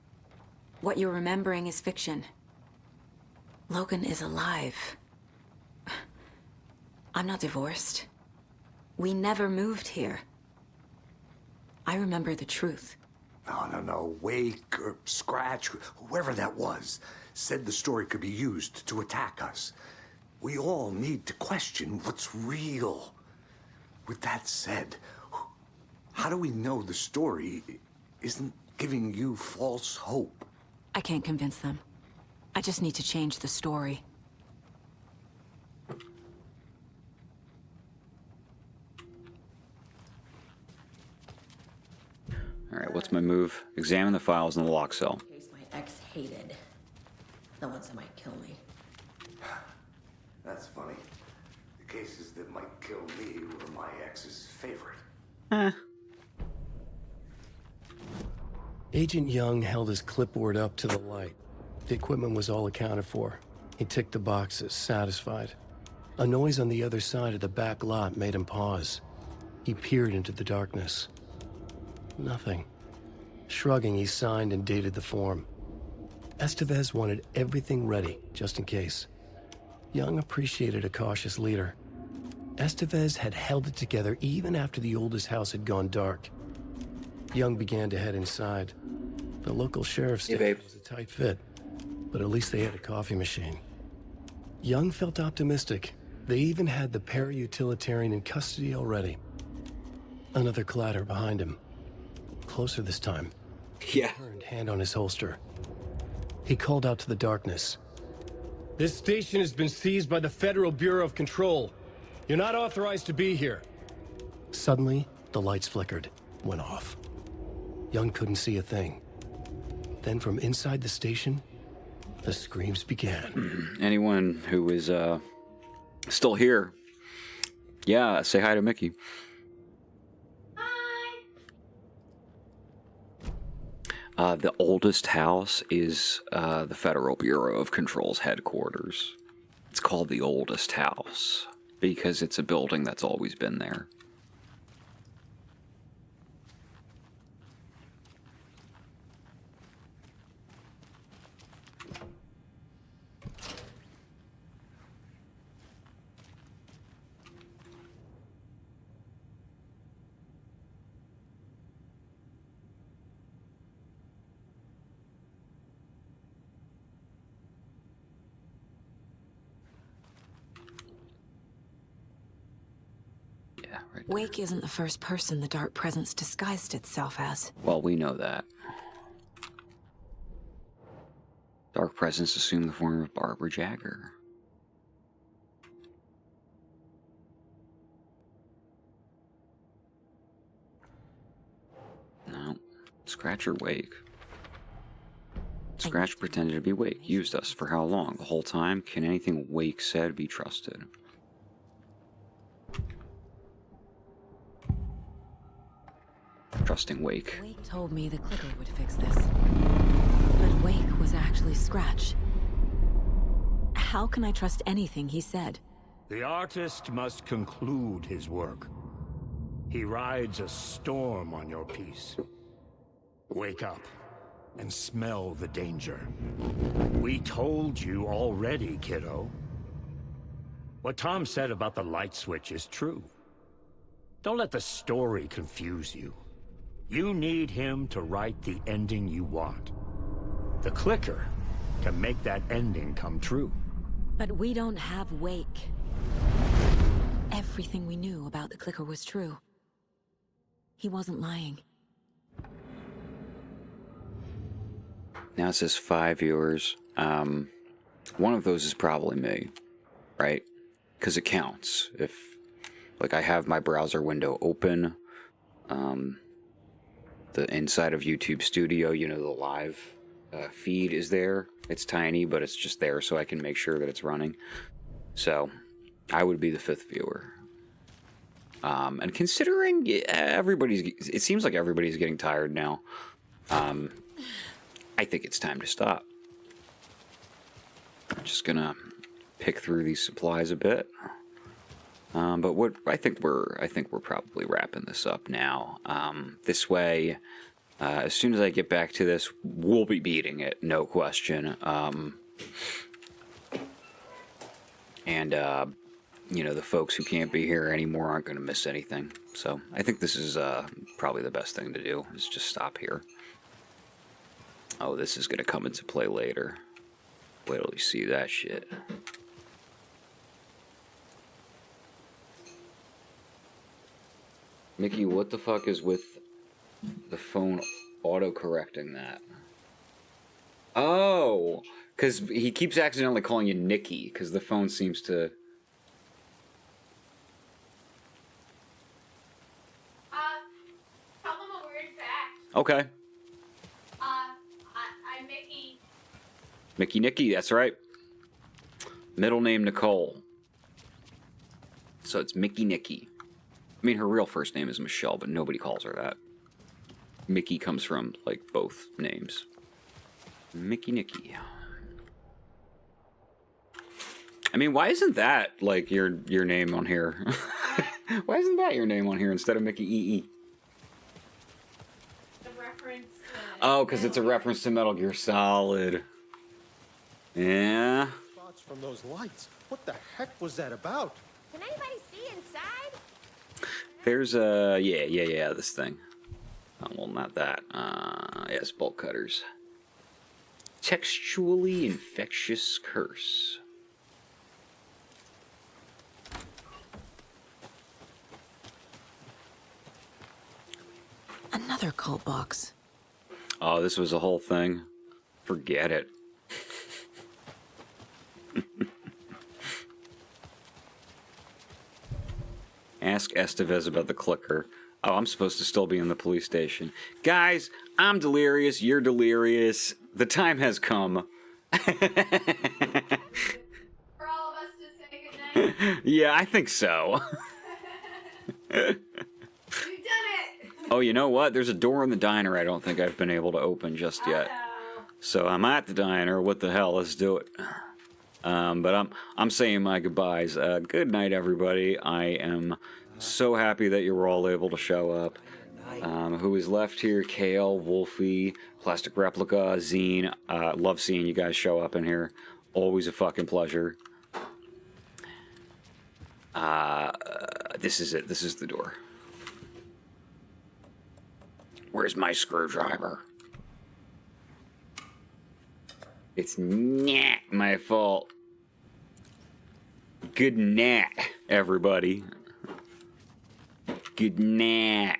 What you're remembering is fiction. Logan is alive. I'm not divorced. We never moved here. I remember the truth. No. Wake or Scratch, whoever that was, said the story could be used to attack us. We all need to question what's real. With that said, how do we know the story isn't giving you false hope? I can't convince them. I just need to change the story. Alright, what's my move? Examine the files in the lock cell. In case my ex hated. The ones that might kill me. That's funny. The cases that might kill me were my ex's favorite. Agent Young held his clipboard up to the light. The equipment was all accounted for. He ticked the boxes, satisfied. A noise on the other side of the back lot made him pause. He peered into the darkness. Nothing. Shrugging, he signed and dated the form. Estevez wanted everything ready, just in case. Young appreciated a cautious leader. Estevez had held it together even after the oldest house had gone dark. Young began to head inside. The local sheriff's station was a tight fit, but at least they had a coffee machine. Young felt optimistic. They even had the para-utilitarian in custody already. Another clatter behind him. Closer this time. Yeah. He turned, hand on his holster. He called out to the darkness. This station has been seized by the Federal Bureau of Control. You're not authorized to be here. Suddenly, the lights flickered, went off. Young couldn't see a thing. Then from inside the station, the screams began. Anyone who is still here, yeah, say hi to Mickey. The oldest house is the Federal Bureau of Control's headquarters. It's called the oldest house because it's a building that's always been there. Wake isn't the first person the Dark Presence disguised itself as. Well, we know that. Dark Presence assumed the form of Barbara Jagger. No. Scratch or Wake? Scratch pretended to be Wake. Used us. For how long? The whole time? Can anything Wake said be trusted? trusting Wake. Wake told me the clicker would fix this. But Wake was actually Scratch. How can I trust anything he said? The artist must conclude his work. He rides a storm on your piece. Wake up and smell the danger. We told you already, kiddo. What Tom said about the light switch is true. Don't let the story confuse you. You need him to write the ending you want. The clicker can make that ending come true. But we don't have Wake. Everything we knew about the clicker was true. He wasn't lying. Now it says 5 viewers. One of those is probably me, right? Because it counts. If, like, I have my browser window open, the inside of YouTube Studio, you know, the live feed is there. It's tiny, but it's just there so I can make sure that it's running. So, I would be the 5th viewer. And considering it seems like everybody's getting tired now. I think it's time to stop. I'm just gonna pick through these supplies a bit. But what I think we're probably wrapping this up now. This way, as soon as I get back to this, we'll be beating it, no question. You know, the folks who can't be here anymore aren't going to miss anything. So I think this is probably the best thing to do, is just stop here. Oh, this is going to come into play later. Wait till you see that shit. Mickey, what the fuck is with the phone auto-correcting that? Oh! Because he keeps accidentally calling you Nikki, because the phone seems to... Tell them a weird fact. Okay. I'm Mickey. Mickey Nikki, that's right. Middle name Nicole. So it's Mickey Nikki. I mean, her real first name is Michelle, but nobody calls her that. Mickey comes from, like, both names. Mickey Nikki. I mean, why isn't that, like, your name on here? Why isn't that your name on here instead of Mickey EE? The reference to... Oh, because it's a reference to Metal Gear Solid. Yeah. Spots from those lights. What the heck was that about? Can anybody see inside? There's yeah, this thing. Oh, well, not that. Yes, bolt cutters. Textually infectious curse. Another cult box. Oh, this was a whole thing. Forget it. Ask Estevez about the clicker. Oh, I'm supposed to still be in the police station. Guys, I'm delirious. You're delirious. The time has come. For all of us to say goodnight. Yeah, I think so. We've done it! Oh, you know what? There's a door in the diner I don't think I've been able to open just yet. So I'm at the diner. What the hell? Let's do it. But I'm saying my goodbyes. Good night, everybody. I am so happy that you were all able to show up. Who is left here? Kale, Wolfie, Plastic Replica, Zine. Love seeing you guys show up in here. Always a fucking pleasure. This is it. This is the door. Where's my screwdriver? It's not my fault. Good night, everybody. Good night.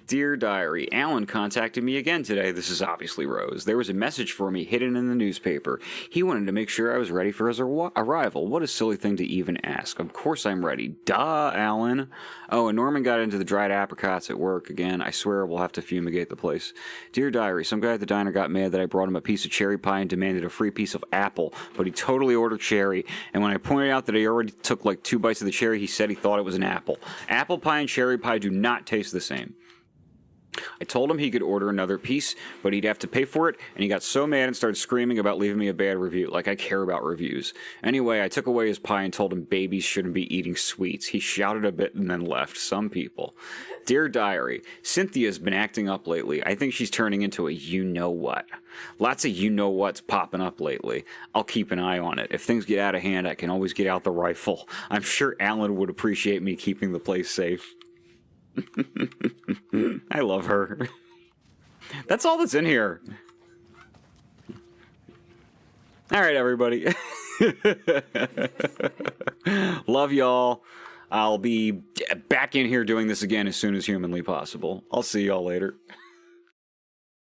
Dear Diary, Alan contacted me again today. This is obviously Rose. There was a message for me hidden in the newspaper. He wanted to make sure I was ready for his arrival. What a silly thing to even ask. Of course I'm ready. Duh, Alan. Oh, and Norman got into the dried apricots at work again. I swear we'll have to fumigate the place. Dear Diary, some guy at the diner got mad that I brought him a piece of cherry pie and demanded a free piece of apple, but he totally ordered cherry, and when I pointed out that he already took like 2 bites of the cherry, he said he thought it was an apple. Apple pie and cherry pie do not taste the same. I told him he could order another piece, but he'd have to pay for it, and he got so mad and started screaming about leaving me a bad review, like I care about reviews. Anyway, I took away his pie and told him babies shouldn't be eating sweets. He shouted a bit and then left. Some people. Dear Diary, Cynthia's been acting up lately. I think she's turning into a you-know-what. Lots of you-know-what's popping up lately. I'll keep an eye on it. If things get out of hand, I can always get out the rifle. I'm sure Alan would appreciate me keeping the place safe. I love her. That's all that's in here. All right, everybody. Love y'all. I'll be back in here doing this again as soon as humanly possible. I'll see y'all later.